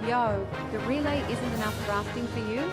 Yo, the relay isn't enough drafting for you?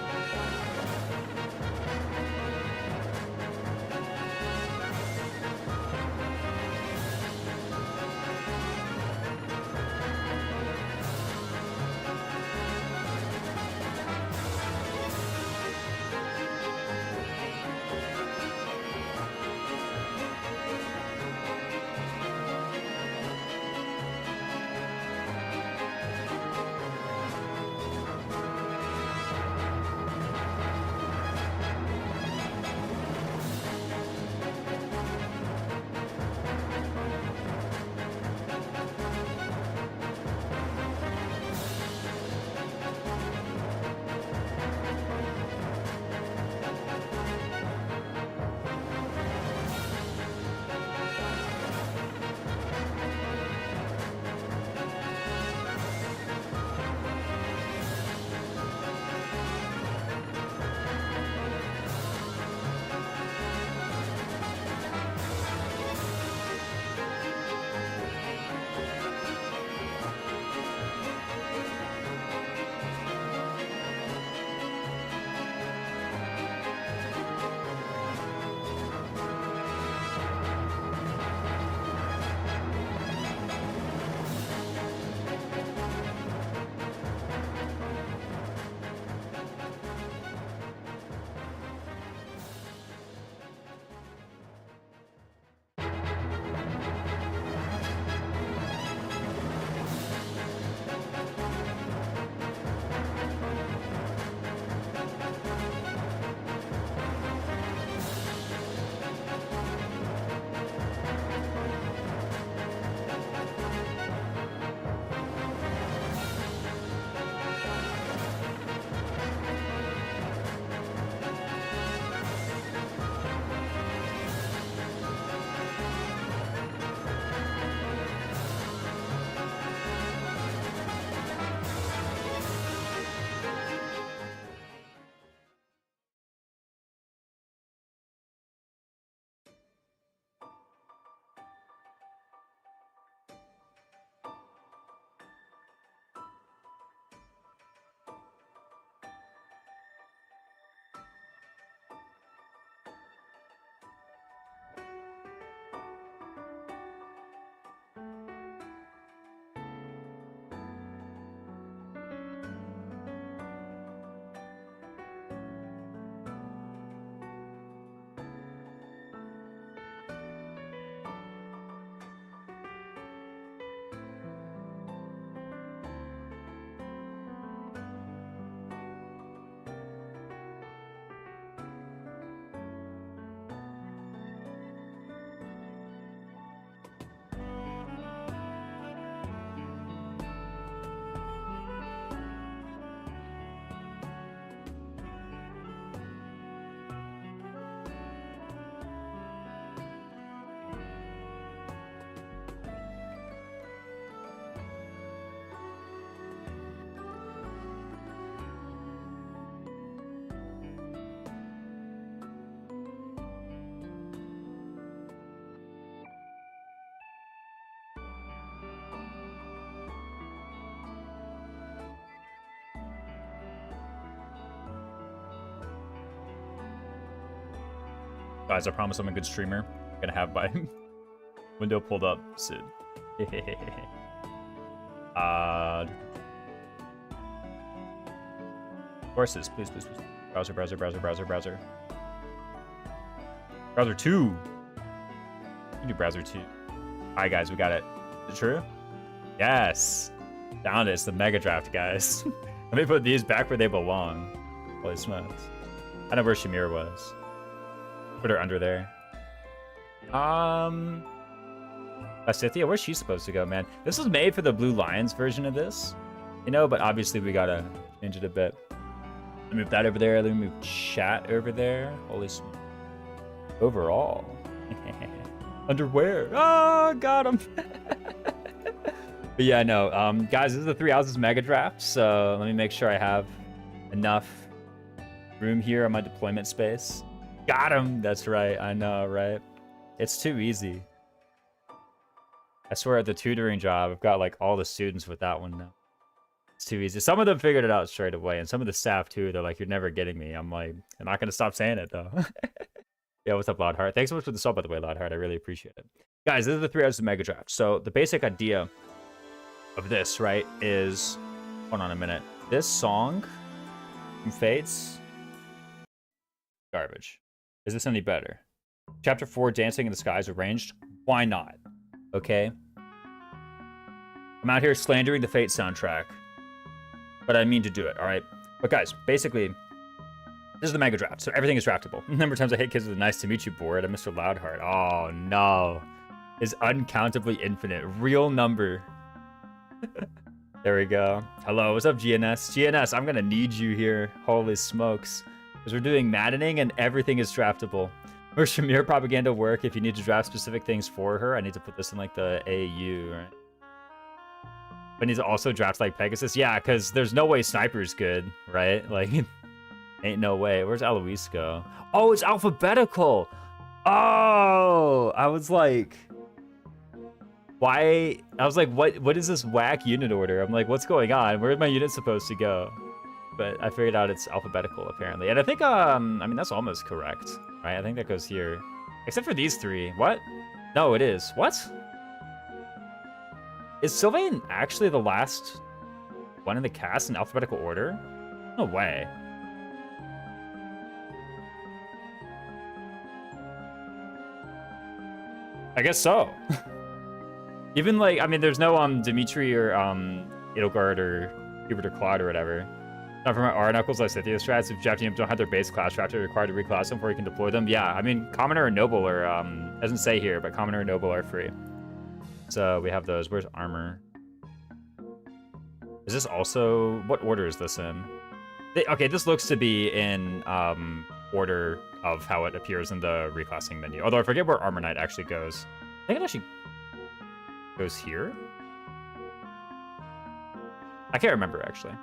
Guys, I promise I'm a good streamer. I'm gonna have my window pulled up soon. Courses, please, please, please. Browser, browser, browser, browser, browser. Browser 2. We can do browser 2. Alright, guys, we got it. Is it true? Yes. Found it. It's the mega draft, guys. Let me put these back where they belong. Holy smokes. I know where Shamir was. Put her under there. Basithia, where's she supposed to go, man? This was made for the Blue Lions version of this. You know, but obviously we gotta change it a bit. Let me move that over there. Let me move chat over there. Holy smokes. Overall. Underwear. Ah, got him. But yeah, no. Guys, this is the 3 houses mega draft. So let me make sure I have enough room here on my deployment space. Got him. That's right. I know, right? It's too easy. I swear at the tutoring job, I've got like all the students with that one now. It's too easy. Some of them figured it out straight away, and some of the staff too. They're like, "You're never getting me." I'm like, "I'm not gonna stop saying it though." Yeah, what's up, Loudheart? Thanks so much for the sub, by the way, Loudheart. I really appreciate it. Guys, this is the 3 hours of Mega Draft. So the basic idea of this, right, is... Hold on a minute. This song from Fates... Garbage. Is this any better? Chapter 4, Dancing in the Skies arranged. Why not? Okay? I'm out here slandering the Fate soundtrack. But I mean to do it, alright? But guys, basically... This is the Mega Draft, so everything is draftable. The number of times I hit kids with a nice to meet you board at Mr. Loudheart. Oh, no. Is uncountably infinite. Real number. There we go. Hello, what's up, GNS? GNS, I'm gonna need you here. Holy smokes. Because we're doing maddening and everything is draftable. Where's Shamir propaganda work? If you need to draft specific things for her, I need to put this in like the AU, right? But I need to also draft like Pegasus. Yeah, because there's no way Sniper's good, right? Like... Ain't no way. Where's Eloise go? Oh, it's alphabetical. Oh, I was like, why? I was like, what is this whack unit order? I'm like, what's going on? Where's my unit supposed to go? But I figured out it's alphabetical apparently. And I think, I mean, that's almost correct, right? I think that goes here. Except for these 3. What? No, it is. What? Is Sylvain actually the last one in the cast in alphabetical order? No way. I guess so. Even like, I mean, there's no Dimitri or Edelgard or Hubert or Claude or whatever. Not for my R Knuckles like Scythia strats. If drafting them don't have their base class drafted, required to reclass them before you can deploy them. Yeah, I mean, Commoner or Noble are doesn't say here, but Commoner or Noble are free. So we have those. Where's Armor? Is this also, what order is this in? Okay, this looks to be in order of how it appears in the reclassing menu. Although I forget where Armor Knight actually goes. I think it actually goes here? I can't remember, actually.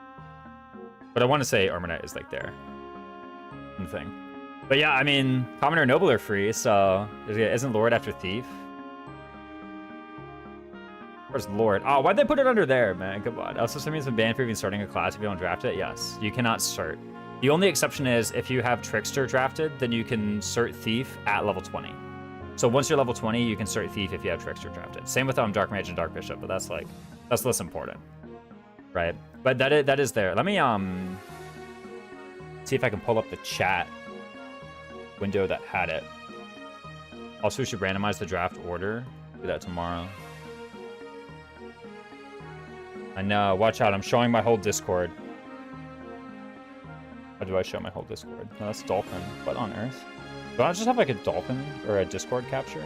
But I want to say Armor Knight is, like, there. Thing. But yeah, I mean, Commoner and Noble are free, so... Isn't Lord after Thief? Where's Lord? Oh, why'd they put it under there, man? Come on. Also, somebody's been banned for even starting a class if you don't draft it? Yes. You cannot start. The only exception is if you have Trickster drafted, then you can cert Thief at level 20. So once you're level 20, you can cert Thief if you have Trickster drafted. Same with Dark Mage and Dark Bishop, but that's like, that's less important, right? But that is there. Let me see if I can pull up the chat window that had it. Also, we should randomize the draft order. Do that tomorrow. I know. Watch out. I'm showing my whole Discord. How do I show my whole Discord? No, that's Dolphin. What on earth? Do I just have like a Dolphin or a Discord capture?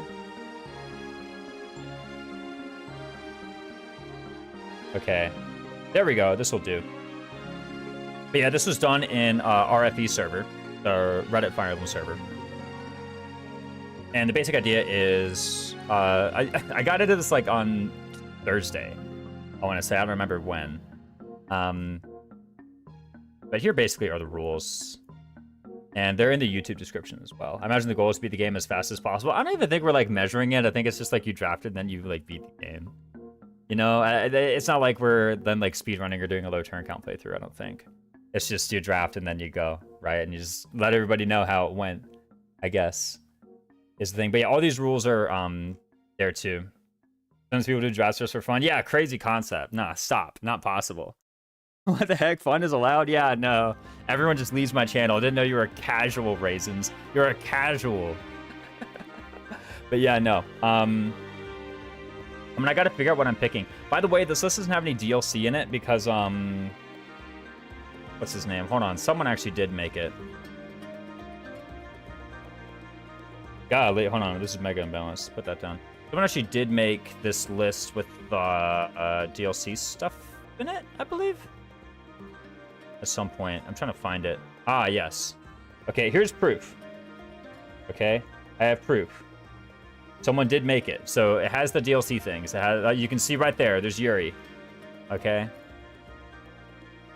Okay. There we go. This will do. But yeah, this was done in RFE server, the Reddit Fire Emblem server. And the basic idea is, I got into this like on Thursday. I want to say, I don't remember when. But here basically are the rules. And they're in the YouTube description as well. I imagine the goal is to beat the game as fast as possible. I don't even think we're like measuring it. I think it's just like you drafted and then you like beat the game. You know, it's not like we're then like speedrunning or doing a low turn count playthrough, I don't think. It's just you draft and then you go, right? And you just let everybody know how it went, I guess, is the thing. But yeah, all these rules are there too. Sometimes people do drafts just for fun. Yeah, crazy concept. Nah, stop. Not possible. What the heck? Fun is allowed? Yeah, no. Everyone just leaves my channel. I didn't know you were a casual, Raisins. You're a casual. But yeah, no. I mean, I gotta figure out what I'm picking. By the way, this list doesn't have any DLC in it because, what's his name? Hold on. Someone actually did make it. Golly, hold on. This is mega imbalanced. Put that down. Someone actually did make this list with the DLC stuff in it, I believe. At some point. I'm trying to find it. Ah, yes. Okay, here's proof. Okay, I have proof. Someone did make it. So it has the DLC things. It has, you can see right there. There's Yuri. Okay.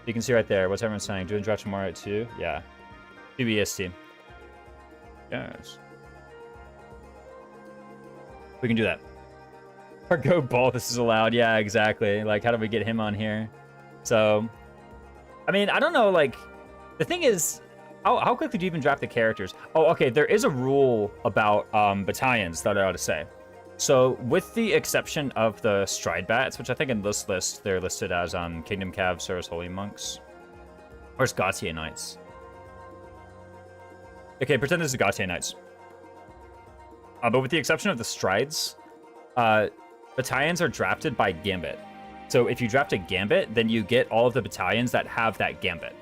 You can see right there. What's everyone saying? Doing draft tomorrow at 2? Yeah. 2 EST. Yes. We can do that. Or go ball. This is allowed. Yeah, exactly. Like, how do we get him on here? So, I mean, I don't know, like, the thing is, how quickly do you even draft the characters? Oh, okay, there is a rule about battalions that I ought to say. So, with the exception of the Stride Bats, which I think in this list, they're listed as Kingdom Cav, Saurus Holy Monks. Or it's Gautier Knights. Okay, pretend this is Gautier Knights. But with the exception of the Strides, battalions are drafted by Gambit. So if you draft a Gambit, then you get all of the battalions that have that Gambit,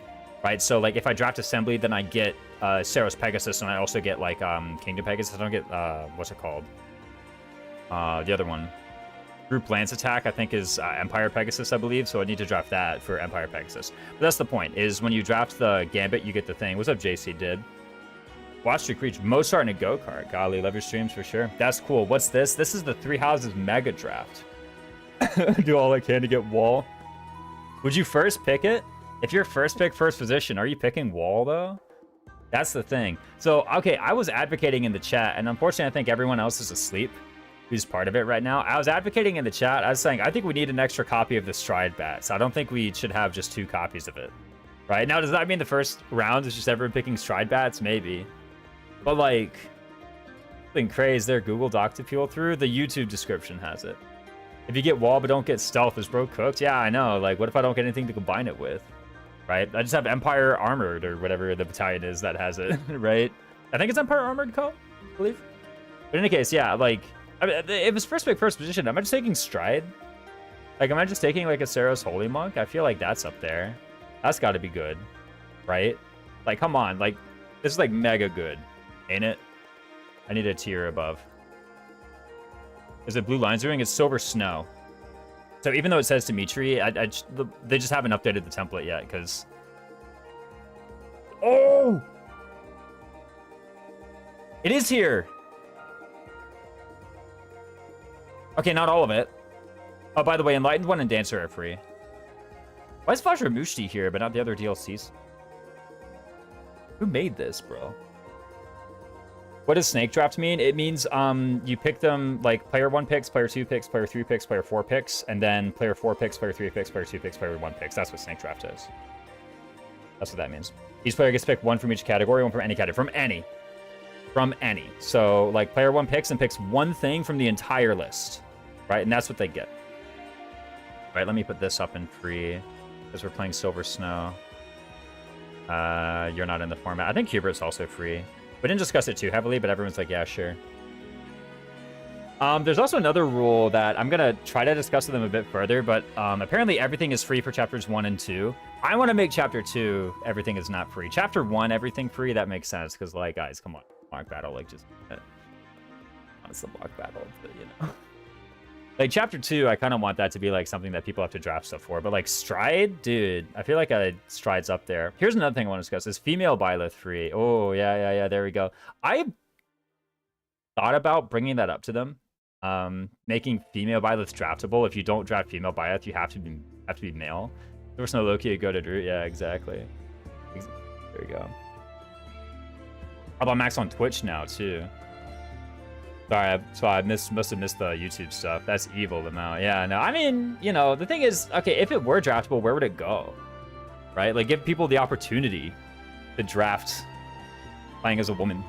right? So like if I draft Assembly, then I get Saros Pegasus, and I also get like Kingdom Pegasus. I don't get, what's it called? The other one. Group Lance Attack, I think, is Empire Pegasus, I believe, so I need to draft that for Empire Pegasus. But that's the point, is when you draft the Gambit, you get the thing. What's up, JC Did? Watch Streak Reach. Mo starting a go-kart. Golly, love your streams for sure. That's cool. What's this? This is the Three Houses Mega Draft. Do all I can to get Wall. Would you first pick it? If you're first pick, first position, are you picking Wall, though? That's the thing. So, okay, I was advocating in the chat, and unfortunately, I think everyone else is asleep who's part of it right now. I was advocating in the chat. I was saying, I think we need an extra copy of the Stride Bats. I don't think we should have just 2 copies of it. Right? Now, does that mean the first round is just everyone picking Stride Bats? Maybe. But, like, something crazy there. Google Doc to peel through. The YouTube description has it. If you get Wall but don't get Stealth, is bro cooked? Yeah, I know. Like, what if I don't get anything to combine it with? Right? I just have Empire Armored or whatever the battalion is that has it, right? I think it's Empire Armored Co, I believe. But in any case, yeah, like, I mean, if it's first pick, first position, am I just taking Stride? Like, am I just taking, like, a Saros Holy Monk? I feel like that's up there. That's got to be good, right? Like, come on. Like, this is, like, mega good, ain't it? I need a tier above. Is it Blue Lines doing? It's Silver Snow. So even though it says Dimitri, they just haven't updated the template yet, because... Oh! It is here! Okay, not all of it. Oh, by the way, Enlightened One and Dancer are free. Why is Vajra Mushti here, but not the other DLCs? Who made this, bro? What does Snake Draft mean? It means you pick them, like, player 1 picks, player 2 picks, player 3 picks, player 4 picks, and then player 4 picks, player 3 picks, player 2 picks, player 1 picks. That's what Snake Draft is. That's what that means. Each player gets to pick 1 from each category, 1 from any category. From any. From any. So, like, player 1 picks and picks 1 thing from the entire list. Right? And that's what they get. Right, let me put this up in free, because we're playing Silver Snow. You're not in the format. I think Hubert's also free. We didn't discuss it too heavily, but everyone's like, yeah, sure. There's also another rule that I'm going to try to discuss with them a bit further, but apparently everything is free for chapters 1 and 2. I want to make chapter 2, everything is not free. Chapter 1, everything free, that makes sense, because, like, guys, come on. Mock battle, like, just... It's the mock battle, but, you know... Like, chapter 2, I kind of want that to be, like, something that people have to draft stuff for. But, like, Stride? Dude, I feel like Stride's up there. Here's another thing I want to discuss. Is female byleth free? Oh, yeah, there we go. I thought about bringing that up to them. Making female byleth draftable. If you don't draft female byleth, you have to be male. There was no Loki, go to Drew. Yeah, exactly. There we go. How about Max on Twitch now, too? Sorry, I must have missed the YouTube stuff. That's evil, the amount. Yeah, no, I mean, you know, the thing is, okay, if it were draftable, where would it go? Right? Like, give people the opportunity to draft playing as a woman,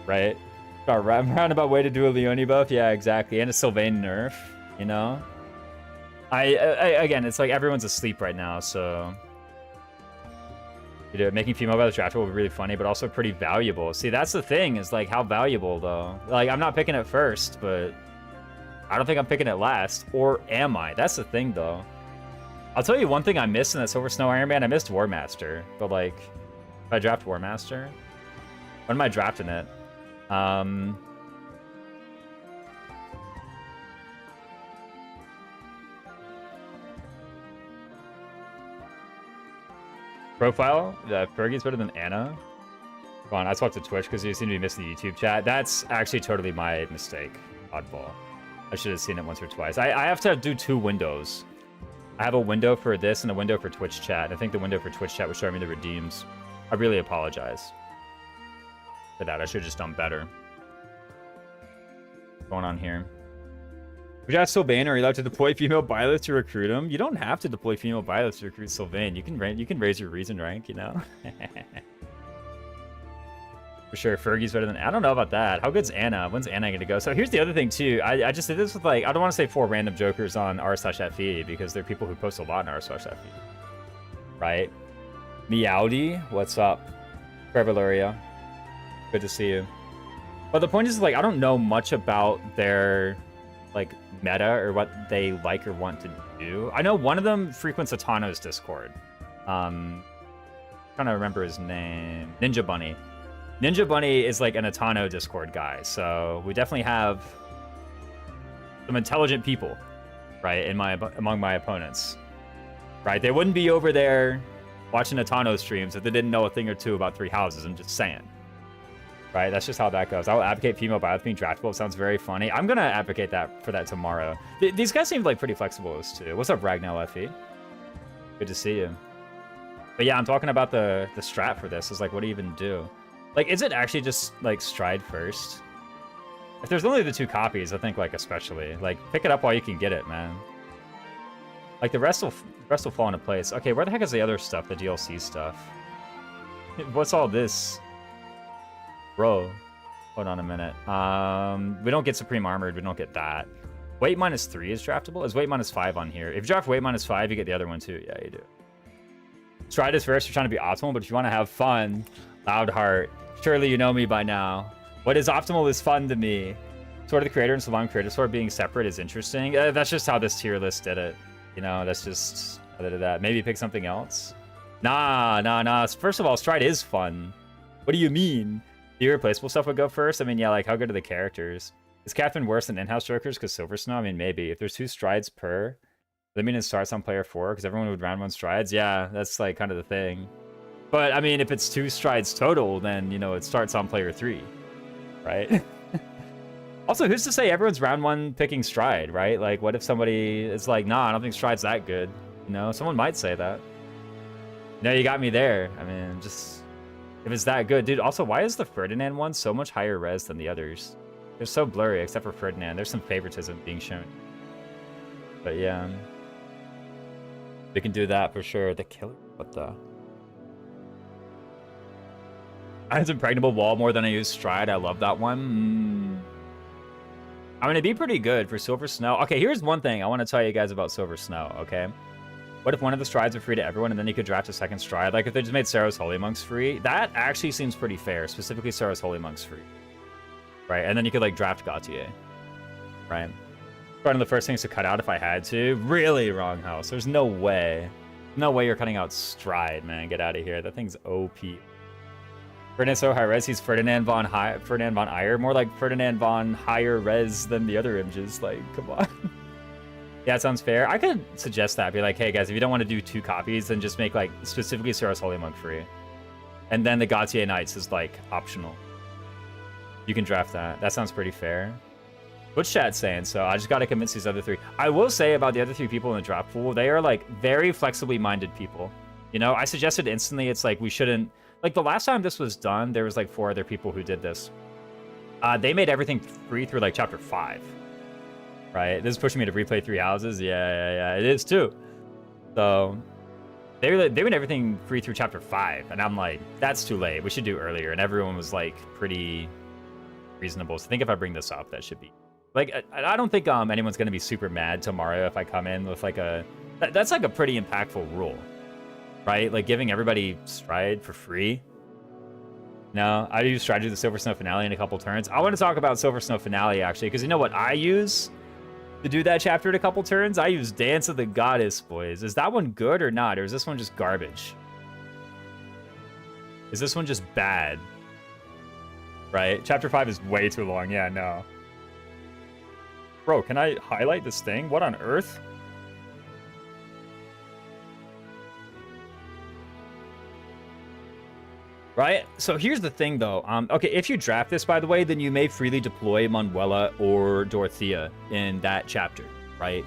right? A roundabout way to do a Leone buff? Yeah, exactly. And a Sylvain nerf, you know? Again, it's like everyone's asleep right now, so... You know, making female byleth draftable would be really funny, but also pretty valuable. See, that's the thing, is like, how valuable, though? Like, I'm not picking it first, but I don't think I'm picking it last. Or am I? That's the thing, though. I'll tell you one thing I missed in that Silver Snow Iron Man. I missed War Master. But, like, if I draft War Master, when am I drafting it? Profile? Fergie's better than Anna? Come on, I swapped to Twitch because you seem to be missing the YouTube chat. That's actually totally my mistake, oddball. I should have seen it once or twice. I have to do 2 windows. I have a window for this and a window for Twitch chat. I think the window for Twitch chat was showing me the redeems. I really apologize for that. I should have just done better. What's going on here? Would you ask Sylvain, are you allowed to deploy female byleth to recruit him? You don't have to deploy female byleth to recruit Sylvain. You can raise your reason rank, you know? For sure, Fergie's better than... I don't know about that. How good's Anna? When's Anna gonna go? So here's the other thing, too. I just did this with, like... I don't want to say 4 random jokers on r/fe, because there are people who post a lot on r/fe. Right? Meowdy, what's up? Prevaloria, good to see you. But the point is, like, I don't know much about their, like, meta or what they like or want to do. I know one of them frequents Atano's Discord. Trying to remember his name. Ninjabunny. Ninjabunny is like an Atano Discord guy, so we definitely have some intelligent people, right, among my opponents. Right? They wouldn't be over there watching Atano streams if they didn't know a thing or two about 3 houses. I'm just saying. Right? That's just how that goes. I'll advocate female byleth being draftable. It sounds very funny. I'm gonna advocate for that tomorrow. These guys seem like pretty flexible as too. What's up, Ragnell Effie? Good to see you. But yeah, I'm talking about the strat for this. Is like, what do you even do? Like, is it actually just like stride first? If there's only the 2 copies, I think like especially like pick it up while you can get it, man. Like the rest will fall into place. Okay, where the heck is the other stuff? The DLC stuff. What's all this? Bro, hold on a minute. We don't get Supreme Armored. We don't get that. Weight -3 is draftable. Is weight -5 on here? If you draft weight -5, you get the other one too. Yeah, you do. Stride is first. You're trying to be optimal, but if you want to have fun, Loudheart. Surely you know me by now. What is optimal is fun to me. Sword of the Creator and Sublime Creator Sword being separate is interesting. That's just how this tier list did it. You know, that's just other than that. Maybe pick something else. Nah. First of all, Stride is fun. What do you mean? The irreplaceable stuff would go first? I mean, yeah, like, how good are the characters? Is Catherine worse than in-house jokers because Silver Snow? I mean, maybe. If there's 2 strides per, that mean it starts on player 4 because everyone would round 1 strides? Yeah, that's, like, kind of the thing. But, I mean, if it's 2 strides total, then, you know, it starts on player 3, right? Also, who's to say everyone's round 1 picking stride, right? Like, what if somebody is like, nah, I don't think stride's that good? You know, someone might say that. No, you got me there. I mean, just... If it's that good. Dude, also, why is the Ferdinand one so much higher res than the others? They're so blurry, except for Ferdinand. There's some favoritism being shown. But yeah. We can do that for sure. The killer? What the... I use Impregnable Wall more than I use Stride. I love that one. I mean, it'd be pretty good for Silver Snow. Okay, here's one thing I want to tell you guys about Silver Snow, okay? What if one of the strides are free to everyone and then you could draft a second stride? Like if they just made Sarah's Holy Monks free, that actually seems pretty fair, specifically Sarah's Holy Monks free. Right, and then you could like draft Gautier. Right? One of the first things to cut out if I had to. Really wrong house. There's no way. No way you're cutting out Stride, man. Get out of here. That thing's OP. Ferdinand's so high res, he's Ferdinand von Eyre. More like Ferdinand von higher res than the other images. Like, come on. Yeah, it sounds fair. I could suggest that. Be like, hey, guys, if you don't want to do 2 copies, then just make, like, specifically Sarah's Holy Monk free. And then the Gautier Knights is, like, optional. You can draft that. That sounds pretty fair. What's chat saying? So I just got to convince these other 3. I will say about the other 3 people in the draft pool, they are, like, very flexibly minded people. You know, I suggested instantly it's, like, we shouldn't... Like, the last time this was done, there was, like, 4 other people who did this. They made everything free through, like, chapter 5. Right? This is pushing me to replay 3 houses. Yeah. It is too. So they made everything free through chapter 5, and I'm like, that's too late. We should do earlier. And everyone was like pretty reasonable. So I think if I bring this up, that should be like I don't think anyone's gonna be super mad tomorrow if I come in with like that's like a pretty impactful rule, right? Like giving everybody Stride for free. No, I use Stride to do the Silver Snow Finale in a couple turns. I want to talk about Silver Snow Finale actually, because you know what I use to do that chapter in a couple turns? I use Dance of the Goddess, boys. Is that one good or not? Or is this one just garbage? Is this one just bad? Right? Chapter 5 is way too long. Yeah, no. Bro, can I highlight this thing? What on earth? Right? So here's the thing, though. Okay, if you draft this, by the way, then you may freely deploy Manuela or Dorothea in that chapter, right?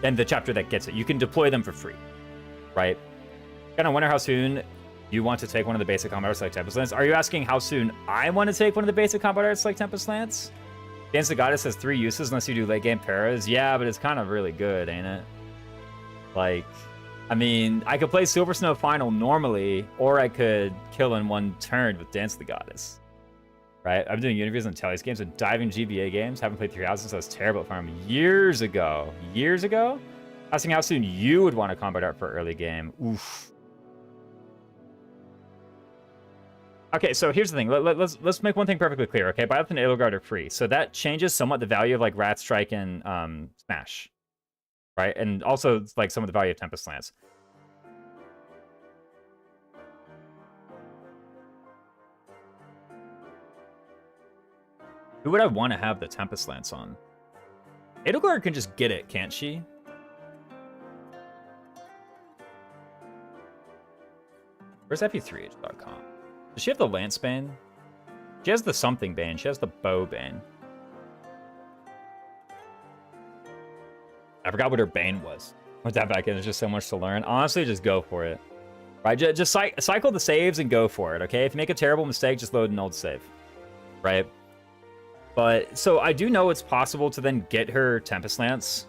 And the chapter that gets it. You can deploy them for free, right? Kind of wonder how soon you want to take one of the basic combat arts like Tempest Lance. Are you asking how soon I want to take one of the basic combat arts like Tempest Lance? Dance the Goddess has 3 uses unless you do late game paras. Yeah, but it's kind of really good, ain't it? Like, I mean, I could play Silver Snow Final normally, or I could kill in 1 turn with Dance the Goddess. Right? I've been doing interviews on Telly's games and diving GBA games. Haven't played 3000, so I was terrible at farming years ago. Years ago? Asking how soon you would want a combat art for early game. Oof. Okay, so here's the thing. Let's make one thing perfectly clear, okay? Byleth and Edelgard are free. So that changes somewhat the value of, like, Rat Strike and Smash. Right? And also, like, some of the value of Tempest Lance. Who would I want to have the Tempest Lance on? Edelgard can just get it, can't she? Where's FE3H.com? Does she have the Lance Bane? She has the something Bane. She has the Bow Bane. I forgot what her Bane was. Put that back in. There's just so much to learn. Honestly, just go for it. Right? Just cycle the saves and go for it, okay? If you make a terrible mistake, just load an old save. Right? But, so I do know it's possible to then get her Tempest Lance.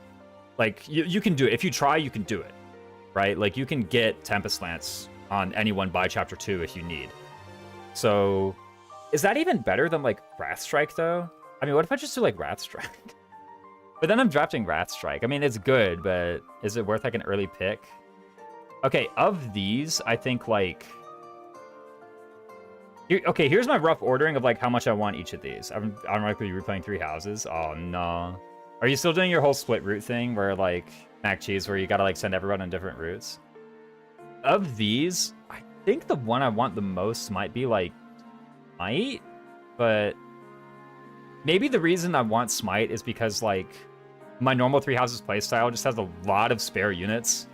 Like, you can do it. If you try, you can do it. Right? Like, you can get Tempest Lance on anyone by Chapter 2 if you need. So, is that even better than, like, Wrath Strike, though? I mean, what if I just do, like, Wrath Strike? But then I'm drafting Wrath Strike. I mean, it's good, but is it worth, like, an early pick? Okay, of these, I think, like... Okay, here's my rough ordering of, like, how much I want each of these. I'm likely replaying 3 houses. Oh, no. Are you still doing your whole split route thing where, like, Mac Cheese, where you gotta, like, send everyone on different routes? Of these, I think the one I want the most might be, like, Smite, but maybe the reason I want Smite is because, like, my normal 3 houses playstyle just has a lot of spare units.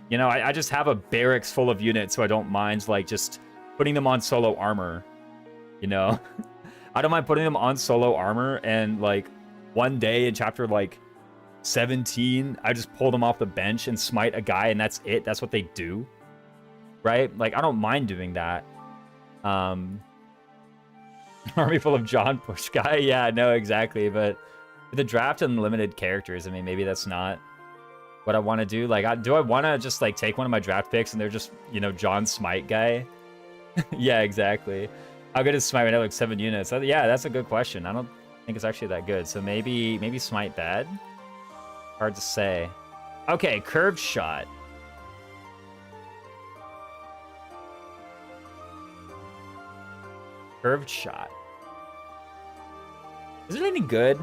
You know, I just have a barracks full of units, so I don't mind, like, just putting them on solo armor, you know? I don't mind putting them on solo armor, and, like, one day in chapter, like, 17, I just pull them off the bench and smite a guy, and that's it. That's what they do, right? Like, I don't mind doing that. Army full of John Push guy? Yeah, no, exactly, but with the draft and limited characters, I mean, maybe that's not what I want to do. Like, do I want to just, like, take one of my draft picks and they're just, you know, John Smite guy? Yeah, exactly. How good is Smite when I have, like, 7 units? Yeah, that's a good question. I don't think it's actually that good. So maybe Smite bad? Hard to say. Okay, Curved Shot. Curved Shot. Is it any good?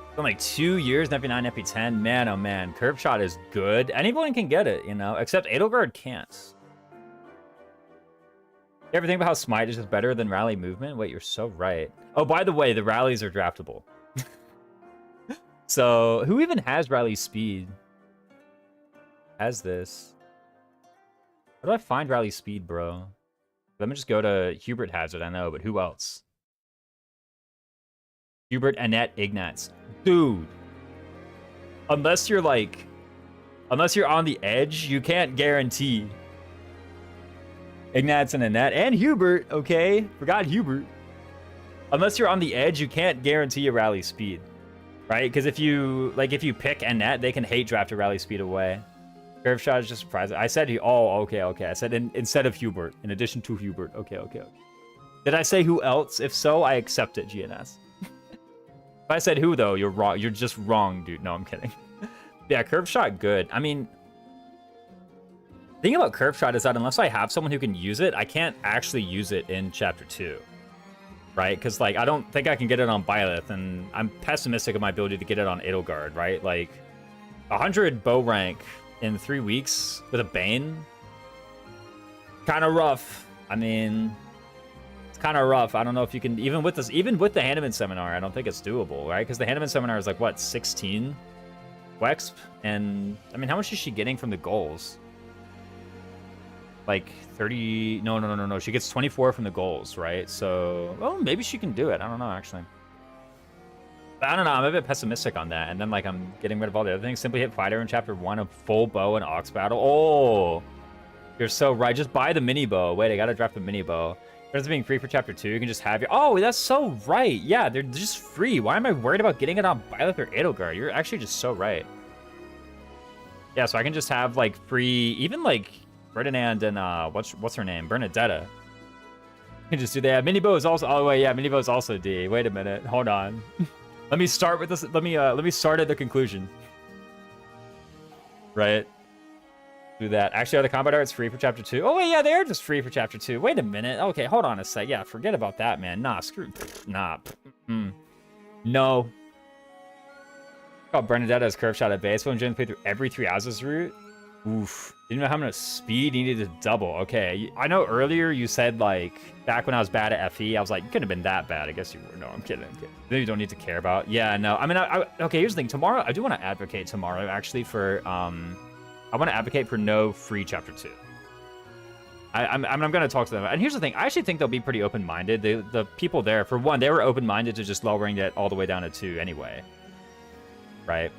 It's been like 2 years, FP9, FP10. Man, oh man, Curved Shot is good. Anyone can get it, you know, except Edelgard can't. You ever think about how Smite is just better than Rally Movement? Wait, you're so right. Oh, by the way, the rallies are draftable. So, who even has Rally Speed? Has this? How do I find Rally Speed, bro? Let me just go to Hubert has it, I know, but who else? Hubert, Annette, Ignatz. Dude. Unless you're on the edge, you can't guarantee. Ignatz and Annette and Hubert, okay? Forgot Hubert. Unless you're on the edge, you can't guarantee a Rally Speed. Right? Because if you pick Annette, they can hate draft a Rally Speed away. Curve Shot is just surprising. I said okay. I said instead of Hubert, in addition to Hubert. Okay. Did I say who else? If so, I accept it, GNS. If I said who, though, you're wrong. You're just wrong, dude. No, I'm kidding. Yeah, Curve Shot, good. I mean, the thing about Curve Shot is that unless I have someone who can use it, I can't actually use it in Chapter 2. Right? Because, like, I don't think I can get it on Byleth, and I'm pessimistic of my ability to get it on Edelgard, right? Like, 100 bow rank in 3 weeks with a Bane? Kind of rough. I mean, it's kind of rough. I don't know if you can, even with the Hanuman Seminar, I don't think it's doable, right? Because the Hanuman Seminar is like, what, 16 Wexp? And, I mean, how much is she getting from the goals? Like 30, no. She gets 24 from the goals, right? So, well, maybe she can do it. I don't know, actually. But I don't know, I'm a bit pessimistic on that. And then, like, I'm getting rid of all the other things. Simply hit fighter in Chapter 1 of full bow and ox battle. Oh, you're so right. Just buy the mini bow. Wait, I gotta draft the mini bow. Instead of being free for chapter 2, you can just have your... Oh, that's so right. Yeah, they're just free. Why am I worried about getting it on byleth or Edelgard? You're actually just so right. Yeah, so I can just have, like, free... Even, like, Ferdinand and, what's her name? Bernadetta. You can just do that. Minibo is also... Oh, wait, yeah, Minibo is also D. Wait a minute. Hold on. Let me start with this. Let me start at the conclusion. Right? Do that. Actually, are the combat arts free for chapter 2? Oh, wait, yeah, they are just free for chapter 2. Wait a minute. Okay, hold on a sec. Yeah, forget about that, man. Nah, screw... Nah. No. Oh, Bernadetta is curve shot at base. When Jim played through every 3 houses route. Oof. Didn't know how much speed you needed to double. Okay. I know earlier you said, like, back when I was bad at FE, I was like, you couldn't have been that bad. I guess you were. No, I'm kidding. Then you don't need to care about. Yeah, no. I mean, okay, here's the thing. Tomorrow, I do want to advocate tomorrow, actually, for, I want to advocate for no free chapter 2. I'm going to talk to them. And here's the thing. I actually think they'll be pretty open-minded. The people there, for one, they were open-minded to just lowering it all the way down to 2 anyway. Right?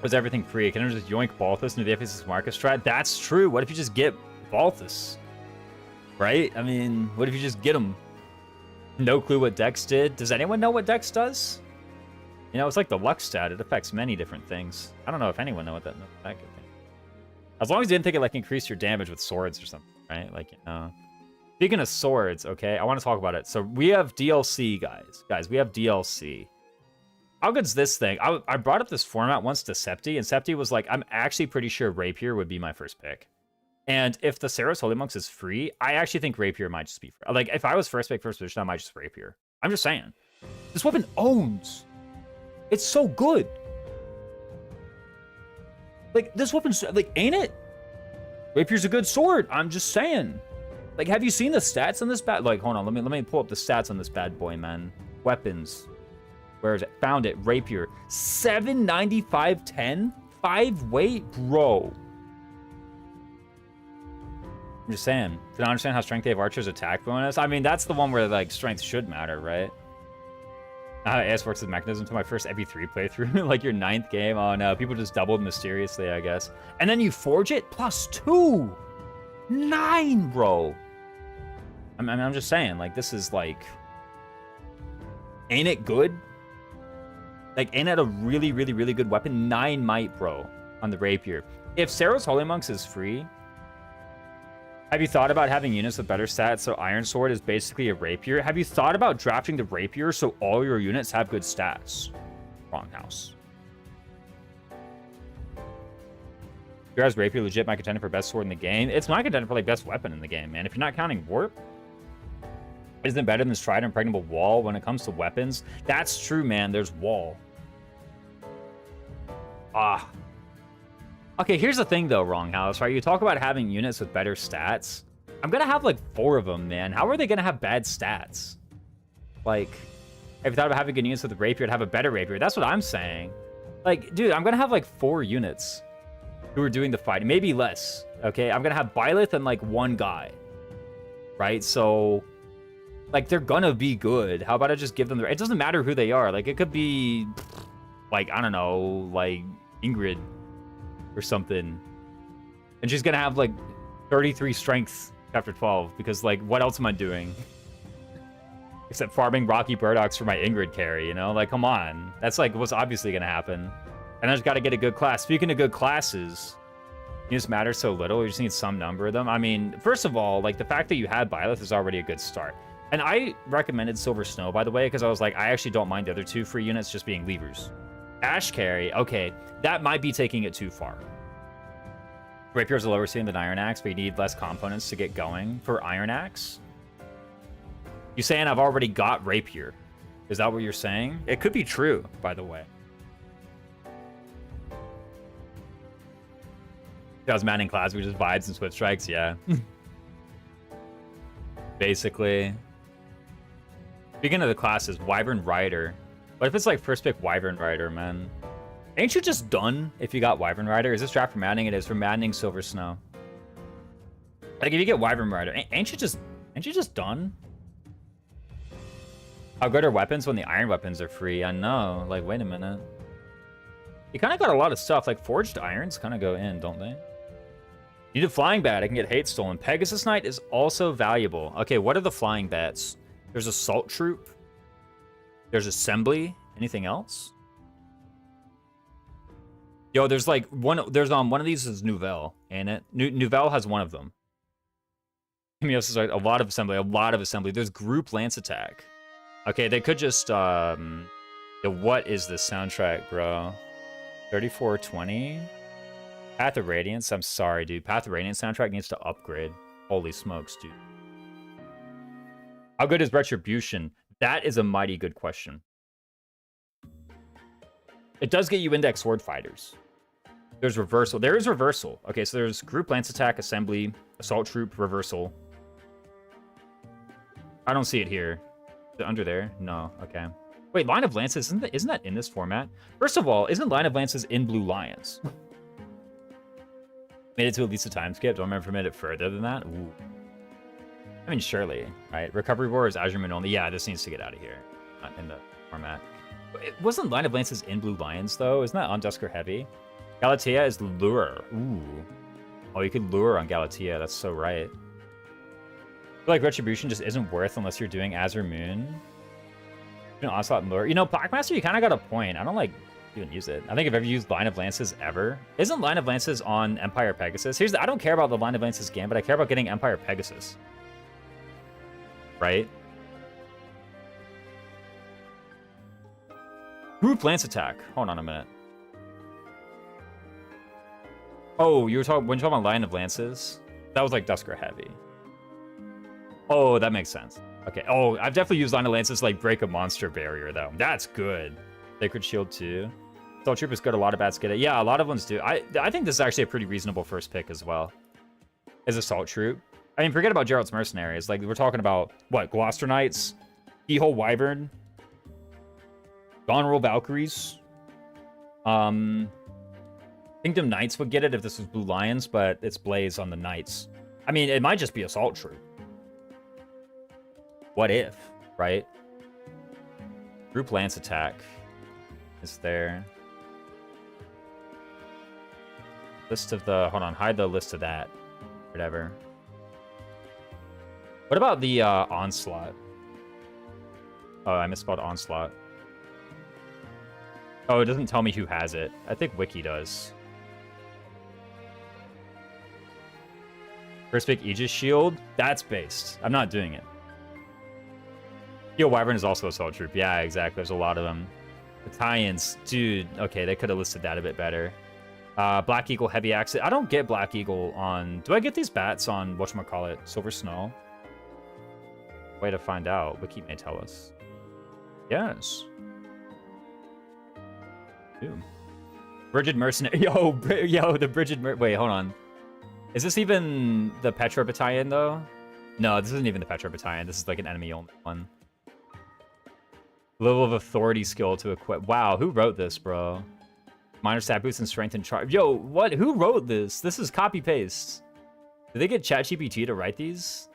Was everything free? Can I just yoink Balthus into the Ephesus Marcus strat? That's true. What if you just get Balthus? Right? I mean, what if you just get him? No clue what Dex did. Does anyone know what Dex does? You know, it's like the luck stat. It affects many different things. I don't know if anyone knows what that could be. As long as you didn't think it, like, increased your damage with swords or something, right? Like, you know. Speaking of swords, okay, I want to talk about it. So we have DLC, guys. Guys, we have DLC. How good's this thing? I brought up this format once to Septi, and Septi was like, I'm actually pretty sure Rapier would be my first pick. And if the Saros Holy Monks is free, I actually think Rapier might just be free. Like, if I was first pick, first position, I might just Rapier. I'm just saying. This weapon owns. It's so good. Like, this weapon's, like, ain't it? Rapier's a good sword. I'm just saying. Like, have you seen the stats on this bad? Like, hold on. Let me pull up the stats on this bad boy, man. Weapons. Where is it? Found it. Rapier. 795, 10? 5 weight? Bro. I'm just saying. Do not understand how strength they have archers attack bonus? I mean, that's the one where, like, strength should matter, right? How AS works with mechanism to my first MP3 playthrough. Like your 9th game. Oh no, people just doubled mysteriously, I guess. And then you forge it? +2! 9, bro! I'm just saying, like, this is, like... Ain't it good? Like, ain't it a really, really, really good weapon? 9 might, bro, on the Rapier. If Saros Holy Monks is free, have you thought about having units with better stats so Iron Sword is basically a Rapier? Have you thought about drafting the Rapier so all your units have good stats? Wrong house. Your guys' Rapier legit my contender for best sword in the game? It's my contender for, like, best weapon in the game, man. If you're not counting Warp, isn't it better than Stride and Impregnable Wall when it comes to weapons? That's true, man. There's Wall. Ah. Okay, here's the thing, though, Wrong House, right? You talk about having units with better stats. I'm going to have, like, 4 of them, man. How are they going to have bad stats? Like, have you thought about having good units with a Rapier to have a better Rapier? That's what I'm saying. Like, dude, I'm going to have, like, 4 units who are doing the fight. Maybe less, okay? I'm going to have byleth and, like, 1 guy, right? So... like, they're gonna be good. How about I just give them the... It doesn't matter who they are. Like, it could be, like, I don't know, like, Ingrid or something. And she's gonna have, like, 33 strength after 12. Because, like, what else am I doing? Except farming Rocky Burdocks for my Ingrid carry, you know? Like, come on. That's, like, what's obviously gonna happen. And I just gotta get a good class. Speaking of good classes... units matter so little. You just need some number of them. I mean, first of all, like, the fact that you had byleth is already a good start. And I recommended Silver Snow, by the way, because I was like, I actually don't mind the other 2 free units just being levers. Ash Carry, okay, that might be taking it too far. Rapier's a lower ceiling than Iron Axe, but you need less components to get going for Iron Axe. You saying I've already got Rapier? Is that what you're saying? It could be true, by the way. That was Manning class, we just vibes and Swift Strikes, yeah. Basically. Speaking of the classes, Wyvern Rider. What if it's like first pick Wyvern Rider, man? Ain't you just done if you got Wyvern Rider? Is this draft for maddening? It is for maddening Silver Snow. Like, if you get Wyvern Rider, ain't you just done? How good are weapons when the iron weapons are free? I know. Like, wait a minute. You kind of got a lot of stuff. Like, forged irons kind of go in, don't they? Need a flying bat. I can get hate stolen. Pegasus Knight is also valuable. Okay, what are the flying bats? There's Assault Troop. There's Assembly. Anything else? Yo, there's like one. There's one of these is Nouvelle, ain't it? Nouvelle has one of them. Mios is like a lot of assembly. A lot of assembly. There's Group Lance Attack. Okay, they could just what is this soundtrack, bro? 3420. Path of Radiance. I'm sorry, dude. Path of Radiance soundtrack needs to upgrade. Holy smokes, dude. How good is Retribution? That is a mighty good question. It does get you index sword fighters. There's reversal. There is reversal. Okay, so there's Group Lance Attack, Assembly, Assault Troop, reversal. I don't see it here. Is it under there? No. Okay. Wait, Line of Lances, isn't that in this format? First of all, isn't Line of Lances in Blue Lions? Made it to at least a time skip. Don't remember if I made it further than that. Ooh. I mean, surely, right? Recovery War is Azure Moon only. Yeah, this needs to get out of here. Not in the format. It wasn't Line of Lances in Blue Lions, though? Isn't that on Dusker Heavy? Galatea is Lure. Ooh. Oh, you could Lure on Galatea. That's so right. I feel like Retribution just isn't worth unless you're doing Azure Moon. You know, Onslaught and Lure. You know, Blackmaster, you kind of got a point. I don't, like, even use it. I think I've ever used Line of Lances ever. Isn't Line of Lances on Empire Pegasus? Here's the, I don't care about the Line of Lances game, but I care about getting Empire Pegasus. Right? Group Lance Attack. Hold on a minute. Oh, you were talking when you talking about Line of Lances? That was like Dusker Heavy. Oh, that makes sense. Okay. Oh, I've definitely used Line of Lances to like break a monster barrier though. That's good. Sacred Shield too. Assault Troop is good. A lot of bats get it. Yeah, a lot of ones do. I think this is actually a pretty reasonable first pick as well. Is Assault Troop. I mean, forget about Gerald's Mercenaries. Like we're talking about what? Gloucester Knights, Keyhole Wyvern, Gonrel Valkyries. Kingdom Knights would get it if this was Blue Lions, but it's Blaze on the Knights. I mean, it might just be Assault Troop. What if, right? Group Lance Attack is there. List of the... Hold on, hide the list of that. Whatever. What about the Onslaught? Oh, I misspelled Onslaught. Oh, it doesn't tell me who has it. I think Wiki does. First pick Aegis Shield? That's based. I'm not doing it. Yo, Wyvern is also Assault Troop. Yeah, exactly. There's a lot of them. Battalions. Dude, okay, they could have listed that a bit better. Black Eagle Heavy Axe. I don't get Black Eagle on... Do I get these bats on, whatchamacallit, Silver Snow? Way to find out. Wiki may tell us. Yes. Ooh. Brigid Mercenary. Yo, the Brigid Wait, hold on. Is this even the Petra Battalion, though? No, this isn't even the Petra Battalion. This is like an enemy-only one. Level of Authority skill to equip. Wow, who wrote this, bro? Minor stat boost and strength and charge. Yo, what? Who wrote this? This is copy-paste. Did they get ChatGPT to write these?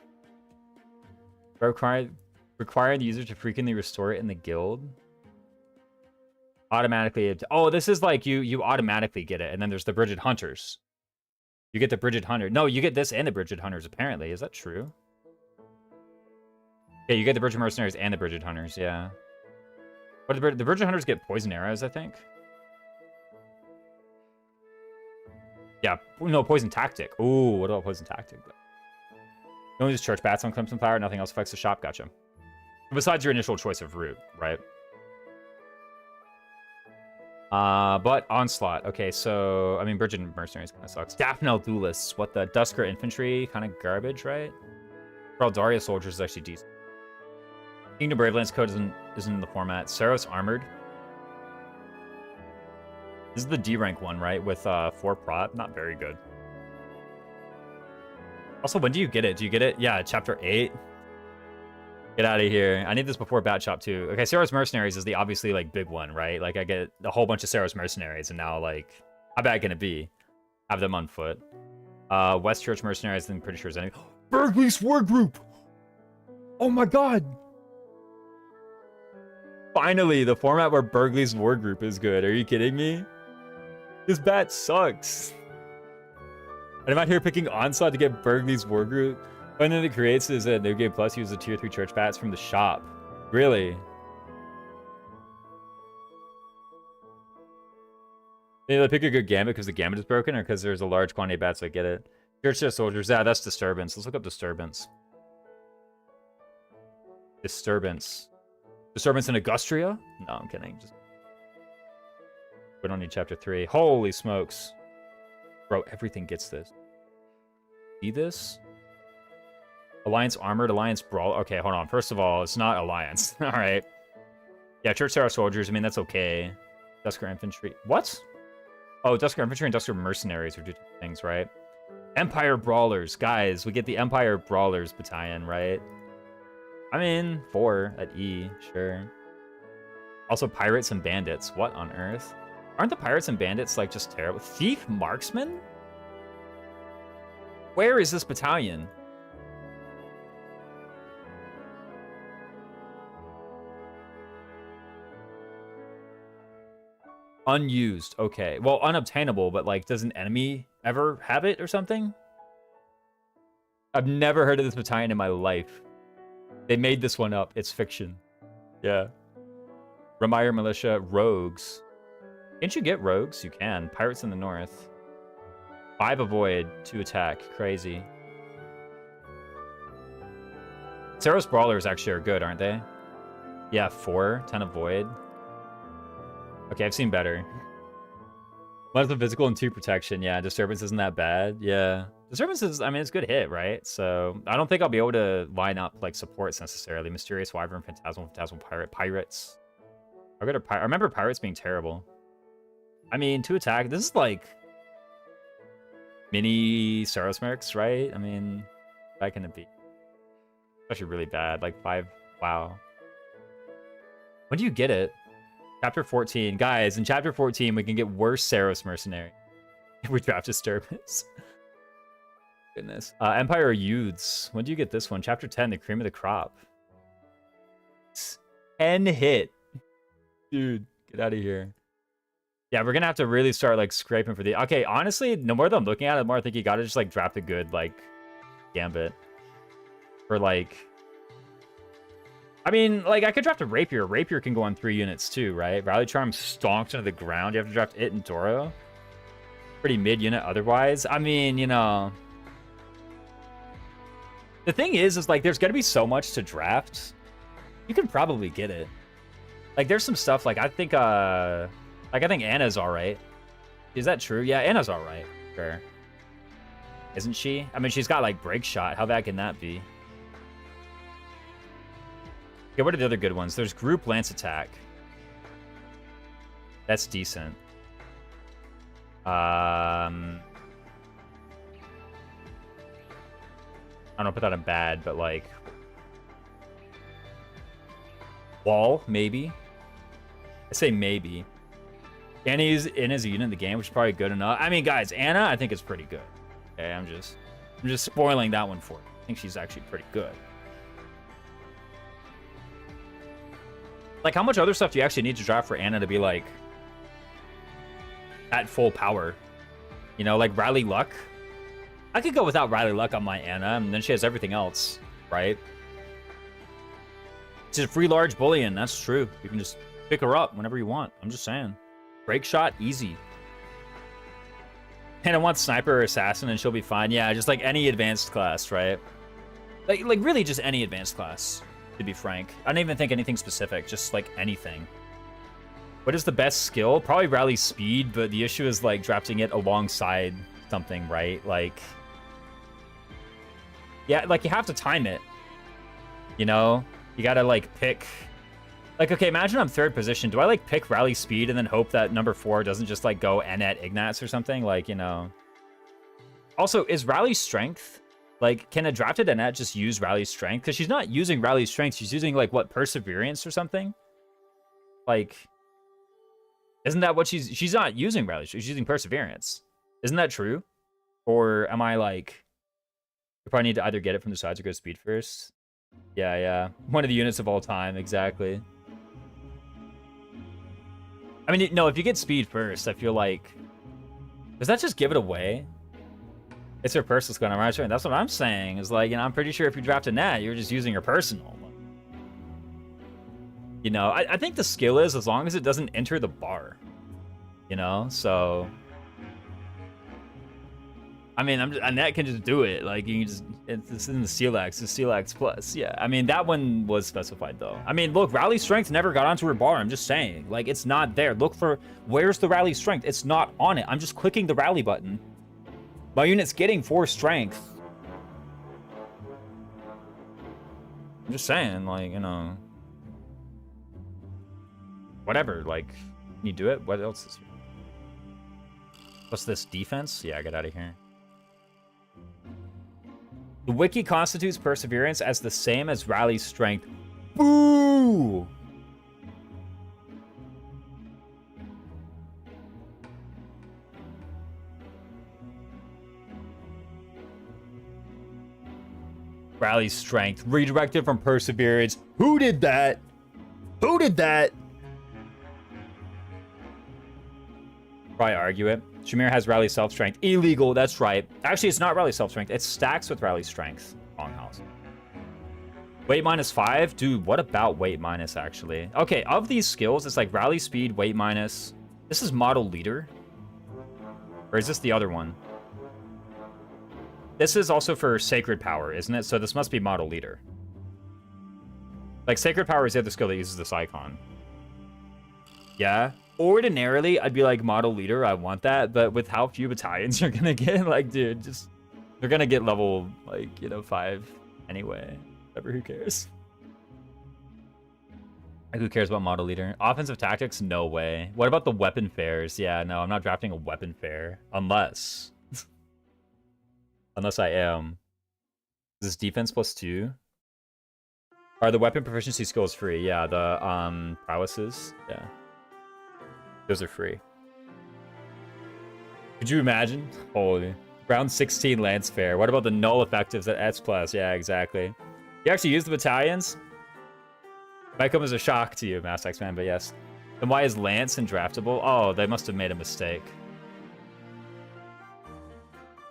Require the user to frequently restore it in the guild. Automatically. Oh, this is like you automatically get it, and then there's the Brigid Hunters. You get the Brigid Hunter. No, you get this and the Brigid Hunters, apparently. Is that true? Yeah, you get the Brigid Mercenaries and the Brigid Hunters, yeah. But the Brigid Hunters get poison arrows, I think. Yeah, no, poison tactic. Ooh, what about poison tactic? You only use church bats on Crimson Fire, nothing else affects the shop, gotcha. Besides your initial choice of route, right? But Onslaught. Okay, so, I mean, Brigid Mercenaries kind of sucks. Daphne Duelists. What the? Dusker Infantry? Kind of garbage, right? Daria Soldiers is actually decent. Kingdom Bravelands Code isn't in the format. Saros Armored. This is the D rank one, right? With 4 prop. Not very good. Also, when do you get it? Do you get it? Yeah, chapter 8. Get out of here. I need this before Bat Shop 2. Okay, Saros Mercenaries is the obviously, like, big one, right? Like, I get a whole bunch of Saros Mercenaries, and now, like, how bad can it be? Have them on foot. West Church Mercenaries, I'm pretty sure is any... Bergley's War Group! Oh my god! Finally, the format where Bergley's War Group is good. Are you kidding me? This bat sucks. And I'm out here picking Onslaught to get Bergley's war group. One thing that creates is a New Game Plus uses the tier 3 church bats from the shop. Really? Maybe they pick a good gambit because the gambit is broken, or because there's a large quantity of bats, so I get it. Church chest soldiers, yeah, that's disturbance. Let's look up disturbance. Disturbance. Disturbance in Augustria? No, I'm kidding. Just... We don't need chapter 3. Holy smokes. Bro, everything gets this. See this? Alliance Armored, Alliance Brawl. Okay, hold on. First of all, it's not Alliance. Alright. Yeah, Church Tower Soldiers, I mean, that's okay. Dusker Infantry. What? Oh, Dusker Infantry and Dusker Mercenaries are two different things, right? Empire Brawlers. Guys, we get the Empire Brawlers Battalion, right? I mean, 4 at E, sure. Also, Pirates and Bandits. What on earth? Aren't the Pirates and Bandits, like, just terrible? Thief Marksman? Where is this battalion? Unused. Okay. Well, unobtainable, but, like, does an enemy ever have it or something? I've never heard of this battalion in my life. They made this one up. It's fiction. Yeah. Ramire Militia. Rogues. Can't you get rogues? You can. Pirates in the north. 5 avoid, 2 attack. Crazy. Saros Brawlers actually are good, aren't they? Yeah, 4. 10 avoid. Okay, I've seen better. 1 of physical and 2 protection. Yeah, disturbance isn't that bad. Yeah. Disturbance is, I mean, it's a good hit, right? So I don't think I'll be able to line up like supports necessarily. Mysterious Wyvern, Phantasmal Pirate, Pirates. I remember Pirates being terrible. I mean, 2 attack. This is like mini Saros Mercs, right? I mean, that can it be? Especially really bad. Like 5. Wow. When do you get it? Chapter 14. Guys, in Chapter 14, we can get worse Saros Mercenary if we draft Disturbance. Goodness. Empire Youths. When do you get this one? Chapter 10, the cream of the crop. 10 hit. Dude, get out of here. Yeah, we're gonna have to really start like scraping for the... Okay, honestly, the more that I'm looking at it, the more I think you gotta just like draft a good like gambit. For like... I mean, like, I could draft a Rapier. Rapier can go on 3 units too, right? Rally Charm stonks into the ground. You have to draft it and Doro. Pretty mid unit otherwise. I mean, you know... The thing is like, there's gonna be so much to draft. You can probably get it. Like, there's some stuff, like, I think Anna's alright. Is that true? Yeah, Anna's alright. Sure. Isn't she? I mean, she's got, like, Break Shot. How bad can that be? Okay, what are the other good ones? There's Group Lance Attack. That's decent. I don't put that in bad, but like... Wall, maybe? I say maybe. Annie's in as a unit in the game, which is probably good enough. I mean, guys, Anna, I think is pretty good. Okay, I'm just spoiling that one for you. I think she's actually pretty good. Like, how much other stuff do you actually need to draft for Anna to be, like, at full power? You know, like Rally Luck? I could go without Rally Luck on my Anna, and then she has everything else, right? She's a free large bullion, that's true. You can just pick her up whenever you want. I'm just saying. Break Shot, easy. Anna wants Sniper or Assassin, and she'll be fine. Yeah, just like any advanced class, right? Like really just any advanced class, to be frank. I don't even think anything specific, just like anything. What is the best skill? Probably Rally Speed, but the issue is like drafting it alongside something, right? Like, yeah, like you have to time it. You know? You gotta like pick... Like, okay, imagine I'm 3rd position. Do I like pick Rally Speed and then hope that number 4 doesn't just like go Enet Ignatz or something? Like, you know. Also, is Rally Strength? Like, can a drafted Enet just use Rally Strength? Because she's not using Rally Strength. She's using like, what, Perseverance or something? Like, isn't that what she's not using Rally Strength. She's using Perseverance. Isn't that true? Or am I like... You probably need to either get it from the sides or go Speed first. Yeah, yeah. One of the units of all time, exactly. I mean, no, if you get Speed first, I feel like... Does that just give it away? It's your personal skill. I'm right. That's what I'm saying. Is like, you know, I'm pretty sure if you draft a nat, you're just using your personal. You know, I think the skill is as long as it doesn't enter the bar. You know, so. I mean, a net can just do it. Like, you can just, it's in the Celax, the Celax plus. Yeah, I mean, that one was specified, though. I mean, look, rally strength never got onto her bar. I'm just saying. Like, it's not there. Look for, where's the rally strength? It's not on it. I'm just clicking the rally button. My unit's getting 4 strength. I'm just saying, like, you know. Whatever, like, can you do it? What else is here? What's this, defense? Yeah, get out of here. The wiki constitutes perseverance as the same as rally strength. Boo! Rally strength redirected from perseverance. Who did that? Who did that? Probably argue it. Shamir has rally self-strength. Illegal, that's right. Actually, it's not rally self-strength. It stacks with rally strength. Wrong house. Weight -5? Dude, what about weight minus, actually? Okay, of these skills, it's like rally speed, weight minus. This is model leader? Or is this the other one? This is also for sacred power, isn't it? So this must be model leader. Like, sacred power is the other skill that uses this icon. Yeah. Ordinarily, I'd be like, model leader, I want that, but with how few battalions you're gonna get, like, dude, just, they're gonna get level, like, you know, 5 anyway. Whatever, who cares? Like, who cares about model leader? Offensive tactics? No way. What about the weapon fairs? Yeah, no, I'm not drafting a weapon fair. Unless... unless I am. Is this defense +2? Are the weapon proficiency skills free? Yeah, the, prowesses? Yeah. Those are free. Could you imagine? Holy. Round 16 Lance Fair. What about the null effectives at S+? Yeah, exactly. You actually use the battalions? Might come as a shock to you, Mass X-Man, but yes. Then why is Lance undraftable? Oh, they must have made a mistake.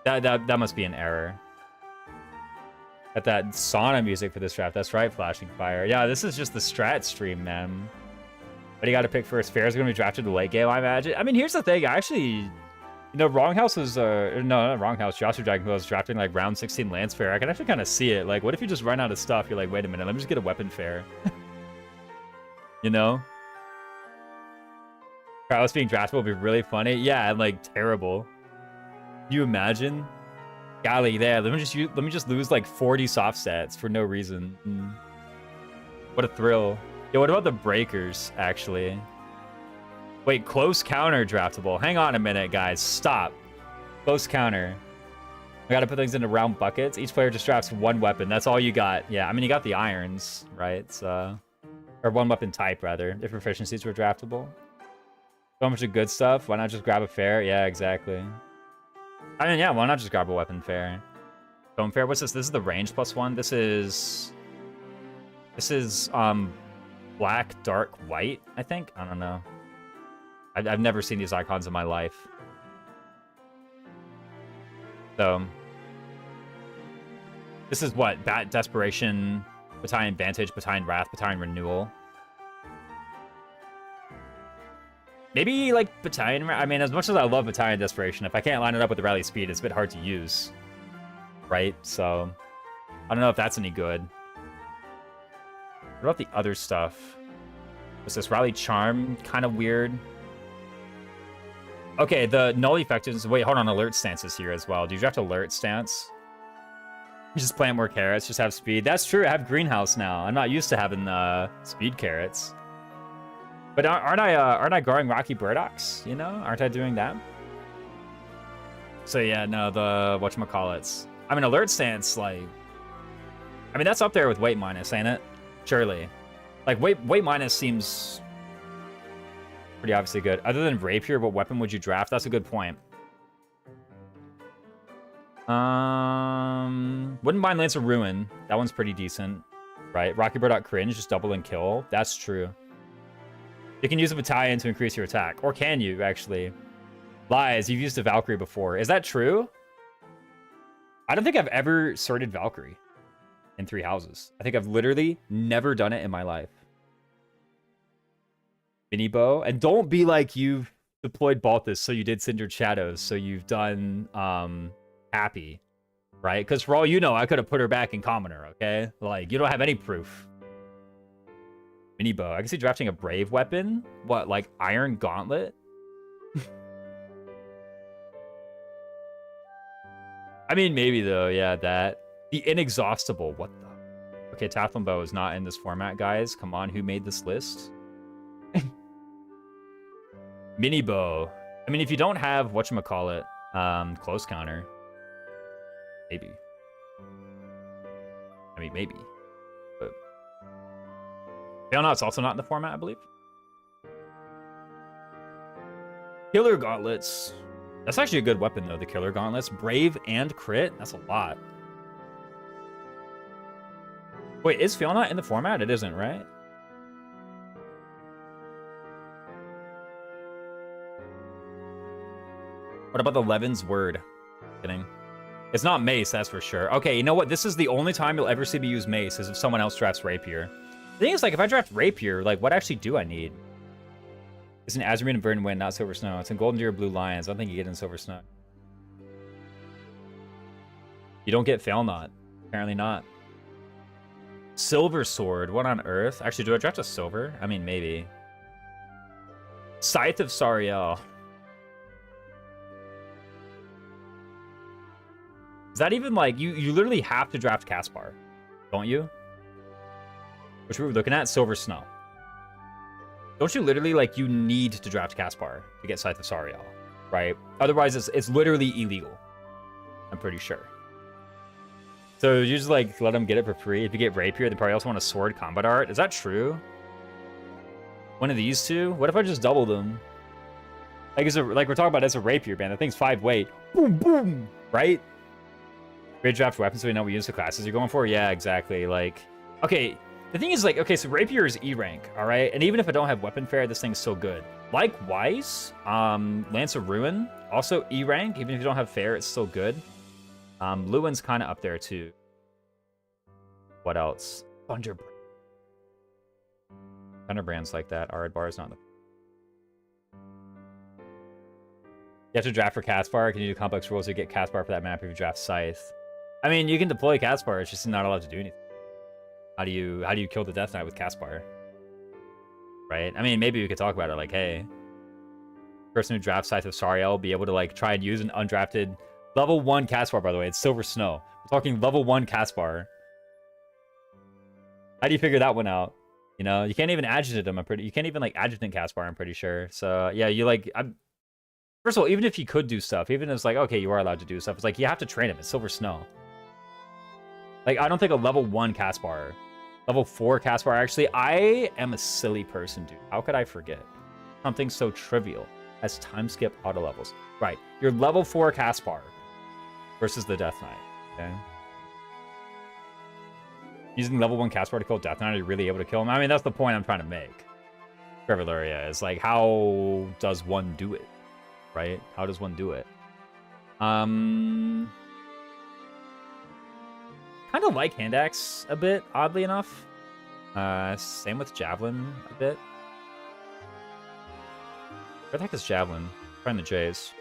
That must be an error. Got that sauna music for this draft. That's right, Flashing Fire. Yeah, this is just the strat stream, man. But you got to pick first. Fair's going to be drafted in the late game, I imagine. I mean, here's the thing. I actually, you know, Wrong House was, no, not Wrong House. Joshua Dragon was drafting like round 16 Lance Fair. I can actually kind of see it. Like, what if you just run out of stuff? You're like, wait a minute, let me just get a weapon fair. You know? Prowess being draftable would be really funny. Yeah, and like terrible. Can you imagine? Golly, there. Let me just lose like 40 soft stats for no reason. What a thrill. Yo, what about the breakers, actually? Wait, close counter draftable. Hang on a minute, guys. Stop. Close counter. I gotta put things into round buckets. Each player just drafts 1 weapon. That's all you got. Yeah, I mean, you got the irons, right? So, or 1 weapon type, rather, if proficiencies were draftable. So much of good stuff. Why not just grab a fair? Yeah, exactly. I mean, yeah, why not just grab a weapon fair? Bone fair. What's this? This is the range +1. This is black, dark, white, I think. I don't know. I've never seen these icons in my life. So this is what? Bat Desperation, Battalion Vantage, Battalion Wrath, Battalion Renewal. Maybe like Battalion, I mean, as much as I love Battalion Desperation, if I can't line it up with the rally speed, it's a bit hard to use. Right? So I don't know if that's any good. What about the other stuff? Was this Rally Charm kind of weird? Okay, the null effectives. Wait, hold on. Alert stances here as well. Do you draft alert stance? You just plant more carrots, just have speed. That's true. I have greenhouse now. I'm not used to having speed carrots. But aren't I growing Rocky Burdocks? You know, aren't I doing that? So yeah, no, the whatchamacallits. I mean, alert stance, like, I mean, that's up there with weight minus, ain't it? Surely. Like, weight minus seems pretty obviously good. Other than Rapier, what weapon would you draft? That's a good point. Wouldn't mind Lance of Ruin. That one's pretty decent, right? Rocky Burdock Cringe, just double and kill. That's true. You can use a battalion to increase your attack. Or can you, actually? Lies, you've used a Valkyrie before. Is that true? I don't think I've ever sorted Valkyrie in 3 houses. I think I've literally never done it in my life. Mini bow. And don't be like you've deployed Balthus, so you did Cinder Shadows, so you've done Happy, right? Because for all you know, I could have put her back in Commoner, okay? Like, you don't have any proof. Mini bow. I can see drafting a brave weapon. What, like Iron Gauntlet? I mean, maybe though, yeah, that. The Inexhaustible, what the? Okay, Tathlon Bow is not in this format, guys. Come on, who made this list? Mini bow. I mean, if you don't have, whatchamacallit, close counter, maybe. I mean, maybe. But Failnot's also not in the format, I believe. Killer Gauntlets. That's actually a good weapon, though, the Killer Gauntlets. Brave and crit? That's a lot. Wait, is Failnot in the format? It isn't, right? What about the Levin's Word? Kidding. It's not Mace, that's for sure. Okay, you know what? This is the only time you'll ever see me use Mace, is if someone else drafts Rapier. The thing is, like, if I draft Rapier, like, what actually do I need? It's an Azurine and Verdant Wind, not Silver Snow. It's in Golden Deer, Blue Lions. I don't think you get in Silver Snow. You don't get Failnot. Apparently not. Silver Sword. What on earth? Actually, do I draft a silver? I mean, maybe. Scythe of Sariel. Is that even like... You literally have to draft Caspar, don't you? Which we were looking at? Silver Snow. Don't you literally, like, you need to draft Caspar to get Scythe of Sariel, right? Otherwise, it's literally illegal. I'm pretty sure. So you just, like, let them get it for free. If you get Rapier, they probably also want a Sword Combat Art. Is that true? One of these two? What if I just double them? Like, like we're talking about, as a Rapier band. That thing's 5 weight. Boom, boom, right? Great draft weapons so we know what units of classes you're going for. Yeah, exactly. Like, okay... The thing is, like, okay, so Rapier is E rank, all right? And even if I don't have Weapon Fair, this thing's so good. Likewise, Lance of Ruin, also E rank. Even if you don't have Fair, it's still good. Lewin's kind of up there, too. What else? Thunderbrand. Thunderbrand's like that. Aradbar is not in the... You have to draft for Caspar. Can you do complex rules to get Caspar for that map if you draft Scythe? I mean, you can deploy Caspar. It's just not allowed to do anything. How do you kill the Death Knight with Caspar? Right? I mean, maybe we could talk about it, like, hey, person who drafts Scythe of Sariel will be able to, like, try and use an undrafted level 1 Caspar, by the way. It's Silver Snow. We're talking level 1 Caspar. How do you figure that one out? You know, you can't even adjutant him. You can't even, like, adjutant Caspar, I'm pretty sure. So, yeah, you, like, first of all, even if you could do stuff, even if it's like, okay, you are allowed to do stuff, it's like, you have to train him. It's Silver Snow. Like, I don't think a level 1 Caspar... Level 4 Caspar, actually, I am a silly person, dude. How could I forget something so trivial as time skip auto levels? Right, your level 4 Caspar versus the Death Knight, okay? Using level 1 Caspar to kill Death Knight, are you really able to kill him? I mean, that's the point I'm trying to make. Reveluria is like, how does one do it, right? How does one do it? Kind of like Hand Axe a bit, oddly enough. Same with Javelin a bit. Where the heck is Javelin? Find the J's.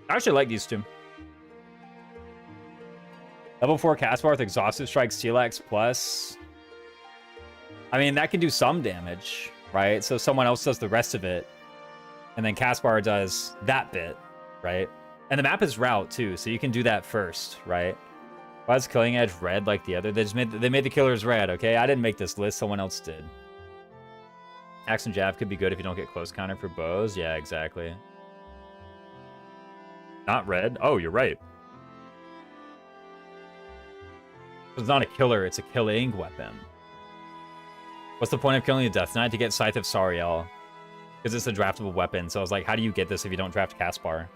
I actually like these two. Level 4 Caspar with Exhaustive Strike, Steel Axe plus. I mean, that can do some damage, right? So someone else does the rest of it. And then Caspar does that bit, right? And the map is route too, so you can do that first, right? Why is Killing Edge red like the other? They made the killers red, okay? I didn't make this list, someone else did. Axe and Jab could be good if you don't get close counter for bows. Yeah, exactly. Not red? Oh, you're right. It's not a killer, it's a killing weapon. What's the point of killing the Death Knight? To get Scythe of Sariel. Because it's a draftable weapon, so I was like, how do you get this if you don't draft Caspar?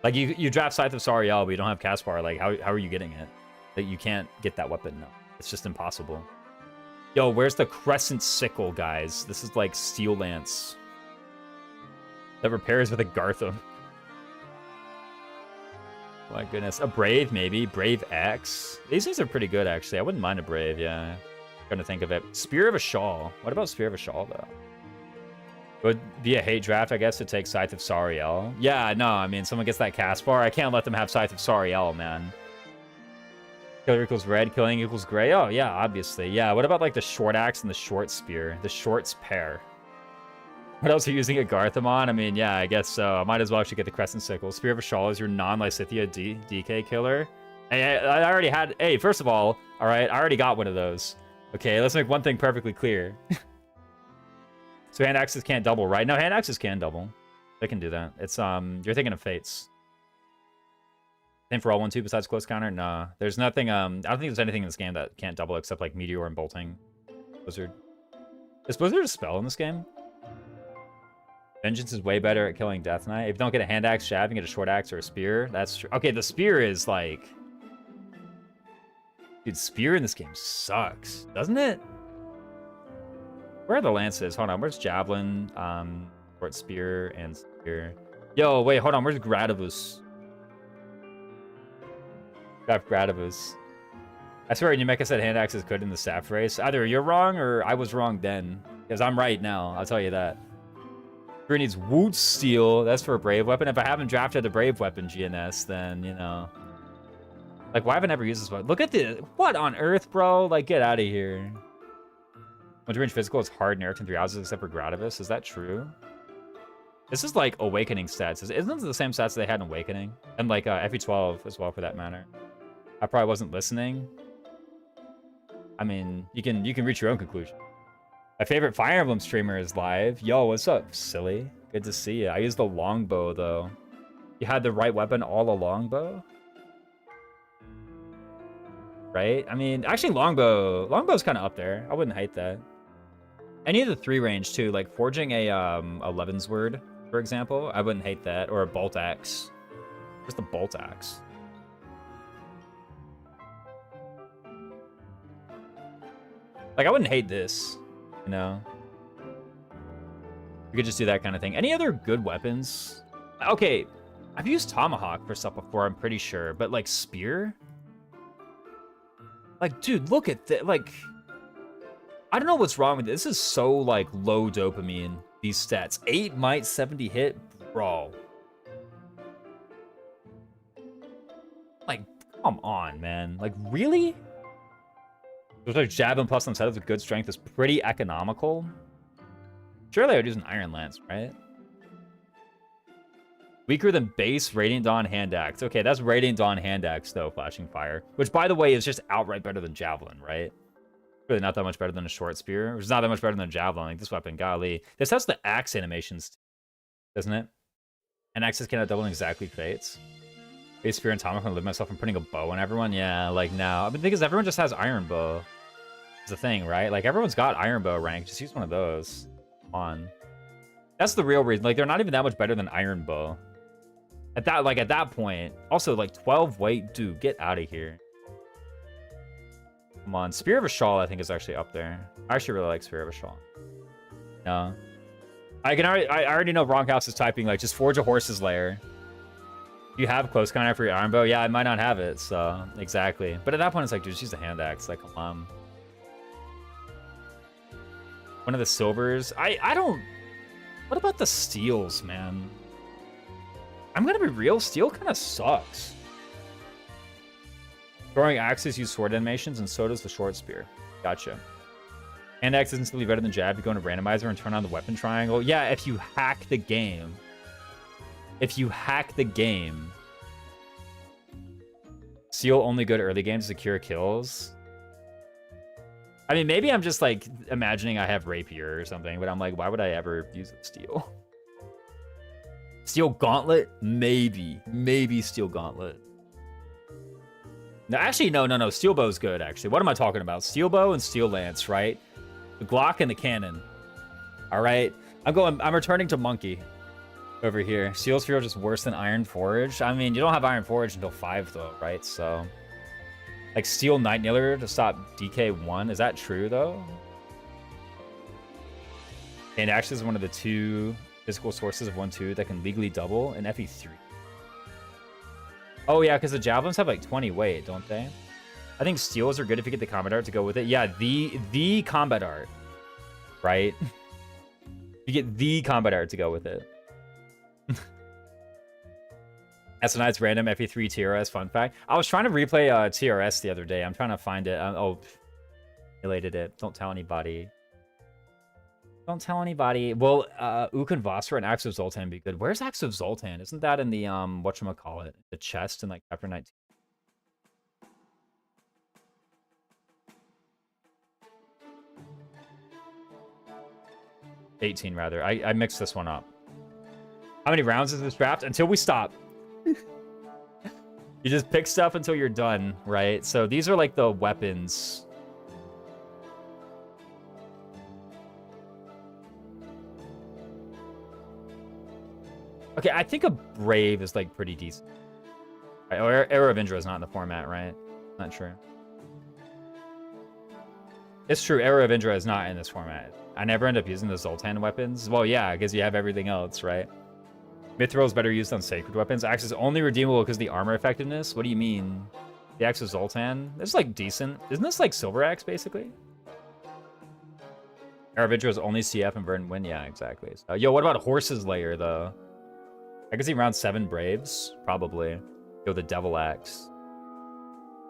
Like, you draft Scythe of Sariel, but you don't have Caspar. Like, how are you getting it? Like, you can't get that weapon. No, it's just impossible. Yo, where's the Crescent Sickle, guys? This is like Steel Lance. That repairs with a Gartham. My goodness. A Brave, maybe. Brave X. These things are pretty good, actually. I wouldn't mind a Brave, yeah. Trying to think of it. Spear of a Shawl. What about Spear of a Shawl, though? Would be a hate draft, I guess, to take Scythe of Sariel. Yeah, no, I mean, someone gets that cast bar. I can't let them have Scythe of Sariel, man. Killer equals red, killing equals gray. Oh, yeah, obviously. Yeah, what about, like, the short axe and the short spear? The shorts pair. What else are you using a Gartham on? I mean, yeah, I guess so. I might as well actually get the Crescent Sickle. Spear of a Shawl is your non-Lysithia DK killer. Hey, I already had... Hey, first of all right, I already got one of those. Okay, let's make one thing perfectly clear. So hand axes can't double, right? No, hand axes can double. They can do that. It's, you're thinking of Fates. Same for all 1-2 besides close counter? Nah. There's nothing, I don't think there's anything in this game that can't double except, like, Meteor and Bolting. Blizzard. Is Blizzard a spell in this game? Vengeance is way better at killing Death Knight. If you don't get a hand axe jab, you get a short axe or a spear. That's true. Okay, the spear is, like... Dude, spear in this game sucks, doesn't it? Where are the lances? Hold on, where's Javelin, short spear, and spear? Yo, wait, hold on, where's Gradivus? Grab Gradivus. I swear, Numeka said hand axes could in the staff race. Either you're wrong, or I was wrong then. Because I'm right now, I'll tell you that. Spear needs Woot Steel, that's for a Brave Weapon. If I haven't drafted a Brave Weapon GNS, then, you know. Like, why haven't I ever used this one? Look at this, what on earth, bro? Like, get out of here. Winter Range Physical is hard nerfed in 3 houses except for Gradivus. Is that true? This is like Awakening stats. Isn't this the same stats they had in Awakening? And like FE12 as well, for that matter. I probably wasn't listening. I mean, you can reach your own conclusion. My favorite Fire Emblem streamer is live. Yo, what's up, silly? Good to see you. I used the longbow though. You had the right weapon all along, bow? Right? I mean, actually longbow's kind of up there. I wouldn't hate that. Any of the 3 range too, like forging a Levensword, for example, I wouldn't hate that. Or a bolt axe. Just a bolt axe. Like, I wouldn't hate this, you know? We could just do that kind of thing. Any other good weapons? Okay, I've used Tomahawk for stuff before, I'm pretty sure. But, like, Spear? Like, dude, look at that. Like, I don't know what's wrong with this. This is so, like, low dopamine, these stats. 8 might, 70 hit? Bro. Like, come on, man. Like, really? There's like jab and plus on setups with good strength is pretty economical. Surely I would use an Iron Lance, right? Weaker than base Radiant Dawn Hand Axe. Okay, that's Radiant Dawn Hand Axe, though, Flashing Fire. Which, by the way, is just outright better than Javelin, right? Really not that much better than a Short Spear. Which is not that much better than a Javelin. Like, this weapon, golly. This has the axe animations, doesn't it? And axes cannot double in exactly Fates. Base Spear and Tomahawk, I'm gonna live myself from putting a bow on everyone? Yeah, like, no. I mean, because everyone just has Iron Bow. It's the thing, right? Like, everyone's got Iron Bow rank. Just use one of those. Come on. That's the real reason. Like, they're not even that much better than Iron Bow. At that point. Also, like, 12 weight. Dude, get out of here. Come on. Spear of a Shawl, I think, is actually up there. I actually really like Spear of a Shawl. No. I already know Ronkhouse is typing, like, just forge a horse's lair. You have close contact for your Iron Bow? Yeah, I might not have it, so... Exactly. But at that point, it's like, dude, just use a hand axe. Like, come on. One of the silvers. I don't... What about the steels, man? I'm gonna be real. Steel kind of sucks. Throwing axes use sword animations, and so does the short spear. Gotcha. Hand axe is instantly better than jab. You go into randomizer and turn on the weapon triangle. Yeah, if you hack the game. If you hack the game. Steel only good early game to secure kills. I mean, maybe I'm just, like, imagining I have Rapier or something, but I'm like, why would I ever use a Steel? Steel Gauntlet? Maybe. Maybe Steel Gauntlet. No, actually, no. Steel Bow's good, actually. What am I talking about? Steel Bow and Steel Lance, right? The Glock and the cannon. All right? I'm returning to Monkey over here. Steel Sphere just worse than Iron Forge. I mean, you don't have Iron Forge until 5, though, right? So... Like, Steel Night Kneeler to stop DK1. Is that true, though? And actually is one of the 2 physical sources of 1-2 that can legally double in FE3. Oh yeah, because the javelins have like 20 weight, don't they? I think steels are good if you get the combat art to go with it. Yeah, the combat art, right? You get the combat art to go with it. SNI's random FE3 TRS fun fact. I was trying to replay TRS the other day. I'm trying to find it. Oh, related it. Don't tell anybody. Don't tell anybody. Well, Ukon Vossar and Axe of Zoltan be good. Where's Axe of Zoltan? Isn't that in the whatchamacallit? The chest in like chapter 19? $18 rather. I mixed this one up. How many rounds is this draft? Until we stop. You just pick stuff until you're done, right? So these are like the weapons. Okay, I think a Brave is like pretty decent. Right, oh, Arrow of Indra is not in the format, right? Not true. It's true, Arrow of Indra is not in this format. I never end up using the Zoltan weapons. Well, yeah, because you have everything else, right? Mithril is better used on sacred weapons. Axe is only redeemable because of the armor effectiveness. What do you mean? The Axe of Zoltan? This is like decent. Isn't this like Silver Axe, basically? Arrow of Indra is only CF and Verdant Wind. Yeah, exactly. So, yo, what about Horse's Lair, though? I can see around 7 Braves, probably. Yo, the Devil Axe.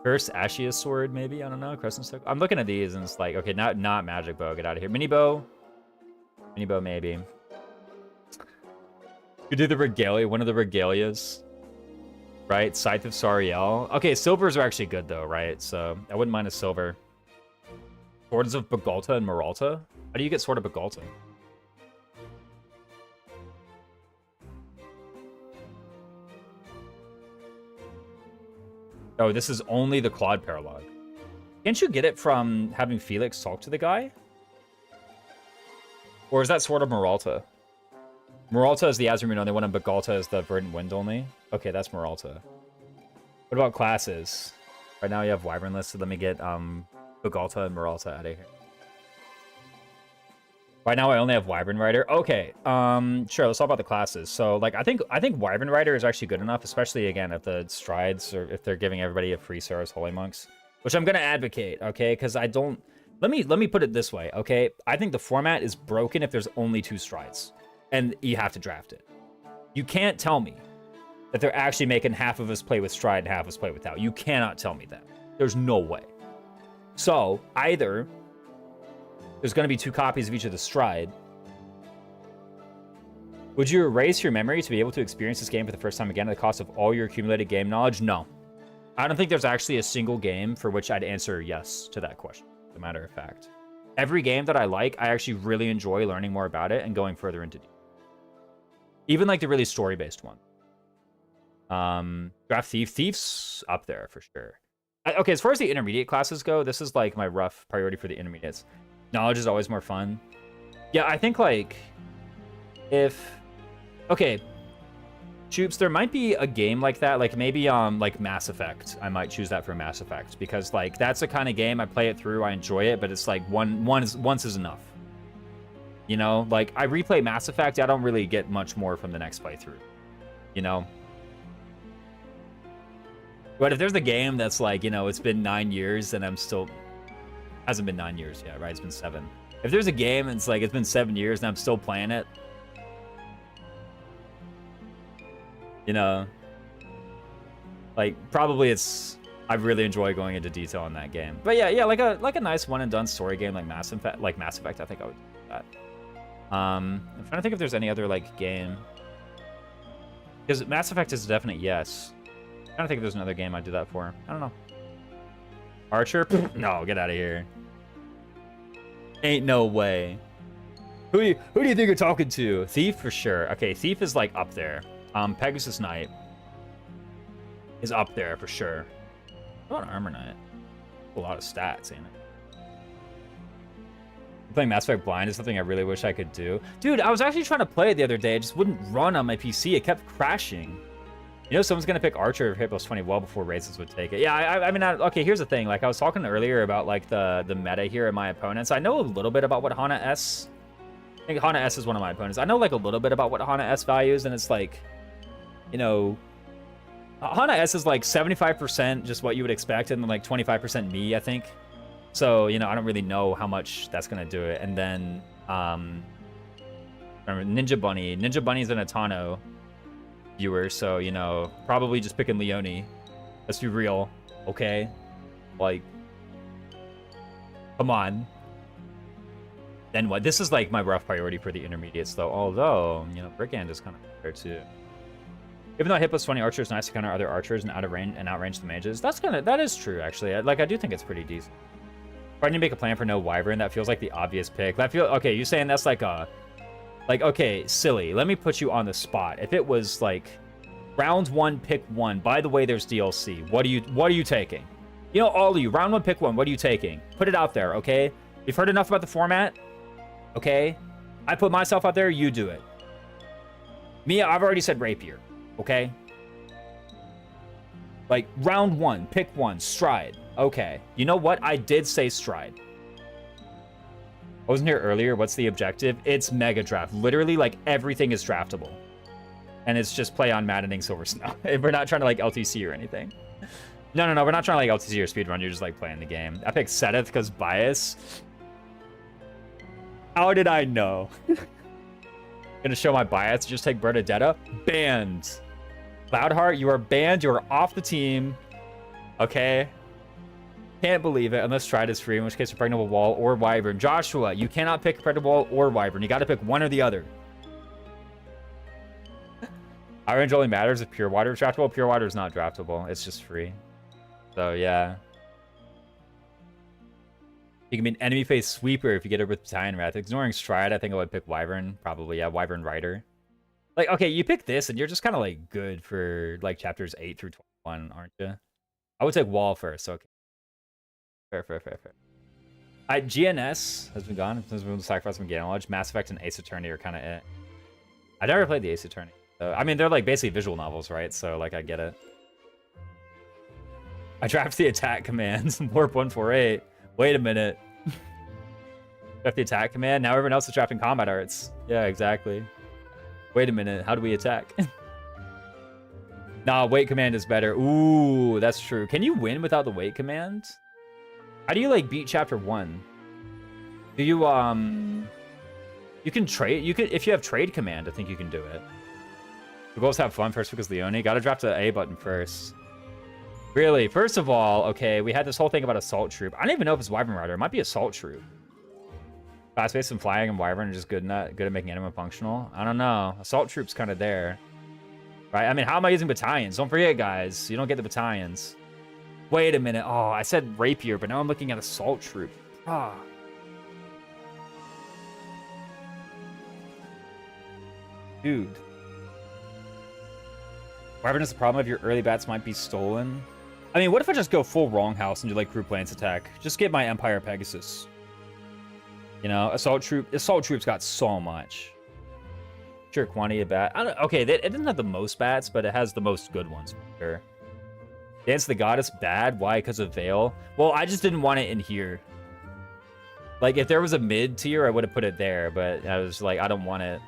First Ashia's Sword, maybe? I don't know. Crescent Stick. I'm looking at these and it's like, okay, not Magic Bow. Get out of here. Mini Bow. Mini Bow, maybe. You do the Regalia, one of the Regalias. Right? Scythe of Sariel. Okay, silvers are actually good, though, right? So, I wouldn't mind a silver. Swords of Bagalta and Maralta? How do you get Sword of Bagalta? Oh, this is only the Claude paralogue. Can't you get it from having Felix talk to the guy? Or is that Sword of Maralta? Maralta is the Azure only one, and Bagalta is the Verdant Wind only. Okay, that's Maralta. What about classes? Right now you have Wyvern list, so let me get Bagalta and Maralta out of here. Right now I only have Wyvern Rider. Okay, sure, let's talk about the classes. So, like, I think Wyvern Rider is actually good enough, especially, again, if the strides, or if they're giving everybody a free Saurus Holy Monks. Which I'm going to advocate, okay? Because I don't... Let me put it this way, okay? I think the format is broken if there's only 2 strides. And you have to draft it. You can't tell me that they're actually making half of us play with stride and half of us play without. You cannot tell me that. There's no way. So, either there's going to be 2 copies of each of the stride. Would you erase your memory to be able to experience this game for the first time again at the cost of all your accumulated game knowledge? No. I don't think there's actually a single game for which I'd answer yes to that question, as a matter of fact. Every game that I like, I actually really enjoy learning more about it and going further into detail. Even like the really story-based one. Draft Thief. Thief's up there for sure. Okay, as far as the intermediate classes go, this is like my rough priority for the intermediates. Knowledge is always more fun. Yeah, I think like if... Okay, Choops, there might be a game like that, like maybe like Mass Effect. I might choose that for Mass Effect because like that's the kind of game I play it through, I enjoy it, but it's like once is enough. You know, like I replay Mass Effect, I don't really get much more from the next playthrough. You know? But if there's a game that's like, you know, it's been 9 years and I'm still... Hasn't been 9 years yet, right? It's been 7. If there's a game and it's like, it's been 7 years and I'm still playing it, you know, like probably it's... I really enjoy going into detail on that game. But yeah, like a nice one and done story game like Mass Effect, I think I would do that. I'm trying to think if there's any other like game. Because Mass Effect is a definite yes. I'm trying to think if there's another game I'd do that for. I don't know. Archer? No, get out of here. Ain't no way. Who do you think you're talking to? Thief for sure. Okay, Thief is like up there. Pegasus Knight is up there for sure. What about Armor Knight? A lot of stats, ain't it? Playing Mass Effect blind is something I really wish I could do. Dude, I was actually trying to play it the other day. It just wouldn't run on my PC. It kept crashing. You know, someone's going to pick Archer or hit plus 20 well before races would take it. Yeah, I mean, okay, here's the thing. Like, I was talking earlier about, like, the meta here and my opponents. I know a little bit about what HanaS... I think HanaS is one of my opponents. I know, like, a little bit about what HanaS values, and it's like, you know... HanaS is like 75% just what you would expect, and then like 25% me, I think. So, you know, I don't really know how much that's gonna do it. And then remember, Ninja Bunny. Ninja Bunny's an Atano viewer, so, you know, probably just picking Leone. Let's be real, okay? Like, come on. Then what? This is like my rough priority for the intermediates, though. Although, you know, Brigand is kind of there too. Even though I hit plus 20 archers, nice to counter other archers and outrange the mages. That is true, actually. Like, I do think it's pretty decent. If I need to make a plan for no wyvern, that feels like the obvious pick. Okay, you saying that's like a, okay, silly. Let me put you on the spot. If it was like round 1, pick 1. By the way, there's DLC. What are you taking? You know, all of you, round 1, pick 1. What are you taking? Put it out there, okay? You've heard enough about the format, okay? I put myself out there. You do it. Me, I've already said rapier. Okay? Like, round 1, pick 1, stride. Okay. You know what? I did say stride. I wasn't here earlier. What's the objective? It's mega draft. Literally, like, everything is draftable. And it's just play on maddening silver snow. We're not trying to, like, LTC or anything. No. We're not trying to, like, LTC or speedrun. You're just, like, playing the game. I picked Seteth because bias. How did I know? Gonna show my bias. Just take Bernadetta. Banned. Cloudheart, you are banned. You are off the team. Okay. Can't believe it. Unless Stride is free, in which case you're pregnant with Wall or Wyvern. Joshua, you cannot pick pregnant Wall or Wyvern. You got to pick one or the other. Orange only matters if Pure Water is draftable. Pure Water is not draftable. It's just free. So, yeah. You can be an enemy face sweeper if you get it with Battalion Wrath. Ignoring Stride, I think I would pick Wyvern. Probably, yeah. Wyvern Rider. Like, okay, you pick this, and you're just kind of, like, good for, like, chapters 8 through 21, aren't you? I would take Wall first, okay. Fair. GNS has been gone. Since we sacrifice from Gain Lodge. Mass Effect and Ace Attorney are kind of it. I never played the Ace Attorney. So, I mean, they're, like, basically visual novels, right? So, like, I get it. I draft the attack commands. Warp 148. Wait a minute. Draft the attack command. Now everyone else is drafting combat arts. Yeah, exactly. Wait a minute, how do we attack? Nah, wait command is better. Ooh, that's true. Can you win without the wait command? How do you, like, beat chapter 1? Do you, you can trade, if you have trade command, I think you can do it. The goal is to have fun first because Leone. Gotta drop the A button first. Really? First of all, okay, we had this whole thing about Assault Troop. I don't even know if it's Wyvern Rider. It might be Assault Troop. Fast-paced and flying and Wyvern are just good at making anyone functional. I don't know. Assault Troop's kind of there. Right? I mean, how am I using battalions? Don't forget, guys. You don't get the battalions. Wait a minute. Oh, I said Rapier, but now I'm looking at Assault Troop. Ah. Dude. Wyvern is the problem if your early bats might be stolen. I mean, what if I just go full wrong house and do, like, Group Lance attack? Just get my Empire Pegasus. You know, Assault Troop's got so much. Sure, quantity of bat. Okay, it doesn't have the most bats, but it has the most good ones, for sure. Dance of the Goddess, bad. Why? Because of Veil? Well, I just didn't want it in here. Like, if there was a mid tier, I would have put it there, but I was like, I don't want it.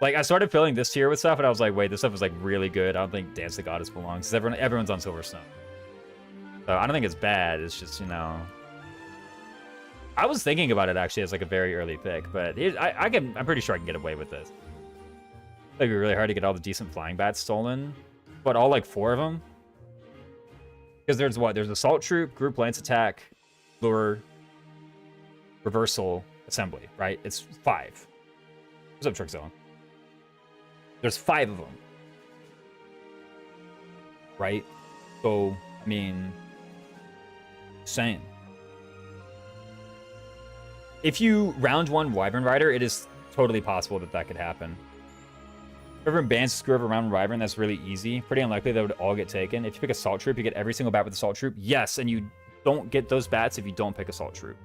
Like, I started filling this tier with stuff, and I was like, wait, this stuff is, like, really good. I don't think Dance of the Goddess belongs, because everyone's on Silver Snow. So I don't think it's bad. It's just, you know... I was thinking about it, actually, as, like, a very early pick, but I'm pretty sure I can get away with this. It'd be really hard to get all the decent flying bats stolen. But all, like, 4 of them? Because there's what? There's Assault Troop, Group Lance Attack, Lure, Reversal, Assembly, right? It's 5. What's up, Trick Zone? There's 5 of them. Right? So, I mean... Insane. If you round 1 Wyvern Rider, it is totally possible that could happen. Whoever bans screw over round Wyvern, that's really easy. Pretty unlikely they would all get taken. If you pick Assault Troop, you get every single bat with Assault Troop. Yes, and you don't get those bats if you don't pick Assault Troop.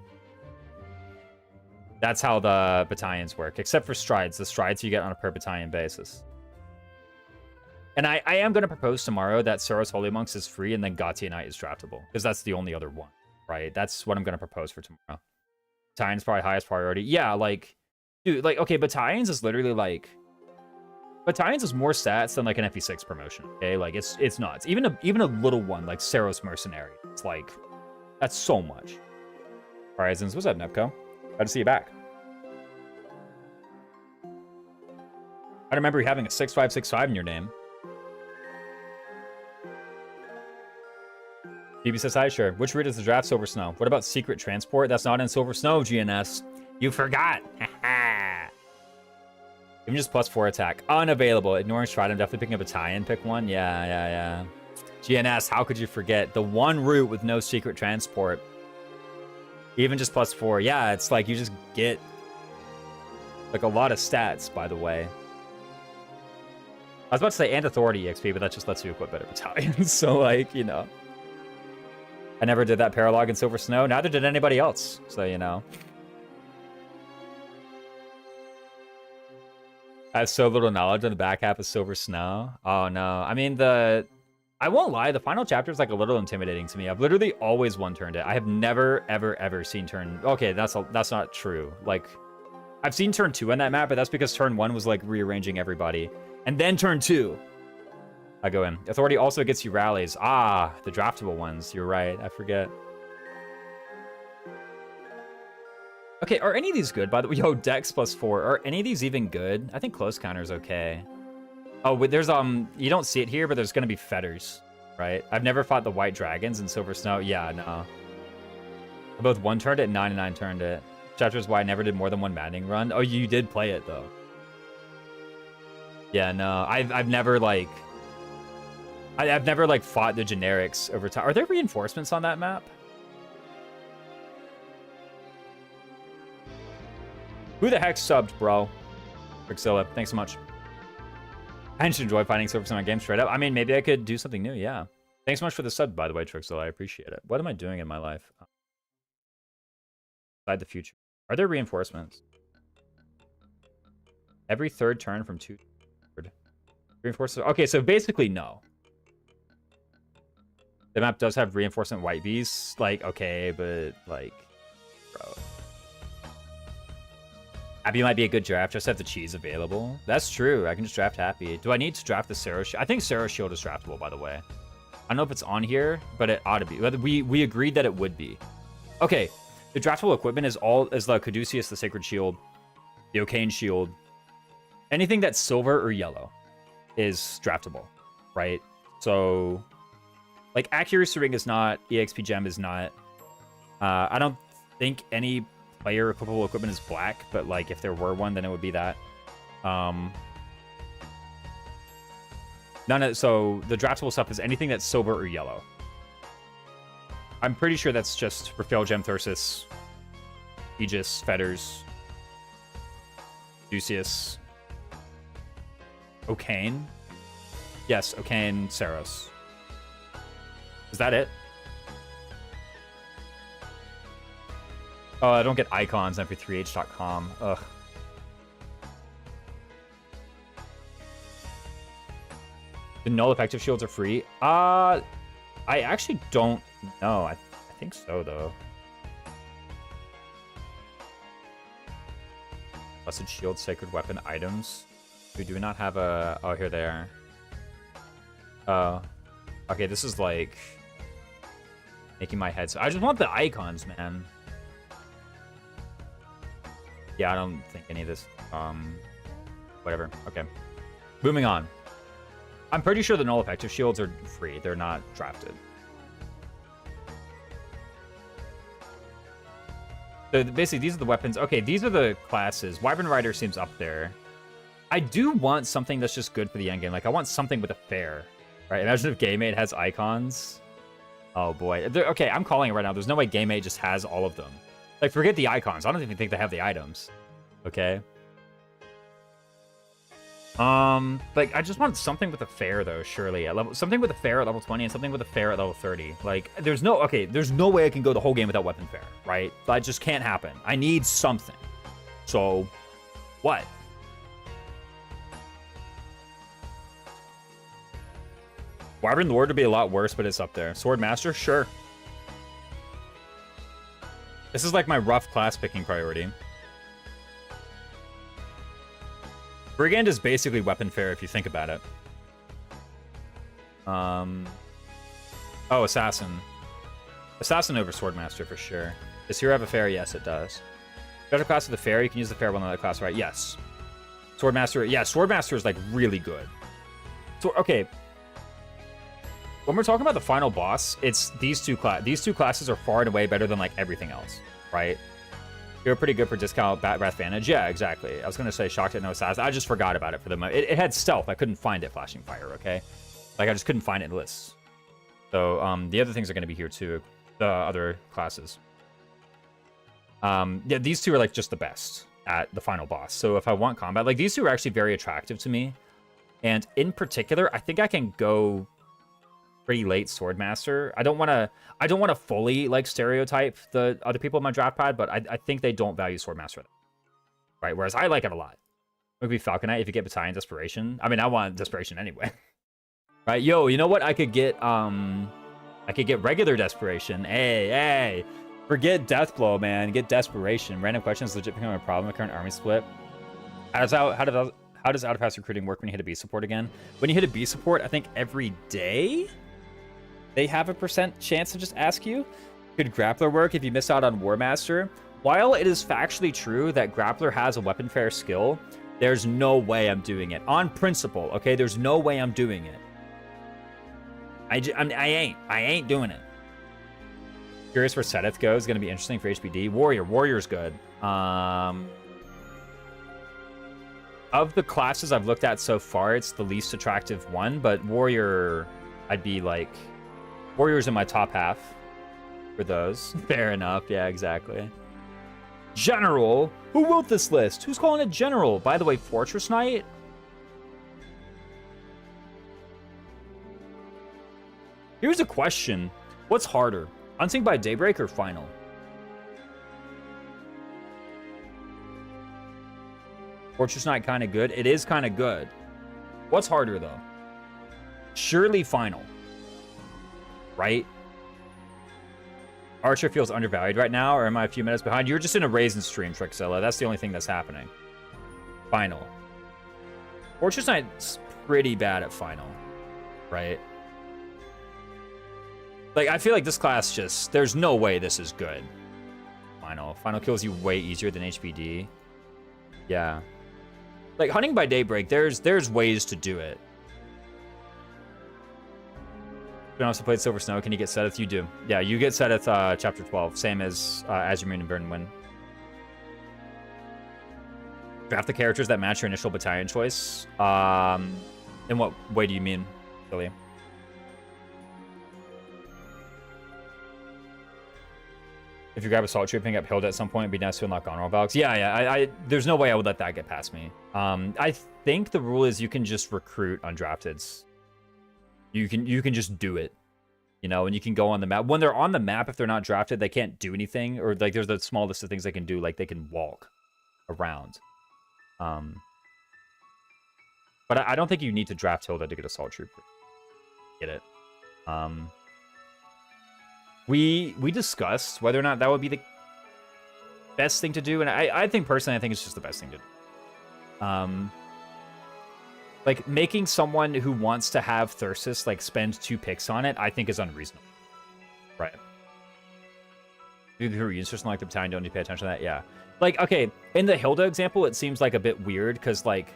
That's how the battalions work, except for strides. The strides you get on a per battalion basis. And I am going to propose tomorrow that Soros Holy Monks is free and then Gautier Knight is draftable, because that's the only other one, right? That's what I'm going to propose for tomorrow. Battalions probably highest priority. Yeah, like, dude, like, okay, battalions is literally like Battalions is more stats than like an FE6 promotion. Okay, like it's nuts. Even a little one like Saros Mercenary. It's like that's so much. Horizons, what's up, Nepco? Glad to see you back. I remember you having a 6565 in your name. BB says hi, sure. Which route is the draft Silver Snow? What about Secret Transport? That's not in Silver Snow, GNS. You forgot. Even just +4 attack. Unavailable. Ignoring Stride. I'm definitely picking a battalion. Pick one. Yeah. GNS, how could you forget? The one route with no Secret Transport. Even just +4. Yeah, it's like you just get like a lot of stats, by the way. I was about to say and authority EXP, but that just lets you equip better battalions. So like, you know. I never did that paralogue in Silver Snow. Neither did anybody else. So, you know. I have so little knowledge on the back half of Silver Snow. Oh, no. I mean, I won't lie. The final chapter is like a little intimidating to me. I've literally always one-turned it. I have never, ever, ever seen turn... Okay, that's not true. Like, I've seen turn 2 on that map, but that's because turn 1 was like rearranging everybody. And then turn 2... I go in. Authority also gets you rallies. Ah, the draftable ones. You're right. I forget. Okay, are any of these good, by the way? Yo, Dex +4. Are any of these even good? I think close counter's okay. Oh, wait, there's, you don't see it here, but there's gonna be fetters, right? I've never fought the white dragons in Silver Snow. Yeah, no. I both one-turned it and 9 turned it. Chapters why I never did more than one maddening run. Oh, you did play it, though. Yeah, no. I've never, like... I've never, like, fought the generics over time. Are there reinforcements on that map? Who the heck subbed, bro? Rixilla, thanks so much. I just enjoy finding Silver Snow games straight up. I mean, maybe I could do something new, yeah. Thanks so much for the sub, by the way, Trixilla. I appreciate it. What am I doing in my life? Inside the future. Are there reinforcements? Every third turn from 2 to 3rd. Reinforcements. Okay, so basically, no. The map does have reinforcement white bees. Like, okay, but, like, bro. Happy might be a good draft. Just have the cheese available. That's true. I can just draft Happy. Do I need to draft the Saros Shield? I think Saros Shield is draftable, by the way. I don't know if it's on here, but it ought to be. We agreed that it would be. Okay. The draftable equipment is the Caduceus, the Sacred Shield, the Ocane Shield. Anything that's silver or yellow is draftable, right? So... like, Accuracy Ring is not, EXP Gem is not. I don't think any player equipable equipment is black, but, like, if there were one, then it would be that. So, the draftable stuff is anything that's silver or yellow. I'm pretty sure that's just Raphael Gem, Thyrsus, Aegis, Fetters, Lucius, Ocane. Yes, Ocane, Saros. Is that it? Oh, I don't get icons on mp3h.com. Ugh. The null effective shields are free? I actually don't know. I think so, though. Blessed shield, sacred weapon, items. We do not have a... oh, here they are. Oh. Okay, this is like... making my head... so I just want the icons, man. Yeah, I don't think any of this... whatever. Okay. Moving on. I'm pretty sure the null effective shields are free. They're not drafted. So basically, these are the weapons. Okay, these are the classes. Wyvern Rider seems up there. I do want something that's just good for the endgame. Like, I want something with a fair. Right? Imagine if Game 8 has icons. Oh, boy. Okay, I'm calling it right now. There's no way Game 8 just has all of them. Like, forget the icons. I don't even think they have the items. Okay? Like, I just want something with a fair, though, surely. Something with a fair at level 20 and something with a fair at level 30. Like, there's no way I can go the whole game without weapon fair, right? That just can't happen. I need something. So, what? Wyvern Lord would be a lot worse, but it's up there. Sword Master? Sure. This is like my rough class picking priority. Brigand is basically weapon fare if you think about it. Oh, assassin. Assassin over swordmaster for sure. Does hero have a fair? Yes, it does. Better class of the fair, you can use the fair one on another class, right? Yes. Swordmaster, yeah, swordmaster is like really good. So okay. When we're talking about the final boss, it's these two classes are far and away better than like everything else, right? You're pretty good for discount Wrath Vantage. Yeah, exactly. I was gonna say shocked at no assassin. I just forgot about it for the moment. It had stealth. I couldn't find it flashing fire. Okay, like I just couldn't find it in the lists. So the other things are gonna be here too. The other classes. Yeah, these two are like just the best at the final boss. So if I want combat, like these two are actually very attractive to me. And in particular, I think I can go pretty late Swordmaster. I don't want to fully like stereotype the other people in my draft pad, but I think they don't value Swordmaster, right? Whereas I like it a lot. It would be Falcon Knight if you get Battalion Desperation. I mean, I want Desperation anyway. Right? Yo, you know what? I could get regular Desperation. Hey. Forget Deathblow, man. Get Desperation. Random questions legit becoming a problem with current army split. How does out-of-house recruiting work when you hit a B support again? When you hit a B support, I think every day they have a % chance to just ask you. Could Grappler work if you miss out on War Master? While it is factually true that Grappler has a weapon fare skill, there's no way I'm doing it. On principle, okay? There's no way I'm doing it. I ain't doing it. Curious where Sedith goes. Going to be interesting for HBD. Warrior's good. Of the classes I've looked at so far, it's the least attractive one, but Warrior, I'd be like, Warrior's in my top half for those. Fair enough. Yeah, exactly. General? Who wrote this list? Who's calling it General? By the way, Fortress Knight? Here's a question. What's harder? Hunting by Daybreak or Final? Fortress Knight kind of good. It is kind of good. What's harder, though? Surely Final. Right? Archer feels undervalued right now, or am I a few minutes behind? You're just in a raisin stream, Trixilla. That's the only thing that's happening. Final. Fortress Knight's pretty bad at Final. Right? Like, I feel like this class just... There's no way this is good. Final kills you way easier than HBD. Yeah. Like, Hunting by Daybreak, there's ways to do it. You also played Silver Snow. Can you get Sedith? You do. Yeah, you get Sedith Chapter 12. Same as Azure Moon and Burn Wind. Draft the characters that match your initial battalion choice. In what way do you mean, Billy? If you grab Assault Troop, pick up Hilda at some point, it'd be nice to unlock Honorable Valks. Yeah. There's no way I would let that get past me. I think the rule is you can just recruit undrafteds. You can just do it, you know, and you can go on the map. When they're on the map, if they're not drafted, they can't do anything, or like there's the small list of things they can do, like they can walk around. But I don't think you need to draft Hilda to get Assault Troop. Get it. We discussed whether or not that would be the best thing to do, and I think personally, I think it's just the best thing to do. Like, making someone who wants to have Thyrsus, like, spend 2 picks on it, I think is unreasonable. Right. Who are you interested in, like, the battalion, don't need to pay attention to that? Yeah. Like, okay, in the Hilda example, it seems like a bit weird, because, like,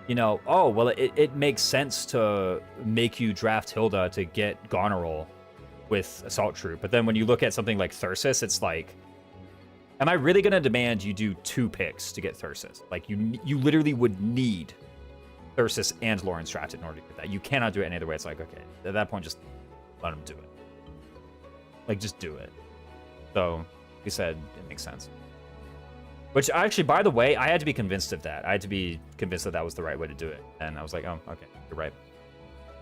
you know, oh, well, it makes sense to make you draft Hilda to get Goneril with Assault Troop. But then when you look at something like Thyrsus, it's like, am I really going to demand you do 2 picks to get Thyrsus? Like, you literally would need Thyrsus and Lawrence drafted in order to get that. You cannot do it any other way. It's like, okay, at that point, just let him do it. Like, just do it. So, he said it makes sense. Which, actually, by the way, I had to be convinced of that. I had to be convinced that that was the right way to do it. And I was like, oh, okay, you're right.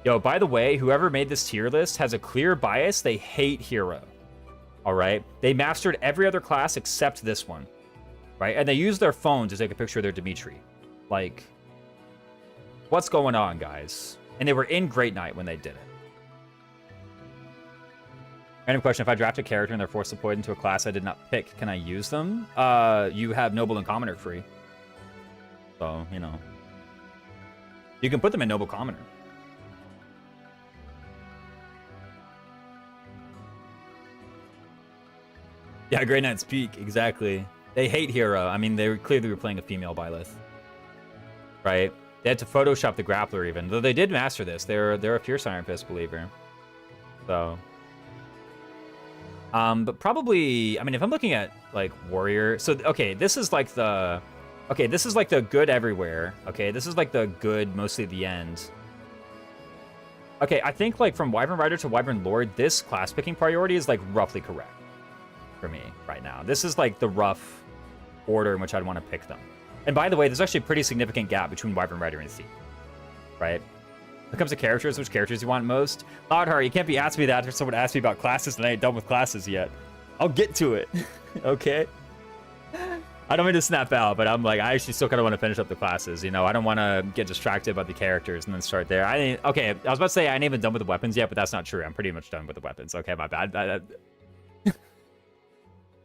Yo, by the way, whoever made this tier list has a clear bias. They hate Hero. All right? They mastered every other class except this one. Right? And they used their phone to take a picture of their Dimitri. Like, what's going on, guys? And they were in Great Night when they did it. Random question. If I draft a character and they're forced deployed into a class I did not pick, can I use them? You have Noble and Commoner free. So, you know. You can put them in Noble Commoner. Yeah, Grey Knight's peak, exactly. They hate Hero. I mean, they clearly were playing a female byleth. Right? They had to Photoshop the grappler even. Though they did master this. They're a Fierce Iron Fist believer. So... but probably, I mean, if I'm looking at, like, Warrior... So, okay, this is like the... Okay, this is like the good everywhere. Okay, this is like the good mostly at the end. Okay, I think, like, from Wyvern Rider to Wyvern Lord, this class picking priority is, like, roughly correct for me right now. This is, like, the rough order in which I'd want to pick them. And by the way, there's actually a pretty significant gap between Wyvern Rider and Thief, right? When it comes to characters, which characters you want most? Loudheart, you can't be asking me that after someone asked me about classes and I ain't done with classes yet. I'll get to it, okay? I don't mean to snap out, but I'm like, I actually still kind of want to finish up the classes, you know? I don't want to get distracted by the characters and then start there. Okay, I was about to say I ain't even done with the weapons yet, but that's not true. I'm pretty much done with the weapons. Okay, my bad.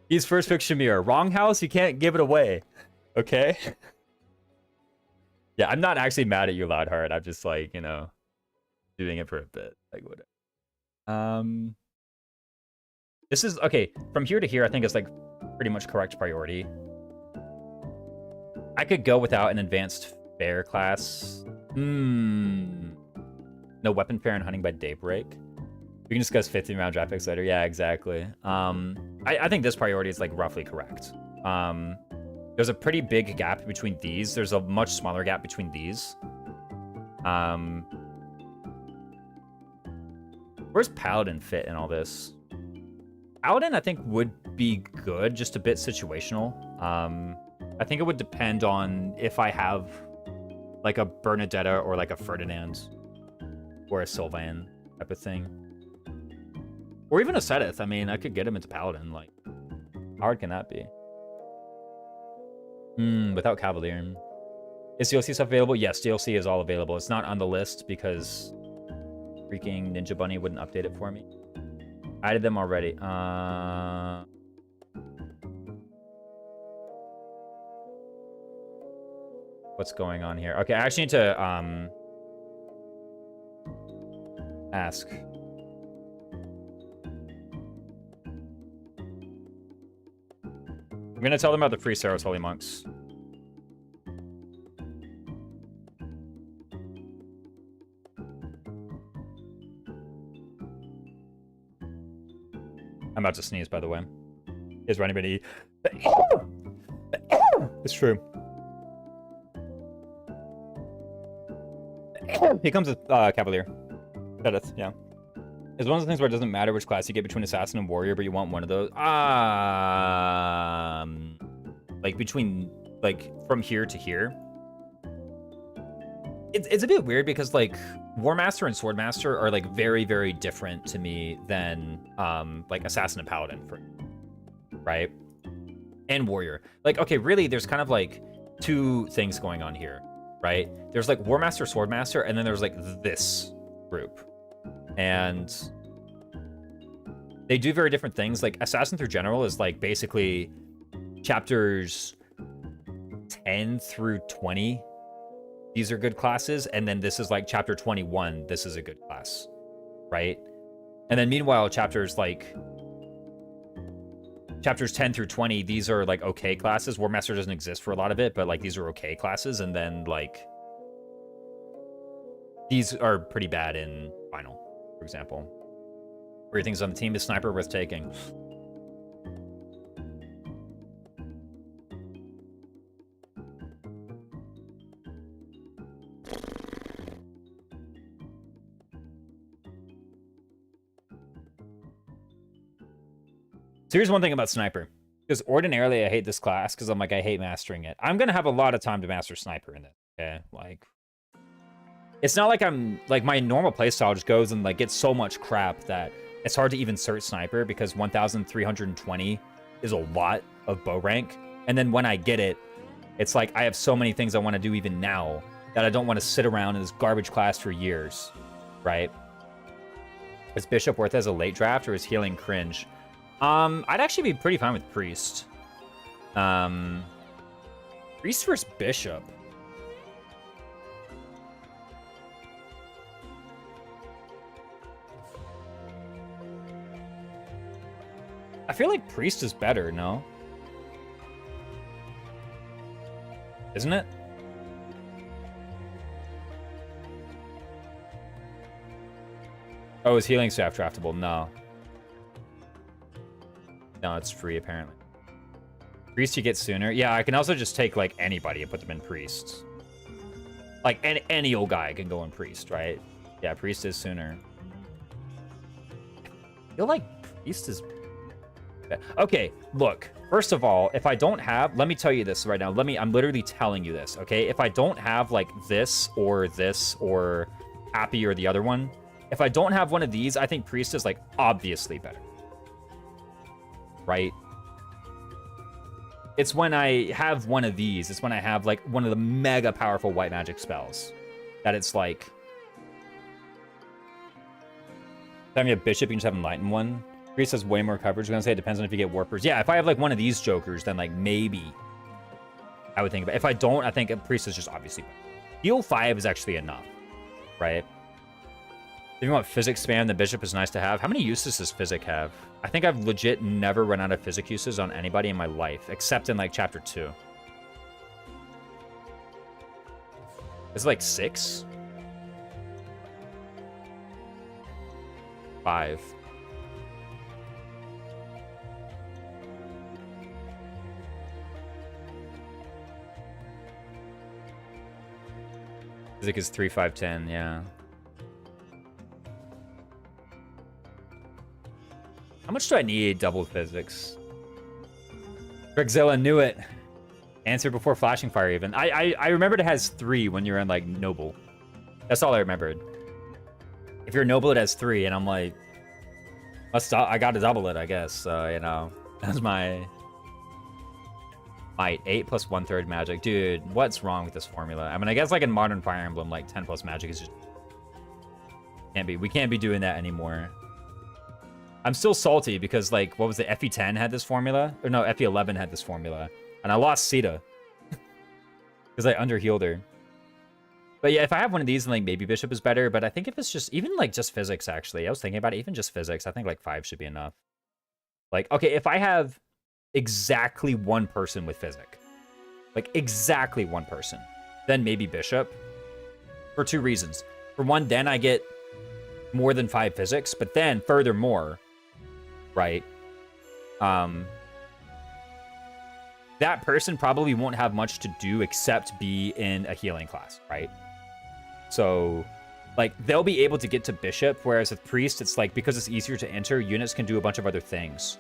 He's first pick Shamir. Wrong house, you can't give it away. Okay? Yeah, I'm not actually mad at you, Loudheart. I'm just like, you know, doing it for a bit. Like, whatever. This is, okay, from here to here, I think it's like pretty much correct priority. I could go without an advanced fair class. No weapon fair and hunting by daybreak. We can discuss 15-round draft picks later. Yeah, exactly. I think this priority is like roughly correct. There's a pretty big gap between these. There's a much smaller gap between these. Where's Paladin fit in all this? Paladin, I think, would be good, just a bit situational. I think it would depend on if I have like a Bernadetta or like a Ferdinand or a Sylvan type of thing. Or even a Sedith. I mean, I could get him into Paladin. Like, how hard can that be? Without Cavalier. Is DLC stuff available? Yes, DLC is all available. It's not on the list because freaking Ninja Bunny wouldn't update it for me. I added them already. What's going on here? Okay, I actually need to ask. I'm gonna tell them about the free Saros Holy Monks. I'm about to sneeze, by the way. Is there anybody? It's true. Here comes a Cavalier. Edith, yeah. It's one of the things where it doesn't matter which class you get between Assassin and Warrior, but you want one of those. Like between, like, from here to here. It's a bit weird because, like, War Master and Sword Master are, like, very, very different to me than, like, Assassin and Paladin, right? And Warrior. Like, okay, really, there's kind of, like, two things going on here, right? There's, like, War Master, Sword Master, and then there's, like, this group. And they do very different things. Like, Assassin through General is, like, basically chapters 10 through 20. These are good classes. And then this is, like, chapter 21. This is a good class, right? And then, meanwhile, chapters 10 through 20, these are, like, okay classes. War Master doesn't exist for a lot of it, but, like, these are okay classes. And then, like, these are pretty bad in Final, for example. Where you think on the team is Sniper worth taking? So here's one thing about Sniper. Because ordinarily I hate this class because I'm like, I hate mastering it. I'm going to have a lot of time to master Sniper in it. Okay, like... It's not like I'm, like, my normal playstyle just goes and, like, gets so much crap that it's hard to even search Sniper because 1,320 is a lot of bow rank. And then when I get it, it's like I have so many things I want to do even now that I don't want to sit around in this garbage class for years, right? Is Bishop worth as a late draft or is Healing cringe? I'd actually be pretty fine with Priest. Priest versus Bishop. I feel like priest is better, no? Isn't it? Oh, is healing staff draftable? No. No, it's free, apparently. Priest you get sooner. Yeah, I can also just take, like, anybody and put them in priest. Like, any old guy can go in priest, right? Yeah, priest is sooner. I feel like priest is... Okay, look. First of all, if I don't have... Let me tell you this right now. I'm literally telling you this, okay? If I don't have, like, this, or Appy, or the other one... If I don't have one of these, I think priest is, like, obviously better. Right? It's when I have one of these. It's when I have, like, one of the mega powerful white magic spells. That it's, like... Having a bishop, you can just have enlighten one. Priest has way more coverage. I'm gonna say it depends on if you get warpers. Yeah, if I have, like, one of these jokers, then, like, maybe I would think about it. If I don't, I think a priest is just obviously better. Heal 5 is actually enough, right? If you want physics spam, the bishop is nice to have. How many uses does physic have? I think I've legit never run out of physic uses on anybody in my life, except in, like, chapter 2. Is it, like, 6? 5. Physic is 3, 5, 10, yeah. How much do I need double physics? Grigzilla knew it. Answer before flashing fire even. I remembered it has 3 when you're in, like, noble. That's all I remembered. If you're noble, it has 3, and I'm like, I gotta double it, I guess. You know, that's my might. 8 plus 1/3 magic. Dude, what's wrong with this formula? I mean, I guess, like, in modern Fire Emblem, like, 10 plus magic is just... We can't be doing that anymore. I'm still salty because, like, what was it? FE10 had this formula? Or no, FE11 had this formula. And I lost Sita. Because I underhealed her. But yeah, if I have one of these, then, like, maybe Bishop is better. But I think if it's just, even, like, just physics, actually. I was thinking about it, even just physics. I think, like, 5 should be enough. Like, okay, if I have exactly one person with physic. Like, exactly one person. Then maybe Bishop. For 2 reasons. For one, then I get more than 5 physics. But then, furthermore... Right. That person probably won't have much to do except be in a healing class, right? So, like, they'll be able to get to Bishop, whereas with Priest, it's like, because it's easier to enter, units can do a bunch of other things.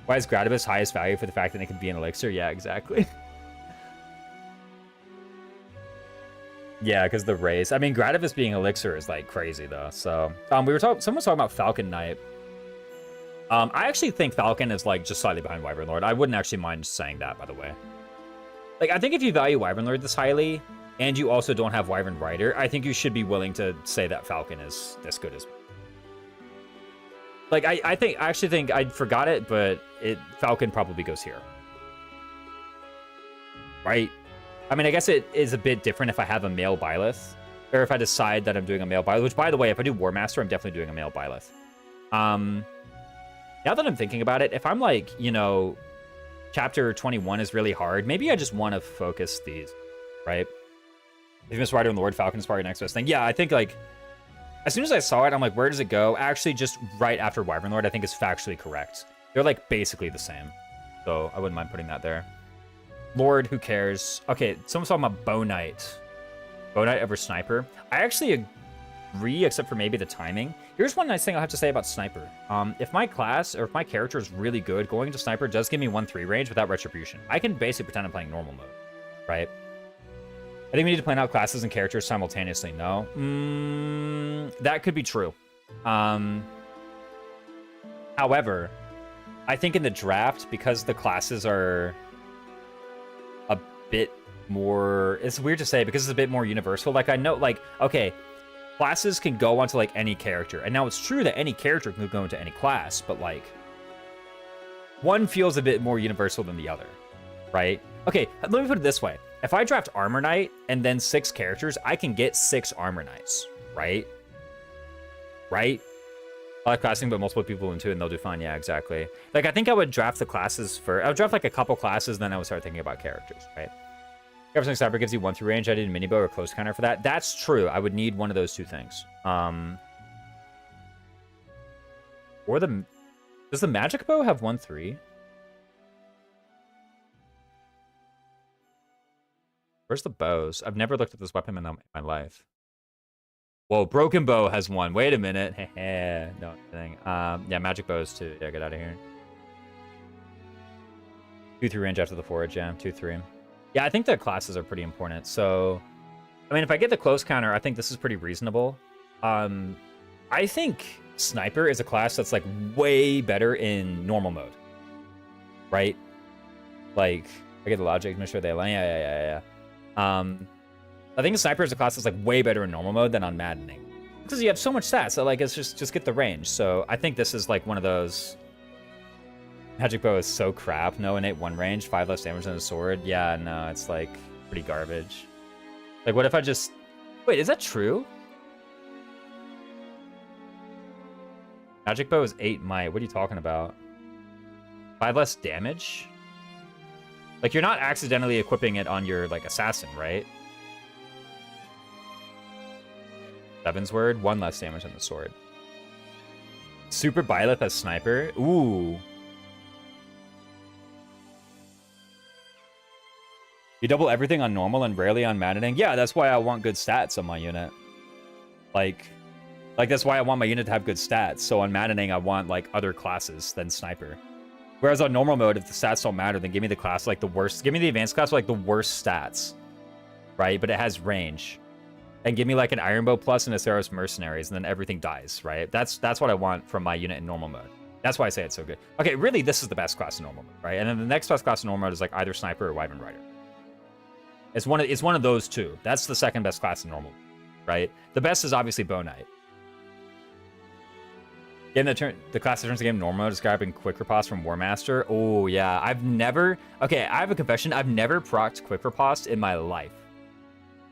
Why is Gradivus highest value for the fact that it can be an elixir? Yeah, exactly. Yeah, because the race. I mean, Gradivus being elixir is, like, crazy, though. So, someone was talking about Falcon Knight. I actually think Falcon is, like, just slightly behind Wyvern Lord. I wouldn't actually mind saying that, by the way. Like, I think if you value Wyvern Lord this highly, and you also don't have Wyvern Rider, I think you should be willing to say that Falcon is this good as well. Like, I actually think, I forgot it, but Falcon probably goes here. Right? I mean, I guess it is a bit different if I have a male byleth, or if I decide that I'm doing a male byleth, which, by the way, if I do War Master, I'm definitely doing a male byleth. Now that I'm thinking about it, if I'm like, you know, chapter 21 is really hard, maybe I just want to focus these, right? If you miss Rider and Lord, Falcon is probably your next best thing. Yeah, I think, like, as soon as I saw it, I'm like, where does it go? Actually, just right after Wyvern Lord, I think is factually correct. They're, like, basically the same. So I wouldn't mind putting that there. Lord, who cares? Okay, someone's talking about Bow Knight. Bow Knight over Sniper. I actually agree, except for maybe the timing. Here's one nice thing I'll have to say about Sniper. If my class, or if my character is really good, going into Sniper does give me 1/3 range without Retribution. I can basically pretend I'm playing normal mode, right? I think we need to plan out classes and characters simultaneously. No? That could be true. However, I think in the draft, because the classes are a bit more... It's weird to say, because it's a bit more universal. Like, I know, like, okay... Classes can go onto, like, any character. And now it's true that any character can go into any class, but, like, one feels a bit more universal than the other, right? Okay, let me put it this way. If I draft Armor Knight and then 6 characters, I can get 6 Armor Knights, right? Right? I like classing, but multiple people into it and they'll do fine. Yeah, exactly. Like, I think I would draft the classes first. I would draft like a couple classes, then I would start thinking about characters, right? Everything Sniper gives you 1-3 range. I did mini bow or close counter for that. That's true. I would need one of those two things. Or the... Does the magic bow have 1-3? Where's the bows? I've never looked at this weapon in my life. Whoa, broken bow has 1. Wait a minute. No thing. Yeah, magic bows too. Yeah, get out of here. 2-3 range after the forage. Yeah, 2-3. Yeah, I think the classes are pretty important. So, I mean, if I get the close counter, I think this is pretty reasonable. I think Sniper is a class that's like way better in normal mode, right? Like, I get the logic. Make sure they align. Yeah. I think Sniper is a class that's like way better in normal mode than on maddening, because you have so much stats that like it's just get the range. So I think this is like one of those. Magic bow is so crap. No innate 1 range, 5 less damage than a sword. Yeah, no, it's like pretty garbage. Like, what if I just... Wait, is that true? Magic bow is 8 might. What are you talking about? 5 less damage? Like, you're not accidentally equipping it on your, like, assassin, right? 7's word, 1 less damage on the sword. Super byleth as sniper? Ooh. You double everything on normal and rarely on maddening? Yeah, that's why I want good stats on my unit. Like that's why I want my unit to have good stats. So on maddening, I want, like, other classes than sniper. Whereas on normal mode, if the stats don't matter, then give me the class, like, the worst. Give me the advanced class with, like, the worst stats. Right? But it has range. And give me, like, an Iron Bow plus and a Theros Mercenaries, and then everything dies, right? That's what I want from my unit in normal mode. That's why I say it's so good. Okay, really, this is the best class in normal mode, right? And then the next best class in normal mode is, like, either Sniper or Wyvern Rider. It's one of those two. That's the second best class in normal, right? The best is obviously Bow Knight. Getting the class that turns the game normal mode is grabbing Quick Riposte from War Master. Oh yeah, I've never. Okay, I have a confession. I've never procced Quick Riposte in my life.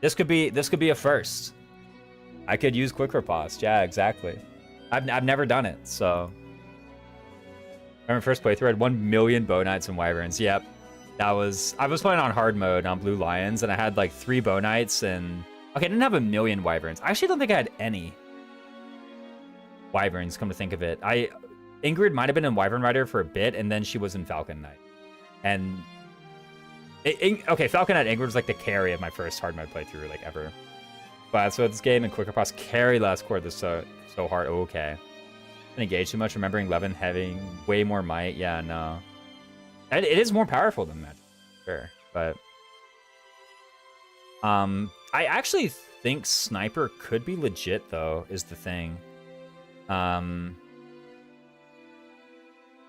This could be a first. I could use Quick Riposte. Yeah, exactly. I've never done it. So. Remember first playthrough, I had 1 million Bow Knights and Wyverns. Yep. I was playing on hard mode on Blue Lions, and I had like 3 Bow Knights and... Okay, I didn't have 1 million Wyverns. I actually don't think I had any Wyverns, come to think of it. Ingrid might have been in Wyvern Rider for a bit, and then she was in Falcon Knight. And... okay, Falcon Knight Ingrid was like the carry of my first hard mode playthrough, like, ever. But so this game and Quick Riposte carry last chord this so hard. Okay. Didn't engage too much, remembering Levin having way more might. Yeah, no. It is more powerful than magic, sure, but I actually think Sniper could be legit though, is the thing.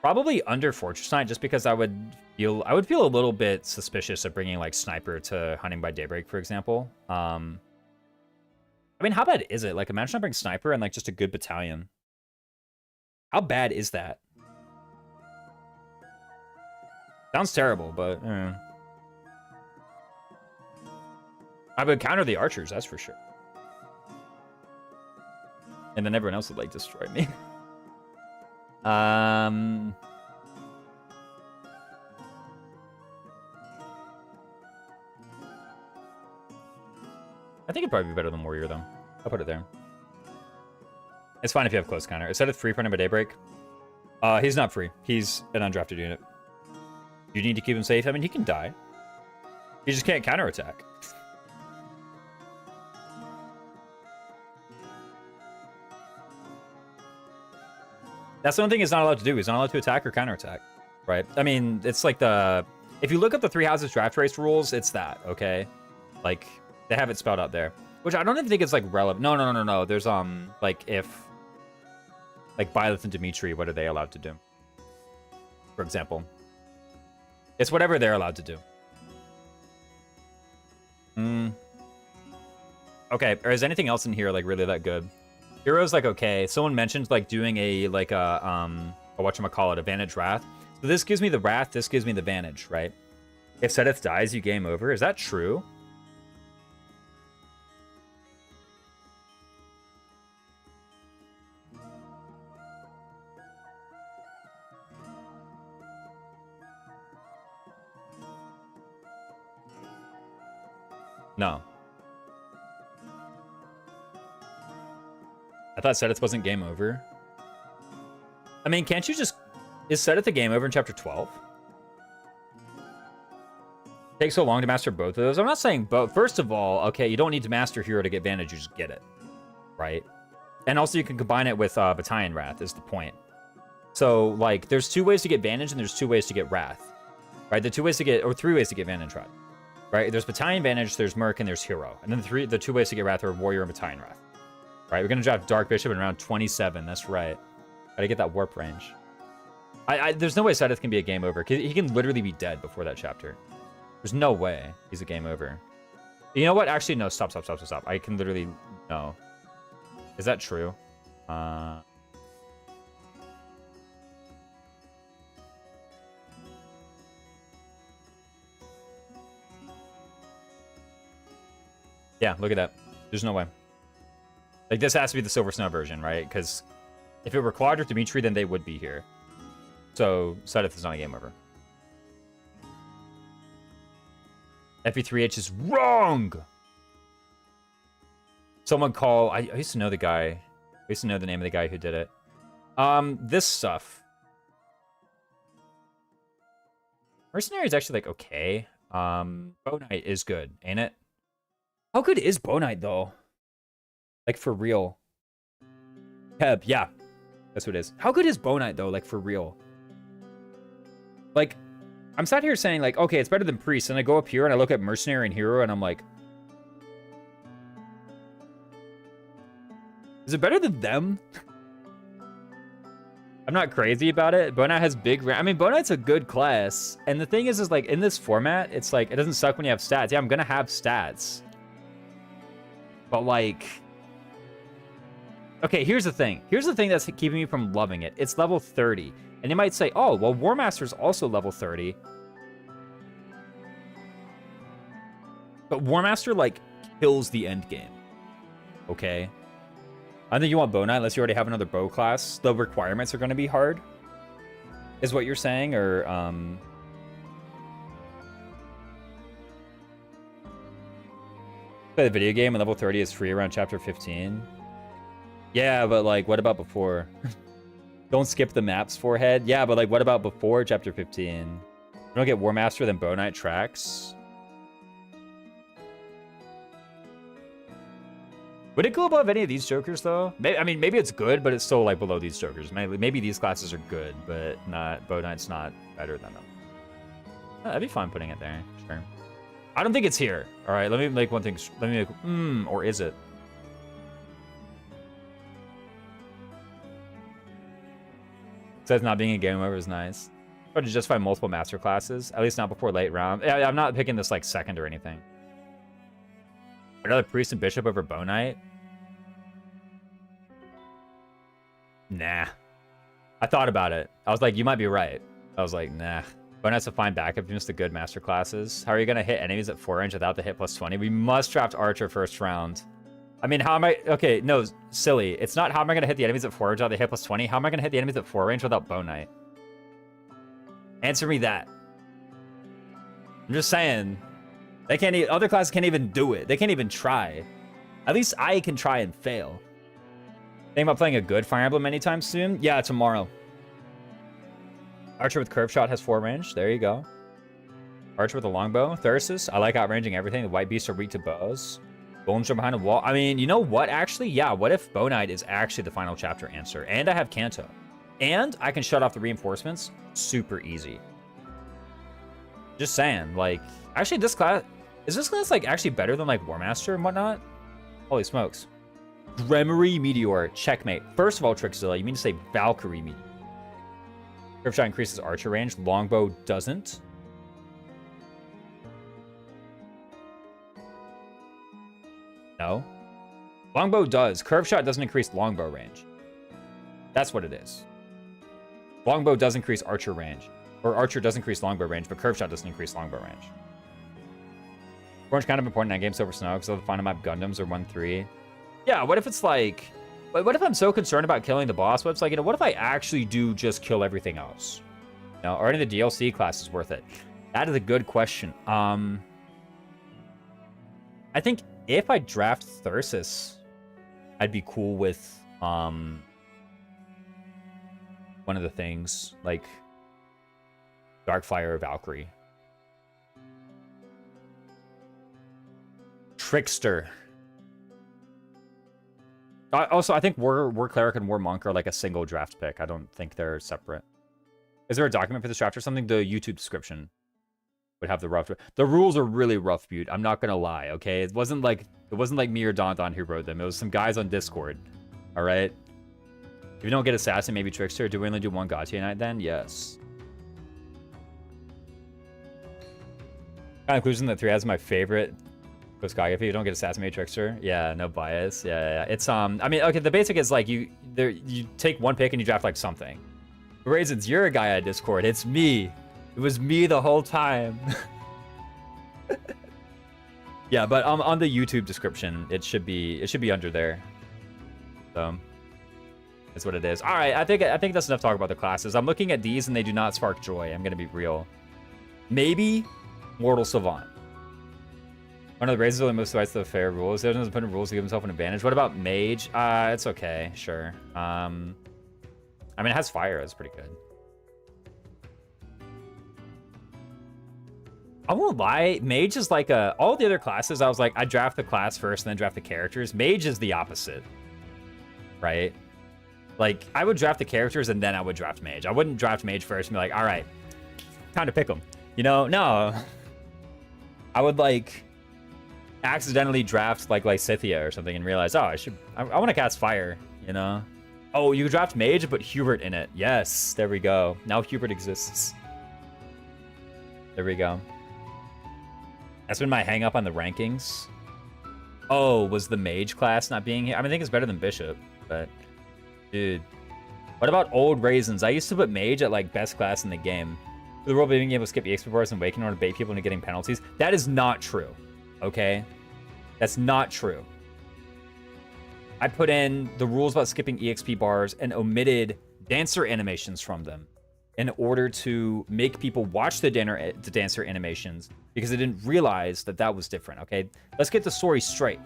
Probably under Fortress Knight, just because I would feel a little bit suspicious of bringing like Sniper to Hunting by Daybreak, for example. I mean, how bad is it? Like, imagine I bring Sniper and like just a good battalion. How bad is that? Sounds terrible, but I would counter the archers, that's for sure. And then everyone else would like destroy me. I think it'd probably be better than Warrior, though. I'll put it there. It's fine if you have close counter. Is that a free for by Daybreak? He's not free. He's an undrafted unit. You need to keep him safe. I mean, he can die. He just can't counterattack. That's the one thing he's not allowed to do. He's not allowed to attack or counterattack, right? I mean, it's like the... If you look up the 3 houses draft race rules, it's that, okay? Like, they have it spelled out there. Which I don't even think it's, like, relevant. No. There's, like, if... Like, Byleth and Dimitri, what are they allowed to do? For example. It's whatever they're allowed to do. Okay, or is anything else in here, like, really that good? Hero's, like, okay. Someone mentioned, like, doing a, like, whatchamacallit, a Vantage Wrath. So this gives me the Wrath, this gives me the Vantage, right? If Sedith dies, you game over. Is that true? No. I thought Sedith wasn't game over. I mean, can't you just... Is Sedith the game over in chapter 12? Takes so long to master both of those. I'm not saying both. First of all, okay, you don't need to master hero to get advantage. You just get it, right? And also you can combine it with Battalion Wrath is the point. So, like, there's 2 ways to get advantage and there's 2 ways to get Wrath, right? The 2 ways to get... Or 3 ways to get advantage, right? There's Battalion Advantage, there's Merc, and there's Hero. And then the 2 ways to get Wrath are Warrior and Battalion Wrath. Right, we're going to draft Dark Bishop in round 27. That's right. Gotta get that warp range. There's no way Sedith can be a game over. He can literally be dead before that chapter. There's no way he's a game over. You know what? Actually, no. Stop. I can literally... No. Is that true? Yeah, look at that. There's no way. Like, this has to be the Silver Snow version, right? Because if it were Claude or Dimitri, then they would be here. So, Sedith is not a game over. FE3H is wrong! Someone call... I used to know the guy. I used to know the name of the guy who did it. This stuff. Mercenary is actually, like, okay. Bow Knight is good, ain't it? How good is Bow Knight, though? Like, for real. Keb, yeah. That's what it is. How good is Bow Knight, though? Like, for real. Like, I'm sat here saying, like, okay, it's better than Priest. And I go up here and I look at Mercenary and Hero and I'm like... Is it better than them? I'm not crazy about it. Bow Knight has big... I mean, Bow Knight's a good class. And the thing is, like, in this format, it's like, it doesn't suck when you have stats. Yeah, I'm gonna have stats. But, like... Okay, here's the thing. Here's the thing that's keeping me from loving it. It's level 30. And you might say, oh, well, War Master's also level 30. But War Master, like, kills the end game. Okay? I don't think you want Bow Knight unless you already have another bow class. The requirements are going to be hard. Is what you're saying, or, Play the video game and level 30 is free around chapter 15. Yeah, but, like, what about before? Don't skip the maps, forehead. Yeah, but, like, what about before chapter 15? You don't get War Master, then Bow Knight tracks. Would it go above any of these Jokers, though? I mean, maybe it's good, but it's still, like, below these Jokers. Maybe these classes are good, but not... Bow Knight's not better than them. That'd be fun putting it there. Sure. I don't think it's here. All right, let me make one thing... Let me make... or is it? Says not being a game over is nice. But to justify multiple master classes, at least not before late round. Yeah, I'm not picking this like second or anything. Another priest and bishop over Bow Knight? Nah. I thought about it. I was like, you might be right. I was like, nah. Bow Knight's a fine backup against the good master classes. How are you going to hit enemies at 4 range without the hit plus 20? We must draft Archer first round. I mean, how am I... Okay, no, silly. It's not how am I going to hit the enemies at 4 range without the hit plus 20. How am I going to hit the enemies at 4 range without Bow Knight? Answer me that. I'm just saying. They can't even... Other classes can't even do it. They can't even try. At least I can try and fail. Think about playing a good Fire Emblem anytime soon? Yeah, tomorrow. Archer with curve shot has 4 range. There you go. Archer with a longbow. Thyrsus. I like outranging everything. The white beasts are weak to bows. Bones are behind a wall. I mean, you know what, actually? Yeah, what if Bow Knight is actually the final chapter answer? And I have Kanto. And I can shut off the reinforcements. Super easy. Just saying, like... Actually, this class... Is this class, like, actually better than, like, War Master and whatnot? Holy smokes. Gremory Meteor. Checkmate. First of all, Trixzilla, you mean to say Valkyrie Meteor. Curve shot increases archer range. Longbow doesn't. No. Longbow does. Curve shot doesn't increase longbow range. That's what it is. Longbow does increase archer range. Or archer does increase longbow range, but curve shot doesn't increase longbow range. Orange kind of important in that game, Silver Snow, because the final map Gundams are 1-3. Yeah, what if it's like... What if I'm so concerned about killing the boss? What if it's like, you know, what if I actually do just kill everything else? You know, are any of the DLC classes worth it? That is a good question. I think if I draft Thyrsus, I'd be cool with one of the things, like Darkfire or Valkyrie. Trickster. Also, I think War Cleric and War Monk are like a single draft pick. I don't think they're separate. Is there a document for this draft or something? The YouTube description would have the rough. The rules are really rough, dude. I'm not gonna lie. Okay, it wasn't like me or Don who wrote them. It was some guys on Discord. All right. If you don't get Assassin, maybe Trickster. Do we only do one Gautier night then? Yes. Conclusion that 3 has my favorite. If you don't get Assassin, maybe Trickster. Yeah, no bias. Yeah. It's I mean, okay. The basic is like you take one pick and you draft like something. Raisins, you're a guy at Discord. It's me. It was me the whole time. Yeah, but on the YouTube description, it should be under there. So that's what it is. All right, I think that's enough talk about the classes. I'm looking at these and they do not spark joy. I'm gonna be real. Maybe Mortal Savant. One of the raises only most fights the fair rules. He doesn't put in rules to give himself an advantage. What about Mage? It's okay, sure. I mean, it has fire. That's pretty good. I won't lie. Mage is like all the other classes. I was like, I draft the class first and then draft the characters. Mage is the opposite, right? Like, I would draft the characters and then I would draft Mage. I wouldn't draft Mage first and be like, all right, time to pick them. You know, no. I would like accidentally draft like Lysithea or something and realize, oh, I want to cast fire, you know? Oh, you draft Mage, but Hubert in it. Yes, there we go. Now Hubert exists. There we go. That's been my hang up on the rankings. Oh, was the Mage class not being here? I mean, I think it's better than Bishop, but dude. What about old Raisins? I used to put Mage at like best class in the game. The rule of being able to skip EXP bars and wake in order to bait people into getting penalties. That is not true. Okay? That's not true. I put in the rules about skipping EXP bars and omitted dancer animations from them in order to make people watch the dancer animations because I didn't realize that that was different, okay? Let's get the story straight.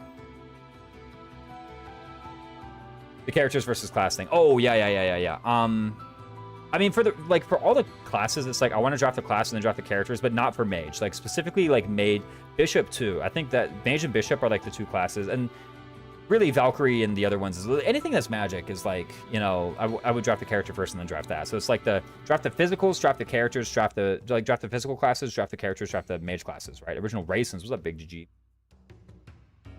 The characters versus class thing. Oh, yeah. I mean, for all the classes, it's like I want to draft the class and then draft the characters, but not for Mage. Like specifically like Bishop too. I think that Mage and Bishop are like the two classes, and really Valkyrie and the other ones is anything that's magic is like, you know, I would draft the character first and then draft that. So it's like draft the physicals, draft the characters, draft the physical classes, draft the characters, draft the Mage classes, right? Original Raisins was that big GG.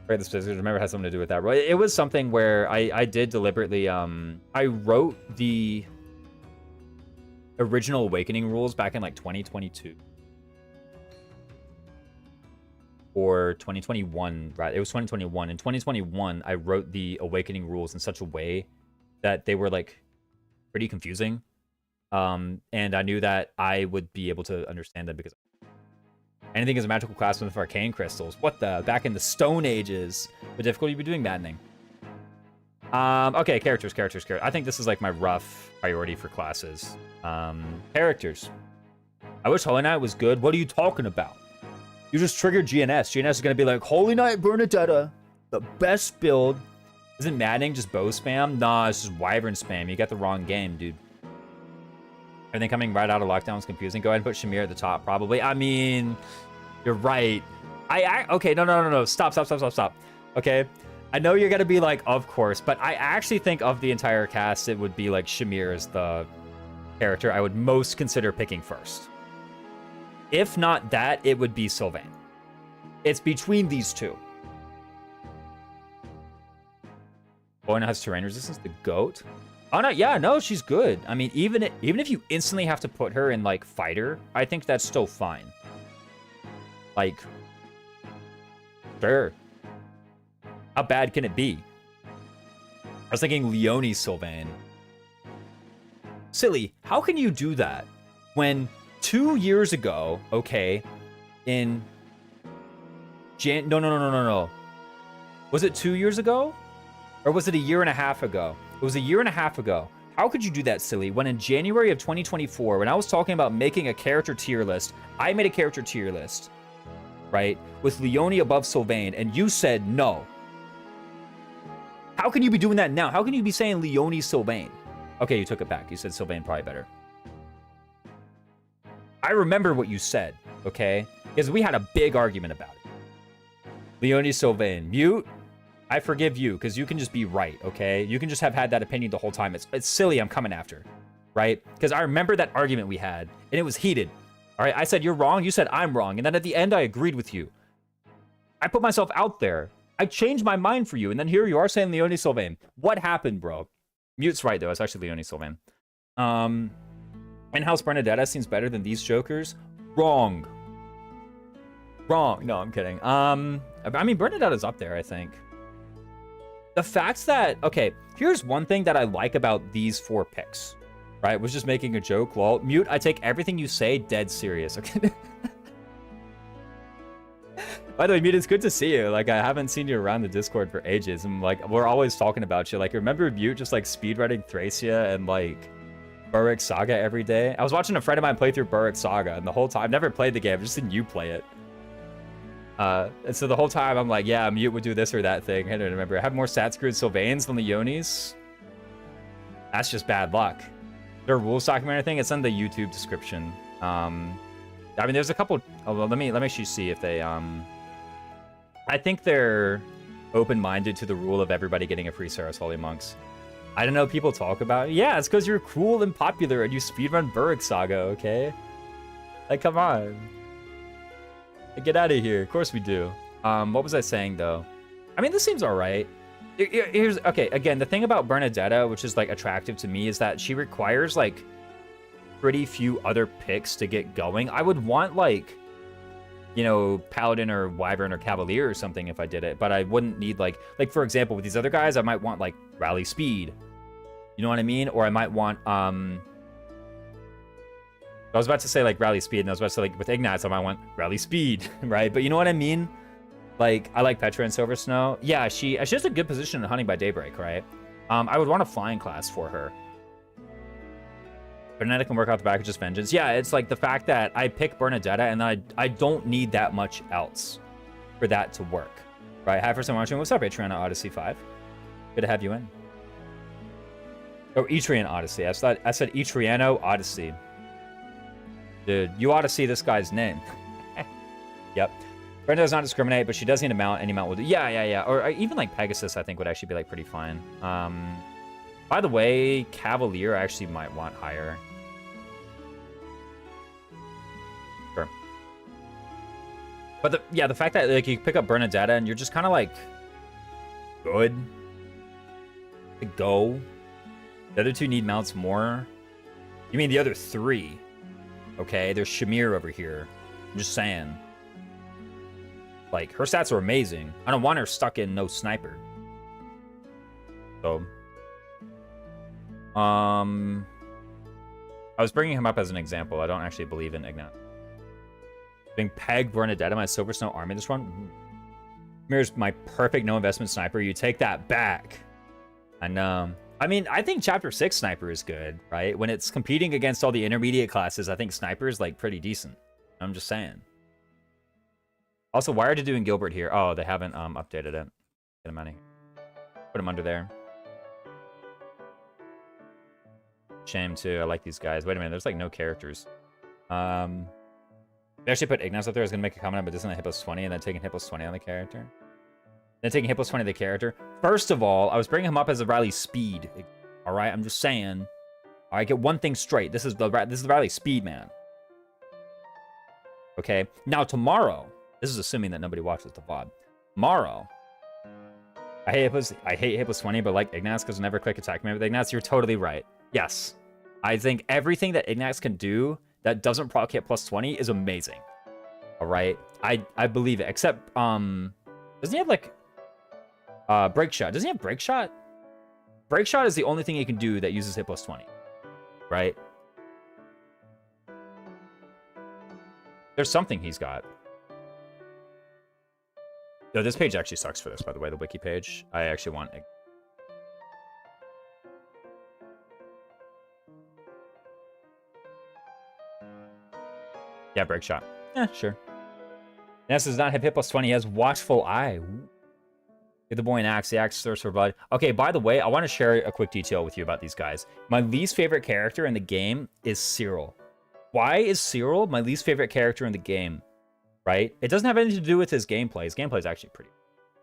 Right, this physics, remember it had something to do with that. Right? It was something where I did deliberately I wrote the original Awakening rules back in like 2022 or 2021, right? It was 2021. In 2021, I wrote the Awakening rules in such a way that they were like pretty confusing. And I knew that I would be able to understand them because anything is a magical class with arcane crystals. What the? Back in the Stone Ages. The difficulty you'd be doing maddening. Okay, characters. I think this is like my rough priority for classes. Characters. I wish Holy Knight was good. What are you talking about? You just triggered GNS. GNS is going to be like, Holy Knight Bernadetta, the best build. Isn't maddening just bow spam? Nah, it's just wyvern spam. You got the wrong game, dude. Everything coming right out of lockdown is confusing. Go ahead and put Shamir at the top, probably. I mean, you're right. Okay, no. Stop. Okay. I know you're going to be like, of course, but I actually think of the entire cast, it would be like Shamir as the character I would most consider picking first. If not that, it would be Sylvain. It's between these two. Boyna has terrain resistance, the goat. Oh, no, yeah, no, she's good. I mean, even if you instantly have to put her in, like, fighter, I think that's still fine. Like, sure. How bad can it be? I was thinking Leonie Sylvain. Silly, how can you do that when 2 years ago, okay, in No. Was it 2 years ago? Or was it a year and a half ago? It was a year and a half ago. How could you do that, silly? When in January of 2024, when I was talking about making a character tier list, I made a character tier list right? With Leone above Sylvain, and you said no. How can you be doing that now? How can you be saying Leone Sylvain? Okay, you took it back. You said Sylvain probably better. I remember what you said, okay? Because we had a big argument about it. Leone Sylvain. Mute. I forgive you, because you can just be right, okay? You can just have had that opinion the whole time. It's silly I'm coming after, right? Because I remember that argument we had, and it was heated. All right, I said you're wrong. You said I'm wrong. And then at the end, I agreed with you. I put myself out there. I changed my mind for you. And then here you are saying Leone Sylvain. What happened, bro? Mute's right, though. It's actually Leone Sylvain. In-house Bernadetta seems better than these jokers. Wrong. Wrong. No, I'm kidding. I mean, Bernadetta's up there, I think. The fact that... Okay, here's one thing that I like about these 4 picks. Right? Was just making a joke. Lol. Mute, I take everything you say dead serious. Okay. By the way, Mute, it's good to see you. Like, I haven't seen you around the Discord for ages. And, like, we're always talking about you. Like, remember Mute just, like, speedrunning Thracia and, like, Burrick Saga every day? I was watching a friend of mine play through Burrick Saga, and the whole time... I've never played the game. I've just seen you play it. And so the whole time, I'm like, yeah, Mute would do this or that thing. I don't remember. I have more stat-screwed Sylvains than Leones. That's just bad luck. Their rules document or anything, it's in the YouTube description. I mean, there's a couple... Oh, well, let me actually see if they... I think they're open-minded to the rule of everybody getting a free Saras Holy Monks. I don't know, people talk about it. Yeah, it's because you're cool and popular and you speedrun Burrick Saga, okay? Like, come on. Like, get out of here. Of course we do. What was I saying, though? I mean, this seems alright. Here's... Okay, again, the thing about Bernadetta, which is, like, attractive to me, is that she requires, like, pretty few other picks to get going. I would want, like... you know, Paladin or Wyvern or Cavalier or something if I did it, but I wouldn't need, like, for example, with these other guys, I might want, like, Rally Speed. You know what I mean? Or I might want, I was about to say, like, Rally Speed, and I was about to say, like, with Ignatz, I might want Rally Speed, right? But you know what I mean? Like, I like Petra and Silver Snow. Yeah, she has a good position in Hunting by Daybreak, right? I would want a flying class for her. Bernadetta can work out the back of just Vengeance. Yeah, it's like the fact that I pick Bernadetta and I don't need that much else for that to work. Right? Hi, first time watching. What's up, Atriana Odyssey 5? Good to have you in. Oh, Etrian Odyssey. I said Etriano Odyssey. Dude, you ought to see this guy's name. Yep. Brenda does not discriminate, but she does need a mount. Any mount will do. Yeah. Or even like Pegasus, I think would actually be like pretty fine. By the way, Cavalier I actually might want higher. Sure. But the fact that like you pick up Bernadetta and you're just kind of like good to go. The other 2 need mounts more. You mean the other 3? Okay, there's Shamir over here. I'm just saying. Like, her stats are amazing. I don't want her stuck in no sniper. So... I was bringing him up as an example. I don't actually believe in Ignat. Being pegged Bernadetta, my Silver Snow army this run. Mirror's my perfect no investment sniper. You take that back. I know. I mean, I think Chapter 6 sniper is good, right? When it's competing against all the intermediate classes, I think sniper is like pretty decent. I'm just saying. Also, why are they doing Gilbert here? Oh, they haven't updated it. Get him out of here. Put him under there. Shame too. I like these guys. Wait a minute, there's like no characters. They actually put Ignaz up there. I was gonna make a comment, but doesn't it hit plus 20 and then taking hit plus 20 on the character? Then taking hit plus 20 on the character. First of all, I was bringing him up as a rally speed. All right, I'm just saying. All right, get one thing straight. This is the rally speed man. Okay. Now tomorrow, this is assuming that nobody watches the VOD. Tomorrow, I hate hit plus 20, but like Ignaz because I never click attack me with Ignaz. You're totally right. Yes. I think everything that Ignaz can do that doesn't proc hit plus 20 is amazing. All right. I believe it. Except, doesn't he have like, break shot? Doesn't he have break shot? Break shot is the only thing he can do that uses hit plus 20. Right? There's something he's got. No, this page actually sucks for this, by the way, the wiki page. I actually want... Yeah, break shot. Yeah, sure. Ness does not have hit plus 20. He has Watchful Eye. Ooh. Give the boy an axe. The axe thirsts for blood. Okay, by the way, I want to share a quick detail with you about these guys. My least favorite character in the game is Cyril. Why is Cyril my least favorite character in the game? Right? It doesn't have anything to do with his gameplay. His gameplay is actually pretty...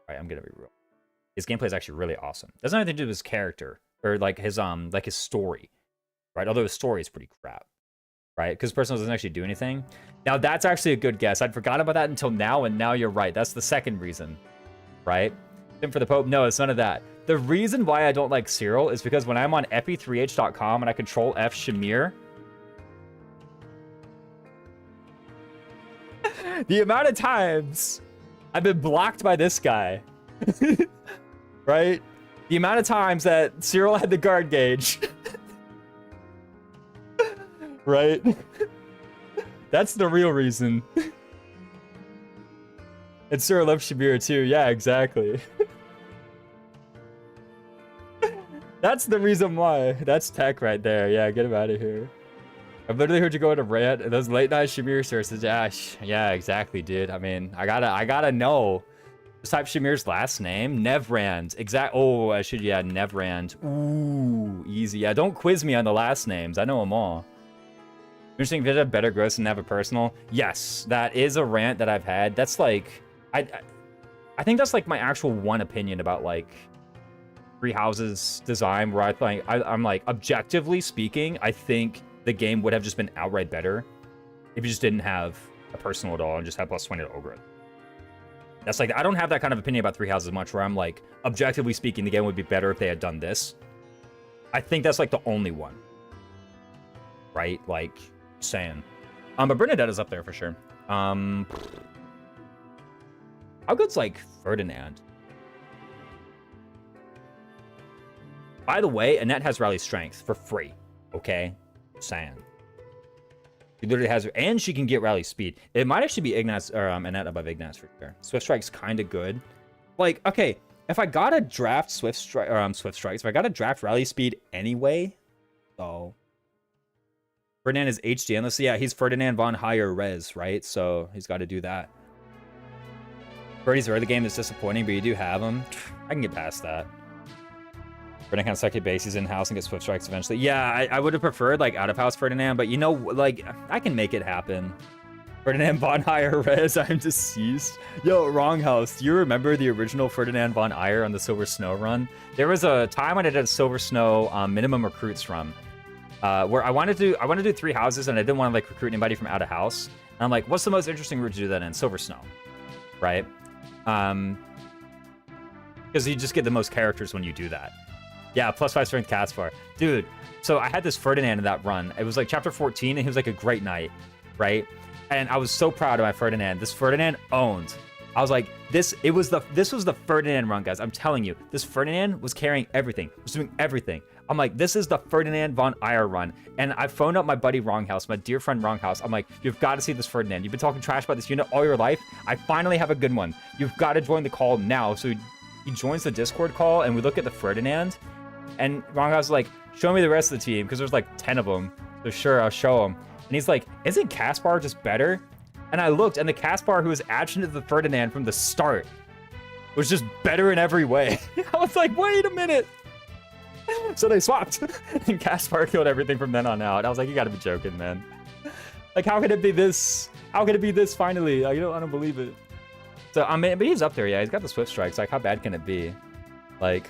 Right, I'm gonna be real. His gameplay is actually really awesome. It doesn't have anything to do with his character. Or like his story. Right? Although his story is pretty crap. Right? Because Personal doesn't actually do anything. Now, that's actually a good guess. I'd forgot about that until now, and now you're right. That's the second reason. Right? Sim for the Pope? No, it's none of that. The reason why I don't like Cyril is because when I'm on epi3h.com and I control F Shamir, the amount of times I've been blocked by this guy, right? The amount of times that Cyril had the guard gauge, right? That's the real reason. And Cyril loves Shamir too. Yeah, exactly. That's the reason why. That's tech right there. Yeah, get him out of here. I've literally heard you go on a rant, and those late night Shamir sources. Yeah, exactly, dude. I mean, I gotta know. Just type Shamir's last name. Nevrand. Oh, I should, yeah, Nevrand. Ooh, easy. Yeah, don't quiz me on the last names. I know them all. Interesting if it had better gross than have a personal. Yes, that is a rant that I've had. That's like, I think that's like my actual one opinion about like Three Houses design, where I think I'm like, objectively speaking, I think the game would have just been outright better if you just didn't have a personal at all and just had plus 20 to ogre it. That's like, I don't have that kind of opinion about Three Houses much, where I'm like, objectively speaking, the game would be better if they had done this. I think that's like the only one. Right? Like, saying. But Bernadette is up there for sure. How good's like Ferdinand? By the way, Annette has rally strength for free. Okay? Saying. She literally has her, and she can get rally speed. It might actually be Ignatz or Annette above Ignatz for sure. Swift Strike's kind of good. Like, okay, if I got a draft Swift Strikes, if I got a draft rally speed anyway, so Ferdinand is HD endless. Yeah, he's Ferdinand von Higher Res, right? So he's got to do that. Birdie's early game is disappointing, but you do have him. I can get past that. Ferdinand can second base, he's in-house and get Swift Strikes eventually. Yeah, I would have preferred, like, out-of-house Ferdinand, but, you know, like, I can make it happen. Ferdinand von Higher Res, I'm deceased. Yo, wrong house. Do you remember the original Ferdinand von Higher on the Silver Snow run? There was a time when I did a Silver Snow minimum recruits run, where I wanted to do 3 houses, and I didn't want to, like, recruit anybody from out-of-house. And I'm like, what's the most interesting route to do that in? Silver Snow, right? Because you just get the most characters when you do that. Yeah, +5 strength Caspar. Dude, so I had this Ferdinand in that run. It was like chapter 14, and he was like a great knight, right? And I was so proud of my Ferdinand. This Ferdinand owned. I was like, this was the Ferdinand run, guys. I'm telling you, this Ferdinand was carrying everything, was doing everything. I'm like, this is the Ferdinand von Eyre run. And I phoned up my buddy Wronghouse, my dear friend Wronghouse. I'm like, you've got to see this Ferdinand. You've been talking trash about this unit all your life. I finally have a good one. You've got to join the call now. So he joins the Discord call, and we look at the Ferdinand. And Wronghouse is like, show me the rest of the team, because there's like 10 of them. So sure, I'll show him. And he's like, isn't Caspar just better? And I looked, and the Caspar who was adjunct to the Ferdinand from the start was just better in every way. I was like, wait a minute. So they swapped, and Caspar killed everything from then on out. I was like, you gotta be joking, man. Like, how could it be this? How could it be this finally? Like, I don't believe it. So, I mean, but he's up there, yeah. He's got the Swift Strikes. Like, how bad can it be? Like,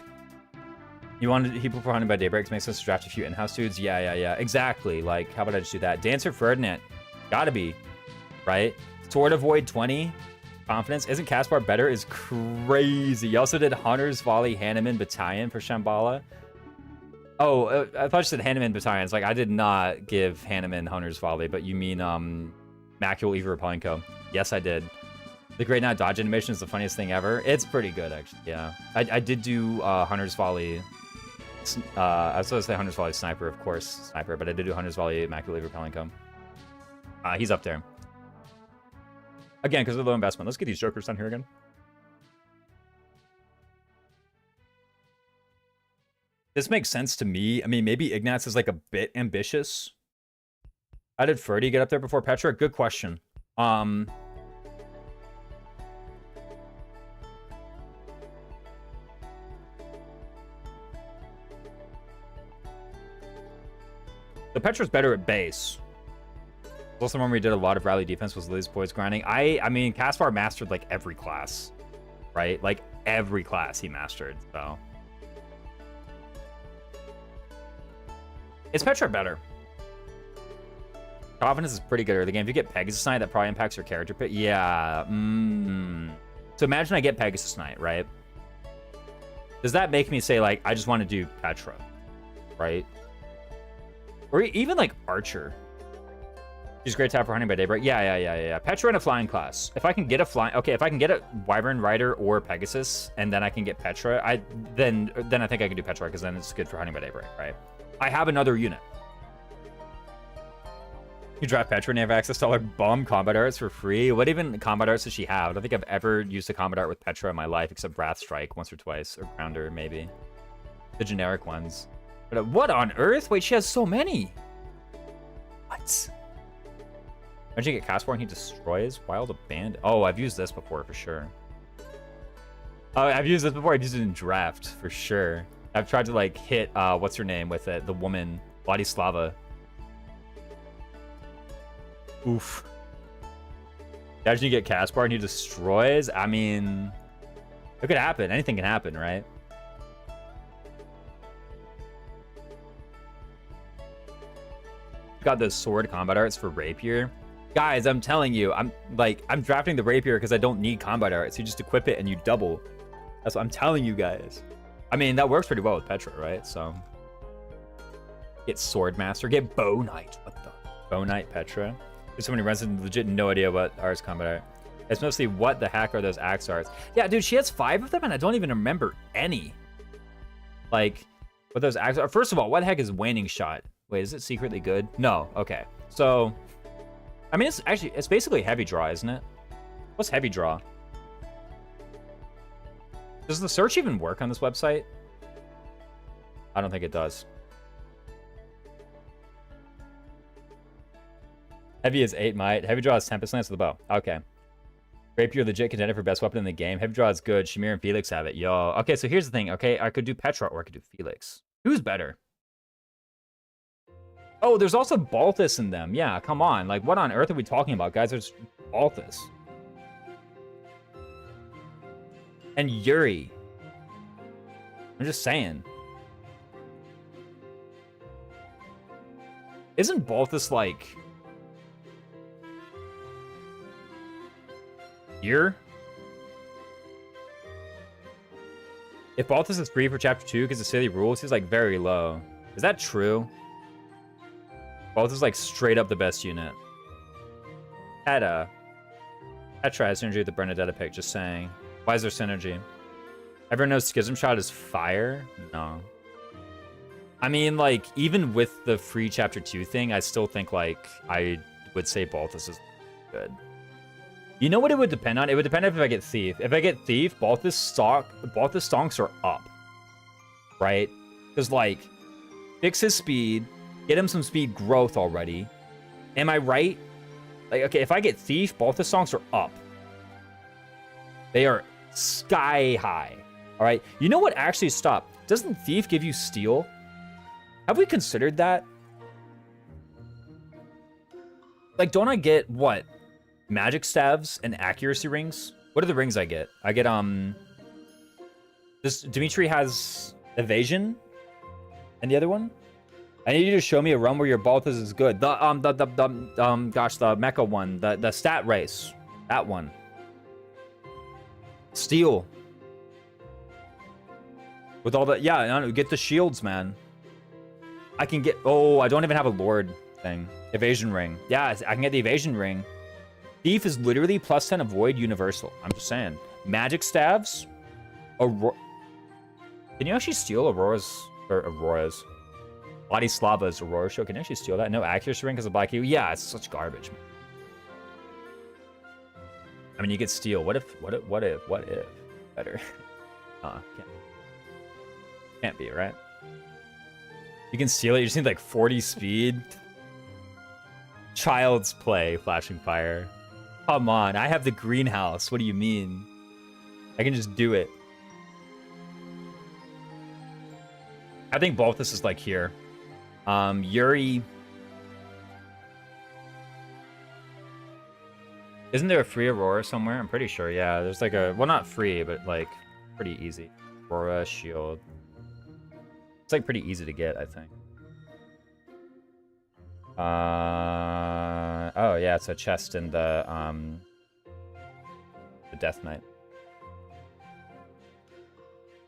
you wanted people for Hunted by Daybreak to make sense to draft a few in-house dudes? Yeah. Exactly. Like, how about I just do that? Dancer Ferdinand. Gotta be. Right? Sword of Void 20. Confidence. Isn't Caspar better? Is crazy. You also did Hunter's Volley Hanneman Battalion for Shambhala. Oh, I thought you said Hanneman Battalions. Like, I did not give Hanneman Hunter's Volley, but you mean Macule Eva Repellinco. Yes, I did. The Great Knot dodge animation is the funniest thing ever. It's pretty good, actually. Yeah. I did do Hunter's Volley. I was supposed to say Hunter's Volley Sniper, of course, Sniper, but I did do Hunter's Volley Macule Eva Repellinco. He's up there. Again, because of the low investment. Let's get these jokers done here again. This makes sense to me. I mean, maybe Ignatz is like a bit ambitious. How did Ferdy get up there before Petra? Good question. The Petra's better at base. Also, when we did a lot of rally defense was Lily's boys grinding. I mean, Caspar mastered like every class, right? Like every class he mastered. So is Petra better? Confidence is pretty good early game. If you get Pegasus Knight, that probably impacts your character pick. Yeah. So imagine I get Pegasus Knight, right? Does that make me say like I just want to do Petra, right? Or even like Archer. She's great tap for hunting by daybreak. Yeah. Petra in a flying class. If I can get a flying, okay, if I can get a Wyvern Rider or Pegasus, and then I can get Petra, then I think I can do Petra because then it's good for hunting by daybreak, right? I have another unit. You draft Petra and you have access to all her bomb combat arts for free. What even combat arts does she have? I don't think I've ever used a combat art with Petra in my life except Wrath Strike once or twice, or Grounder maybe. The generic ones. But what on earth? Wait, she has so many. What? Imagine you get Caspar and he destroys Wild Abandon. Oh, I've used this before for sure. Oh, I've used this before. I've used it in draft for sure. I've tried to like hit what's her name with it, the woman, Vladislava. Oof. Imagine you get Caspar and he destroys. I mean, it could happen. Anything can happen, right? Got those sword combat arts for Rapier. Guys, I'm telling you, I'm drafting the Rapier because I don't need combat arts. You just equip it and you double. That's what I'm telling you guys. I mean, that works pretty well with Petra, right? So get Sword Master, get Bow Knight. What the? Bow Knight Petra. There's so many runs and legit no idea what ours combat art. It's mostly what the heck are those axe arts? Yeah, dude, she has 5 of them and I don't even remember any. Like, what those axe are. First of all, what the heck is Waning Shot? Wait, is it secretly good? No. Okay. So, I mean, it's basically heavy draw, isn't it? What's heavy draw? Does the search even work on this website? I don't think it does. Heavy is 8 might. Heavy draw is Tempest Lance with the bow. Okay. Rapier legit contender for best weapon in the game. Heavy draw is good. Shamir and Felix have it. Yo. Okay, so here's the thing. Okay, I could do Petra or I could do Felix. Who's better? Oh, there's also Balthus in them. Yeah, come on. Like, what on earth are we talking about, guys? There's Balthus. And Yuri. I'm just saying. Isn't Balthus like... here? If Balthus is free for chapter 2 because of silly rules, he's like very low. Is that true? Balthus is like straight up the best unit. Petra has synergy with the Bernadetta pick, just saying. Why is there synergy? Everyone knows Schism Shot is fire? No. I mean, like, even with the free chapter 2 thing, I still think, like, I would say Balthus is good. You know what it would depend on? It would depend if I get Thief. If I get Thief, Balthus stonks are up. Right? Because, like, fix his speed, get him some speed growth already. Am I right? Like, okay, if I get Thief, Balthus stonks are up. They are sky high. Alright? You know what actually stopped? Doesn't Thief give you Steel? Have we considered that? Like, don't I get, what? Magic Staves and Accuracy Rings? What are the rings I get? I get, this Dimitri has Evasion? And the other one? I need you to show me a run where your Balthus is good. The Mecha one. The Stat Race. That one. Steel. With all the, yeah, get the shields, man. I can get, oh, I don't even have a Lord thing. Evasion Ring. Yeah, I can get the Evasion Ring. Thief is literally plus 10 avoid universal. I'm just saying. Magic Staves. Can you actually steal Aurora's? Vladislava's Aurora Show. Can you actually steal that? No Accuracy Ring because of Black Hue? Yeah, it's such garbage, man. I mean, you could steal. What if? Better. Can't be, right? You can steal it. You just need like 40 speed. Child's Play, Flashing Fire. Come on, I have the greenhouse. What do you mean? I can just do it. I think Balthus is like here. Yuri. Isn't there a free Aurora somewhere? I'm pretty sure, yeah. There's like a... Well, not free, but like pretty easy. Aurora shield. It's like pretty easy to get, I think. Oh, yeah, it's a chest in the Death Knight.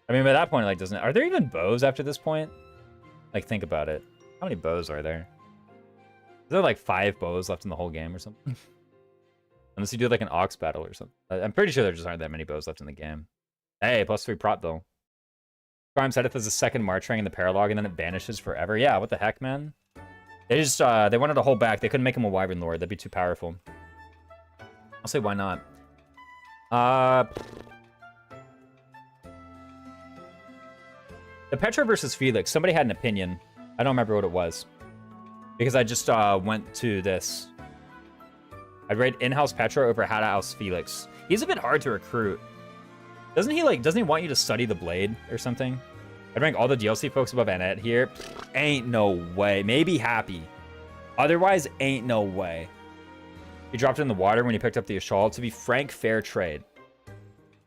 I mean, by that point, like, doesn't... Are there even bows after this point? Like, think about it. How many bows are there? Is there like 5 bows left in the whole game or something? Unless you do like an ox battle or something. I'm pretty sure there just aren't that many bows left in the game. Hey, +3 prot though. Prime Sedith has a second March Ring in the paralogue and then it vanishes forever. Yeah, what the heck, man? They just, they wanted to hold back. They couldn't make him a Wyvern Lord. That'd be too powerful. I'll say why not. The Petra versus Felix. Somebody had an opinion. I don't remember what it was. Because I just went to this. I'd rate in-house Petra over HanaS Felix. He's a bit hard to recruit. Doesn't he want you to study the blade or something? I'd rank all the DLC folks above Annette here. Ain't no way. Maybe Happy. Otherwise, ain't no way. He dropped it in the water when he picked up the Ashal. To be frank, fair trade.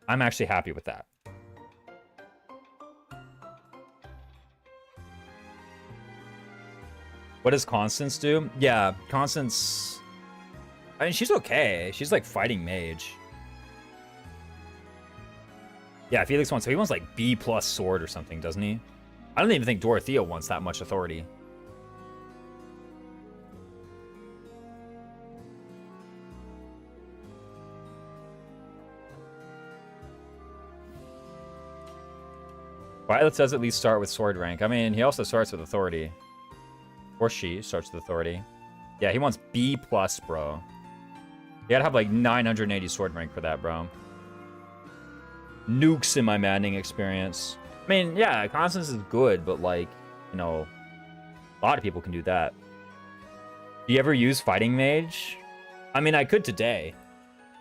I'm actually happy with that. What does Constance do? Yeah, Constance... I mean, she's okay. She's like fighting mage. Yeah, Felix wants... So he wants like B+ sword or something, doesn't he? I don't even think Dorothea wants that much authority. Byleth does at least start with sword rank. I mean, he also starts with authority. Or she starts with authority. Yeah, he wants B+, bro. You gotta have like 980 sword rank for that, bro. Nukes in my maddening experience. I mean, yeah, Constance is good, but like, you know, a lot of people can do that. Do you ever use Fighting Mage? I mean, I could today.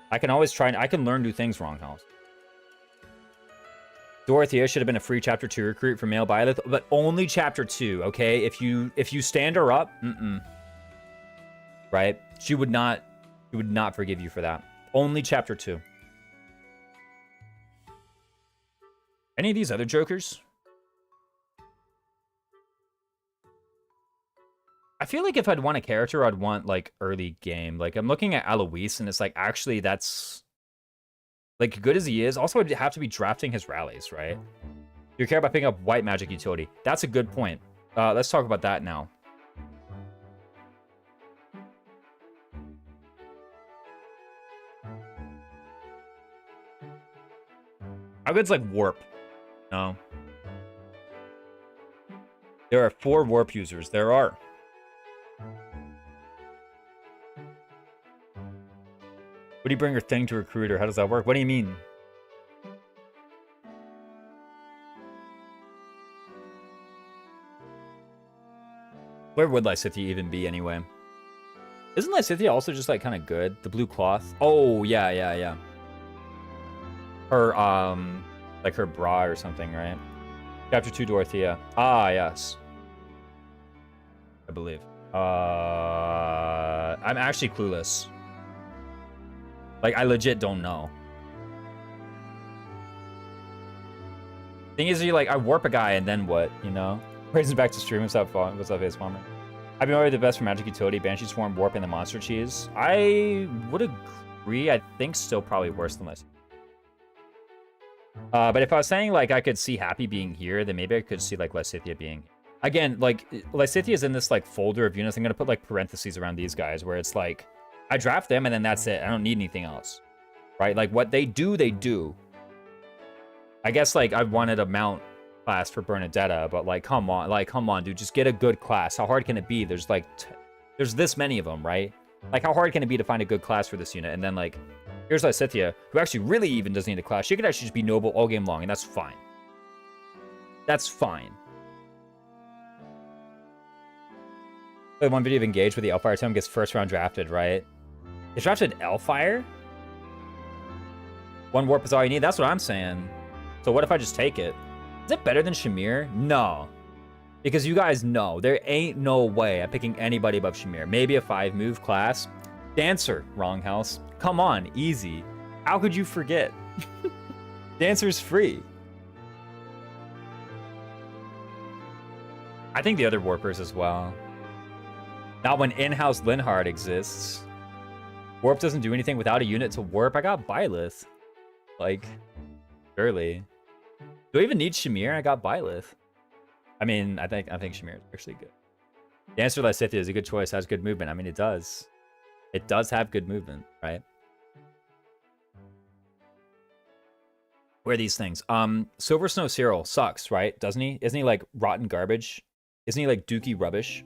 I can always try and I can learn new things wrong, house. Dorothea should have been a free chapter 2 recruit for male Byleth, but only chapter 2, okay? If you stand her up, right? She would not forgive you for that. Only chapter 2. Any of these other jokers? I feel like if I'd want a character, I'd want like early game. Like I'm looking at Alois and it's like actually that's like good as he is. Also, I'd have to be drafting his rallies, right? You care about picking up white magic utility. That's a good point. Let's talk about that now. How good's like warp? No. There are 4 warp users. There are. Would you bring her thing to recruit, or how does that work? What do you mean? Where would Lysithea even be anyway? Isn't Lysithea also just like kind of good? The blue cloth? Oh, yeah. Her, like her bra or something, right? Chapter 2 Dorothea. Ah, yes. I believe. I'm actually clueless. Like, I legit don't know. Thing is, you like, I warp a guy and then what, you know? Raises back to stream. What's up, Ace Farmer? I've been already the best for magic utility. Banshee Swarm, Warp, and the Monster Cheese. I would agree. I think still probably worse than this. But if I was saying, like, I could see Happy being here, then maybe I could see, like, Lysithea being... Again, like, Lysithea's in this, like, folder of units. I'm going to put, like, parentheses around these guys where it's, like, I draft them and then that's it. I don't need anything else. Right? Like, what they do, they do. I guess, like, I wanted a mount class for Bernadetta, but, like, come on, dude. Just get a good class. How hard can it be? There's, like, there's this many of them, right? Like, how hard can it be to find a good class for this unit? And then, like... Here's Lysithea, who actually really even doesn't need a class. She could actually just be noble all game long, and that's fine. That's fine. Like one video of Engage with the Elfire Tome gets first round drafted, right? It's drafted Elfire? 1 warp is all you need? That's what I'm saying. So what if I just take it? Is it better than Shamir? No. Because you guys know, there ain't no way I'm picking anybody above Shamir. Maybe a 5 move class. Dancer, wrong house. Come on, easy. How could you forget? Dancer's free. I think the other warpers as well. Not when in-house Linhard exists. Warp doesn't do anything without a unit to warp. I got byleth. Like, surely. Do I even need Shamir? I got byleth. I mean, I think Shamir is actually good. Dancer Lysithia is a good choice. Has good movement. I mean, it does. It does have good movement, right? Where are these things? Silver Snow Cyril sucks, right? Doesn't he? Isn't he like rotten garbage? Isn't he like dookie rubbish?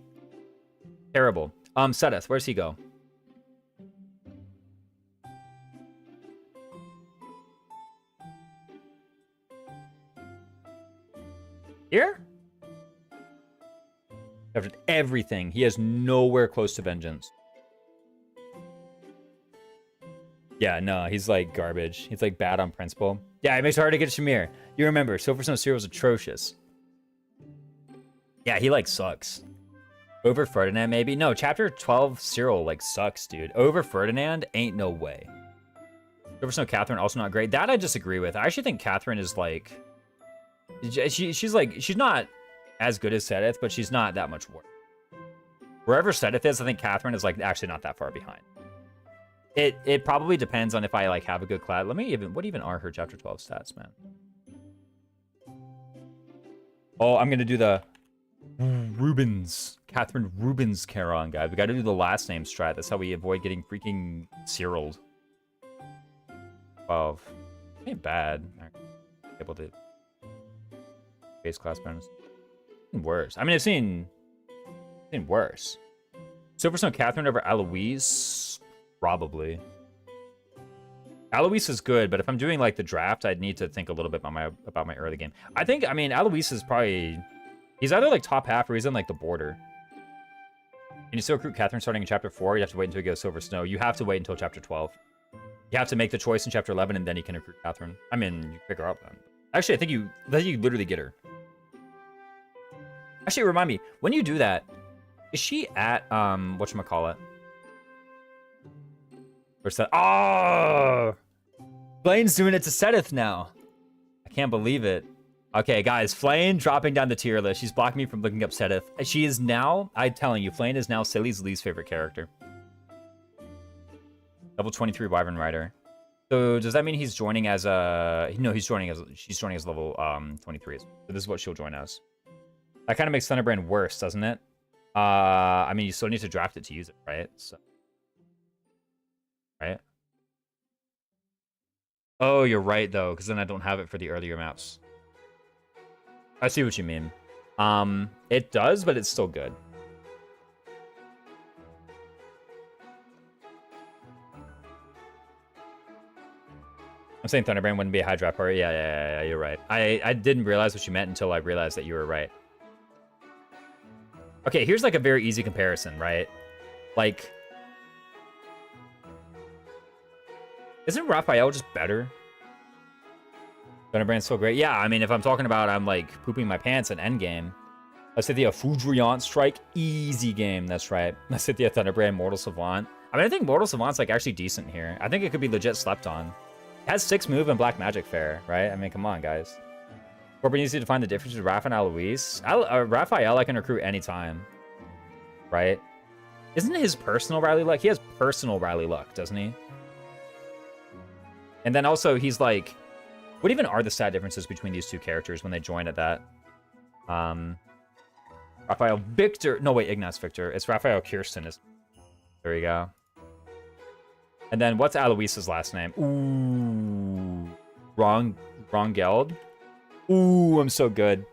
Terrible. Sedith, where's he go? Here? After everything, he has nowhere close to vengeance. Yeah, no, he's like garbage. He's like bad on principle. Yeah, it makes it hard to get Shamir. You remember, Silver Snow Cyril was atrocious. Yeah, he like sucks. Over Ferdinand, maybe? No, chapter 12 Cyril like sucks, dude. Over Ferdinand, ain't no way. Silver Snow Catherine, also not great. That I disagree with. I actually think Catherine is like... She's like... She's not as good as Sedith, but she's not that much worse. Wherever Sedith is, I think Catherine is like actually not that far behind. It probably depends on if I like have a good class. Let me even... What even are her chapter 12 stats, man? Oh, I'm gonna do the... Rubens. Catherine Rubens Caron, guys. We gotta do the last name strat. That's how we avoid getting freaking Cyrilled. 12. Ain't bad. Able to... Base class bonus. Worse. I mean, I've seen worse. Silver Snow Catherine over Eloise? Probably. Eloise is good, but if I'm doing like the draft, I'd need to think a little bit about my early game. I mean, Eloise is probably... He's either like top half or he's in like the border. Can you still recruit Catherine starting in chapter 4? You have to wait until you go Silver Snow. You have to wait until chapter 12. You have to make the choice in chapter 11 and then you can recruit Catherine. I mean, you pick her up then. Actually, I think you literally get her. Actually, remind me, when you do that, is she at, whatchamacallit? Where's that? Oh! Blaine's doing it to Sedith now. I can't believe it. Okay, guys, Flane dropping down the tier list. She's blocking me from looking up Sedith. She is now, I'm telling you, Flane is now Silly's least favorite character. Level 23 Wyvern Rider. So does that mean he's joining as a... No, she's joining as level 23. So this is what she'll join as. That kind of makes Thunderbrand worse, doesn't it? I mean, you still need to draft it to use it, right? So, right? Oh, you're right, though, because then I don't have it for the earlier maps. I see what you mean. It does, but it's still good. I'm saying Thunderbrand wouldn't be a high draft party. Yeah, you're right. I didn't realize what you meant until I realized that you were right. Okay, here's like a very easy comparison, right? Like, isn't Raphael just better? Thunderbrand's so great. Yeah, I mean, if I'm talking about I'm like pooping my pants in endgame. Lysithia Foudroyant Strike, easy game. That's right. Lysithia Thunderbrand Mortal Savant. I mean, I think Mortal Savant's like actually decent here. I think it could be legit slept on. It has 6 move and Black Magic Fair, right? I mean, come on, guys. Corbin needs to find the difference between Raph and Eloise. Raphael I can recruit anytime, right? Isn't it his personal rally luck? He has personal rally luck, doesn't he? And then also he's like, what even are the stat differences between these two characters when they join at that? Raphael Victor. No, wait, Ignaz Victor. It's Raphael Kirsten. There you go. And then what's Aloise's last name? Ooh. Rongeld. Ooh, I'm so good.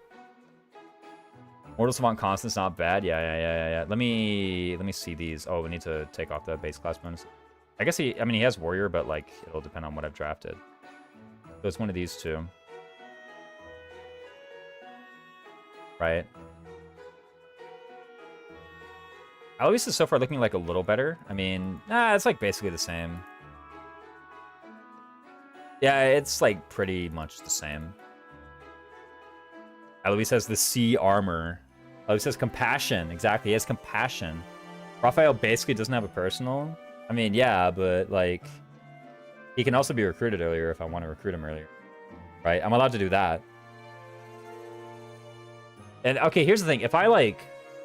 Mortal Savant Constant's not bad. Yeah. Let me see these. Oh, we need to take off the base class bonus. I guess he has Warrior, but like it'll depend on what I've drafted. So it's one of these two. Right? Alois is so far looking like a little better. I mean, it's like basically the same. Yeah, it's like pretty much the same. Alois has the sea armor. Alois has compassion. Exactly, he has compassion. Raphael basically doesn't have a personal. I mean, yeah, but like, he can also be recruited earlier if I want to recruit him earlier, right? I'm allowed to do that. And okay, here's the thing. If I like,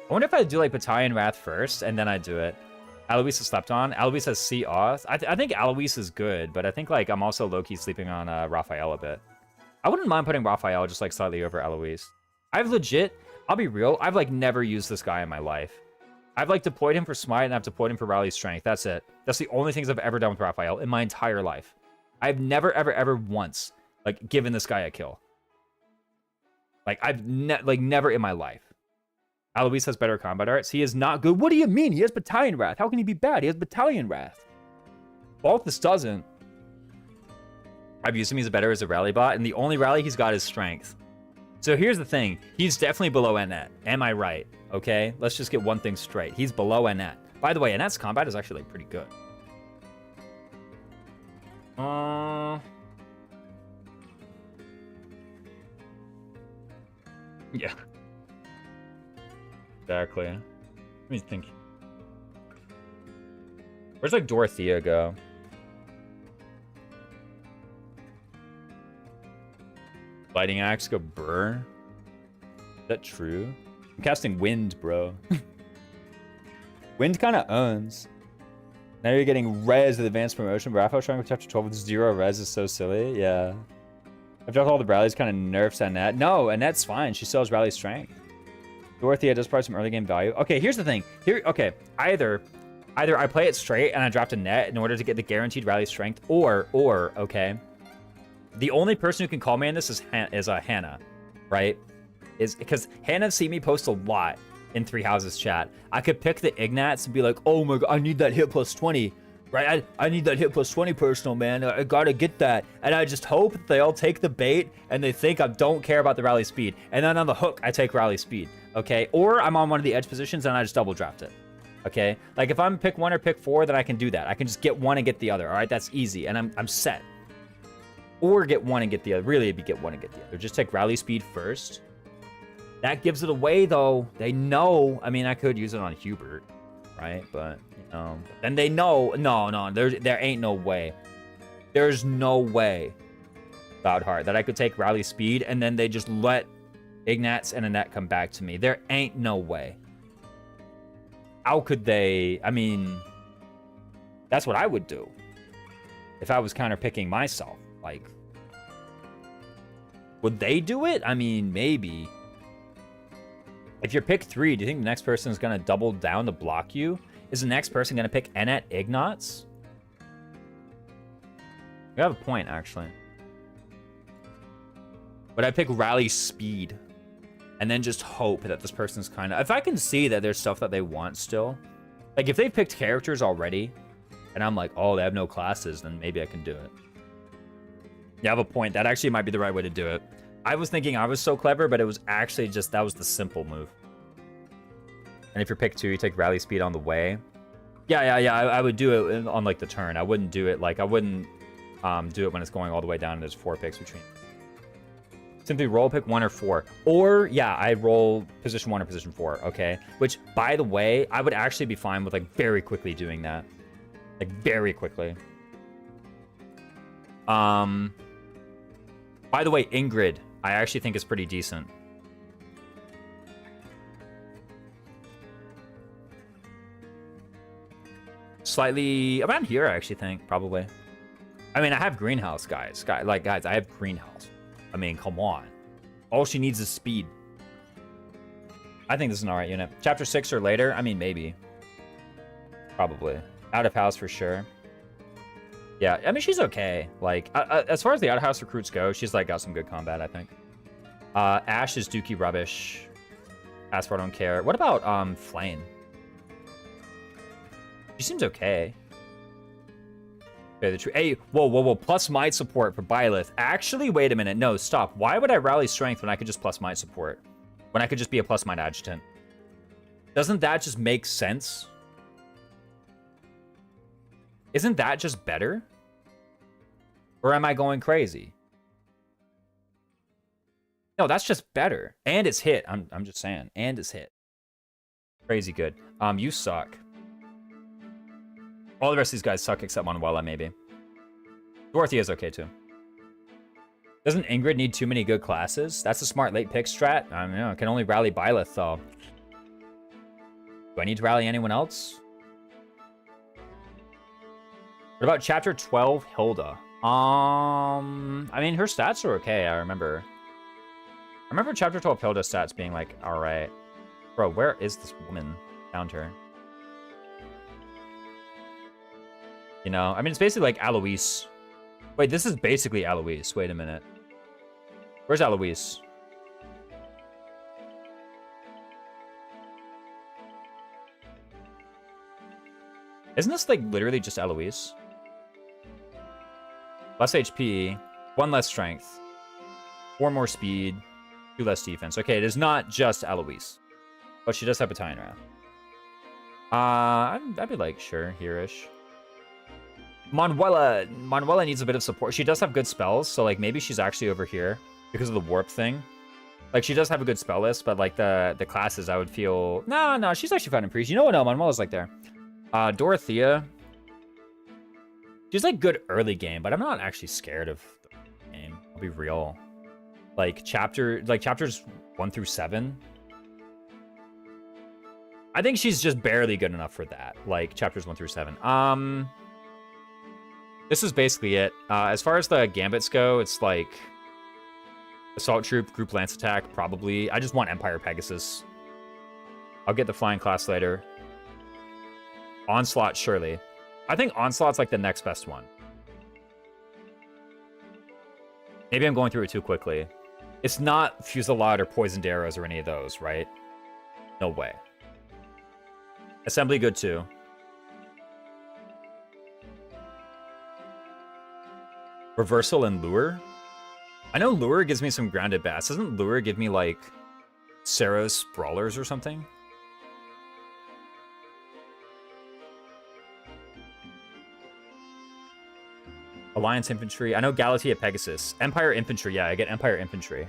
I wonder if I do like Battalion Wrath first and then I do it. Alois is slept on. Alois has C off. I think Alois is good, but I think like I'm also low-key sleeping on Raphael a bit. I wouldn't mind putting Raphael just like slightly over Alois. I've legit, I'll be real, I've like never used this guy in my life. I've like deployed him for Smite and I've deployed him for Rally Strength. That's it. That's the only things I've ever done with Raphael in my entire life. I've never, ever, ever once like given this guy a kill. Like I've never in my life. Alois has better combat arts. He is not good. What do you mean? He has Battalion Wrath. How can he be bad? He has Battalion Wrath. Balthus doesn't. I've used him. He's better as a rally bot, and the only rally he's got is Strength. So here's the thing. He's definitely below Annette. Am I right? Okay, let's just get one thing straight. He's below Annette. By the way, Annette's combat is actually like, pretty good. Yeah. Exactly. Let me think. Where's like Dorothea go? Lighting axe go burr. Is that true? I'm casting wind, bro. Wind kind of owns. Now you're getting res with advanced promotion. Raphael trying with chapter 12 with 0 res is so silly. Yeah. I've dropped all the rallies, kind of nerfs Annette. No, Annette's fine. She still has rally strength. Dorothea does probably some early game value. Okay, here's the thing. Okay, either I play it straight and I draft a net in order to get the guaranteed rally strength, or okay, the only person who can call me on this is Hannah, right? Is because Hannah seen me post a lot in Three Houses chat. I could pick the Ignats and be like, oh my god, I need that hit plus 20. Right, I need that hit plus 20 personal, man. I gotta get that. And I just hope that they all take the bait and they think I don't care about the rally speed. And then on the hook, I take rally speed, okay? Or I'm on one of the edge positions and I just double draft it, okay? Like if I'm pick 1 or pick 4, then I can do that. I can just get one and get the other, all right? That's easy, and I'm set. Or get one and get the other. Really, it'd be get one and get the other. Just take rally speed first. That gives it away, though. They know. I mean, I could use it on Hubert, right? But... then they know, no, there ain't no way. There's no way, Loudheart, that I could take rally speed and then they just let Ignatz and Annette come back to me. There ain't no way. How could they? I mean, that's what I would do if I was counterpicking myself. Like, would they do it? I mean, maybe. If you're pick 3, do you think the next person is going to double down to block you? Is the next person going to pick Annette Ignatz? You have a point, actually. But I pick Rally Speed. And then just hope that this person's kind of... If I can see that there's stuff that they want still. Like, if they've picked characters already, and I'm like, oh, they have no classes, then maybe I can do it. You have a point. That actually might be the right way to do it. I was thinking I was so clever, but it was actually just... That was the simple move. And if you're pick 2, you take rally speed on the way. Yeah. I would do it on like the turn. I wouldn't do it like I wouldn't do it when it's going all the way down and there's 4 picks between. Simply roll pick 1 or 4. Or yeah, I roll position 1 or position 4. Okay. Which by the way, I would actually be fine with like very quickly doing that. Like very quickly. By the way, Ingrid, I actually think is pretty decent. Slightly around here, I actually think, probably. I mean, I have greenhouse, guys. Guys, I have greenhouse. I mean, come on. All she needs is speed. I think this is an alright unit. Chapter 6 or later? I mean, maybe. Probably. Out of house for sure. Yeah, I mean, she's okay. Like, as far as the out of house recruits go, she's like got some good combat, I think. Ash is dookie rubbish. Aspar don't care. What about Flame? She seems okay. Okay, hey, whoa. Plus might support for byleth. Actually, wait a minute. No, stop. Why would I rally strength when I could just plus might support? When I could just be a plus might adjutant? Doesn't that just make sense? Isn't that just better? Or am I going crazy? No, that's just better. And it's hit. I'm just saying. And it's hit. Crazy good. You suck. All the rest of these guys suck except Manuela, maybe. Dorothea's okay too. Doesn't Ingrid need too many good classes? That's a smart late pick strat. I don't know. I can only rally Byleth though. Do I need to rally anyone else? What about chapter 12, Hilda? I mean, her stats are okay, I remember. I remember chapter 12 Hilda stats being like, alright. Bro, where is this woman? Found her. You know, I mean, it's basically like Alois. Wait, this is basically Alois. Wait a minute. Where's Alois? Isn't this like literally just Alois? Less HP, 1 less strength, 4 more speed, 2 less defense. Okay, it is not just Alois. But she does have Battalion Wrath. I'd be like, sure, here-ish. Manuela needs a bit of support. She does have good spells, so like maybe she's actually over here because of the warp thing. Like she does have a good spell list, but like the classes I would feel no, she's actually found in priest. You know what? No, Manuela's like there. Dorothea. She's like good early game, but I'm not actually scared of the game. I'll be real. Like chapters 1 through 7. I think she's just barely good enough for that. Like chapters 1 through 7. This is basically it. As far as the gambits go, it's like assault troop, group lance attack, probably. I just want Empire Pegasus. I'll get the flying class later. Onslaught, surely. I think Onslaught's like the next best one. Maybe I'm going through it too quickly. It's not Fusillade or Poisoned Arrows or any of those, right? No way. Assembly good too. Reversal and Lure? I know Lure gives me some grounded bats. Doesn't Lure give me like Saros Sprawlers or something? Alliance Infantry. I know Galatea Pegasus. Empire Infantry. Yeah, I get Empire Infantry.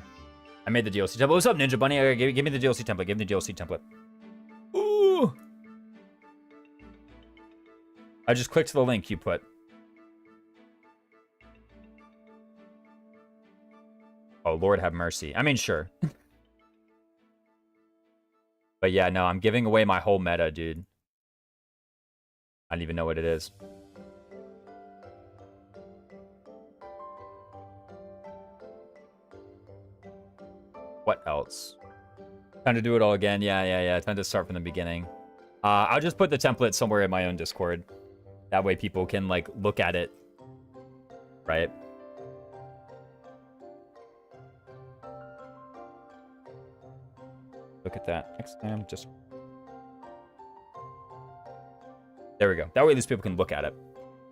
I made the DLC template. What's up, Ninja Bunny? Okay, give me the DLC template. Give me the DLC template. Ooh! I just clicked the link you put. Oh, Lord have mercy. I mean, sure. But yeah, no, I'm giving away my whole meta, dude. I don't even know what it is. What else? Time to do it all again. Yeah. Time to start from the beginning. I'll just put the template somewhere in my own Discord. That way people can, like, look at it. Right? Look at that. Next time, just... There we go. That way at least people can look at it.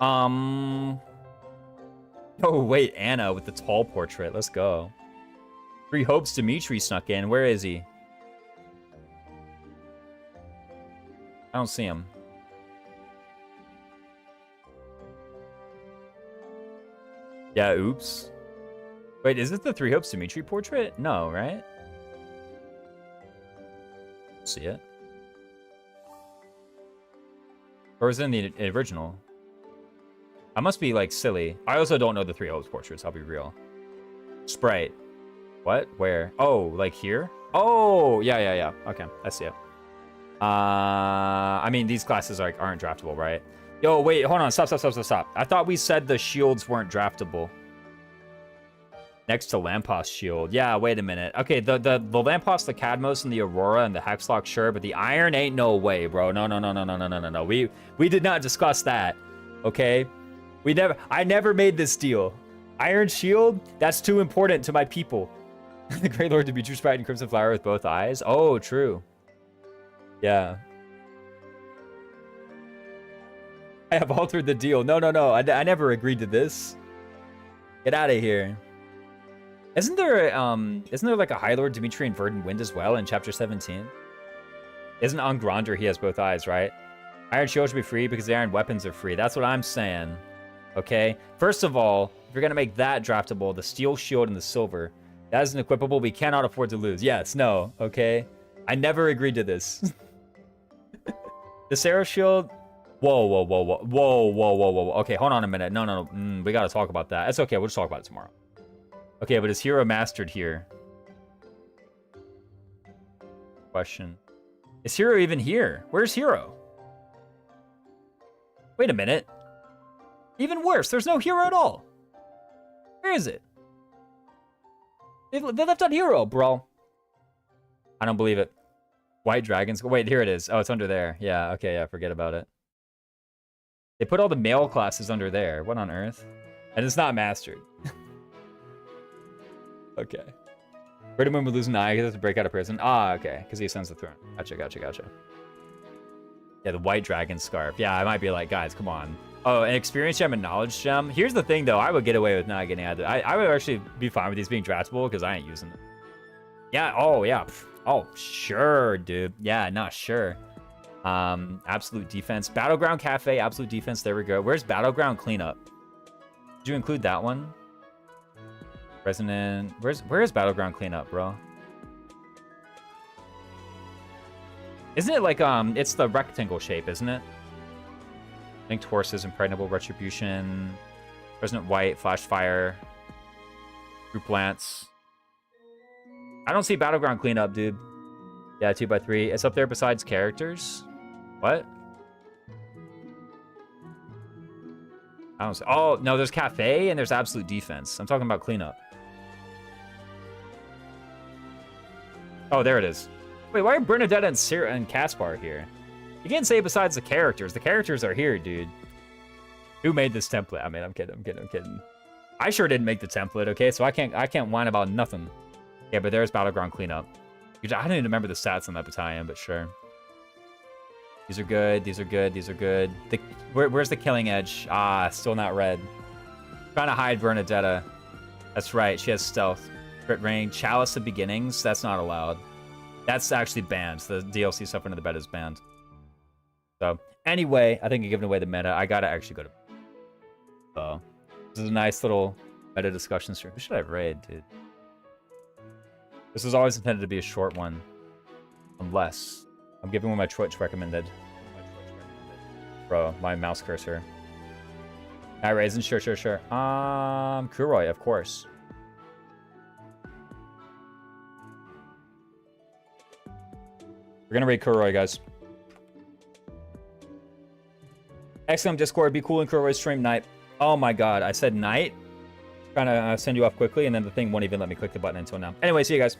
Oh, wait. Anna with the tall portrait. Let's go. Three Hopes Dimitri snuck in. Where is he? I don't see him. Yeah, oops. Wait, is it the Three Hopes Dimitri portrait? No, right? See it? Or is it in the original? I must be, like, silly. I also don't know the Three Hopes portraits, I'll be real. Sprite. What? Where? Oh, like here? Oh, yeah. Okay, I see it. I mean, these classes aren't draftable, right? Yo, wait, hold on. Stop. I thought we said the shields weren't draftable. Next to Lampos shield. Yeah, wait a minute. Okay, the Lampos, the Cadmos, and the Aurora, and the Hexlock, sure, but the Iron ain't no way, bro. No. We did not discuss that, okay? I never made this deal. Iron Shield? That's too important to my people. The Great Lord to be True Sprite and Crimson Flower with both eyes? Oh, true. Yeah. I have altered the deal. No. I never agreed to this. Get out of here. Isn't there like a High Lord Dimitri and Verdant Wind as well in chapter 17? Isn't on Gronder he has both eyes, right? Iron Shield should be free because the iron weapons are free. That's what I'm saying. Okay? First of all, if you're gonna make that draftable, the Steel Shield and the Silver, that is an equipable we cannot afford to lose. Yes, no, okay? I never agreed to this. The Saros Shield, Whoa, whoa, whoa, whoa, whoa, whoa, whoa, whoa. Okay, hold on a minute. No. We gotta talk about that. It's okay. We'll just talk about it tomorrow. Okay, but is Hero mastered here? Question. Is Hero even here? Where's Hero? Wait a minute. Even worse, there's no Hero at all. Where is it? They left out Hero, bro. I don't believe it. White dragons. Wait, here it is. Oh, it's under there. Yeah, okay, yeah, forget about it. They put all the male classes under there. What on earth? And it's not mastered. Okay. Moon would lose an eye because he has to break out of prison. Ah, okay. Because he ascends the throne. Gotcha. Yeah, the white dragon scarf. Yeah, I might be like, guys, come on. Oh, an experience gem and knowledge gem. Here's the thing, though. I would get away with not getting added. I would actually be fine with these being draftable because I ain't using them. Yeah, oh, yeah. Oh, sure, dude. Yeah, not sure. Absolute defense. Battleground Cafe, absolute defense. There we go. Where's Battleground Cleanup? Did you include that one? Resonant. Where is Battleground Cleanup, bro? Isn't it like, it's the rectangle shape, isn't it? Linked Horses, Impregnable Retribution, Resonant White, Flash Fire, Group Lance. I don't see Battleground Cleanup, dude. Yeah, 2x3. It's up there besides characters. What? I don't see. Oh, no, there's Cafe and there's Absolute Defense. I'm talking about Cleanup. Oh, there it is. Wait, why are Bernadetta and Caspar here? You can't say besides the characters. The characters are here, dude. Who made this template? I mean, I'm kidding. I sure didn't make the template, okay? So I can't whine about nothing. Yeah, but there's Battleground Cleanup. I don't even remember the stats on that battalion, but sure. These are good. Where's the Killing Edge? Ah, still not red. Trying to hide Bernadetta. That's right. She has stealth. Crit range. Chalice of Beginnings. That's not allowed. That's actually banned. The DLC stuff under the bed is banned. So, anyway, I think you're giving away the meta. I gotta actually go to... So, this is a nice little meta discussion stream. Who should I raid, dude? This was always intended to be a short one. Unless... I'm giving one my Twitch recommended. Bro, my mouse cursor. Hi, Raisin. Sure. Kuroi, of course. We're gonna raid Kuroi, guys. XM Discord, be cool in Kuroi's stream night. Oh my god, I said night? Trying to send you off quickly, and then the thing won't even let me click the button until now. Anyway, see you guys.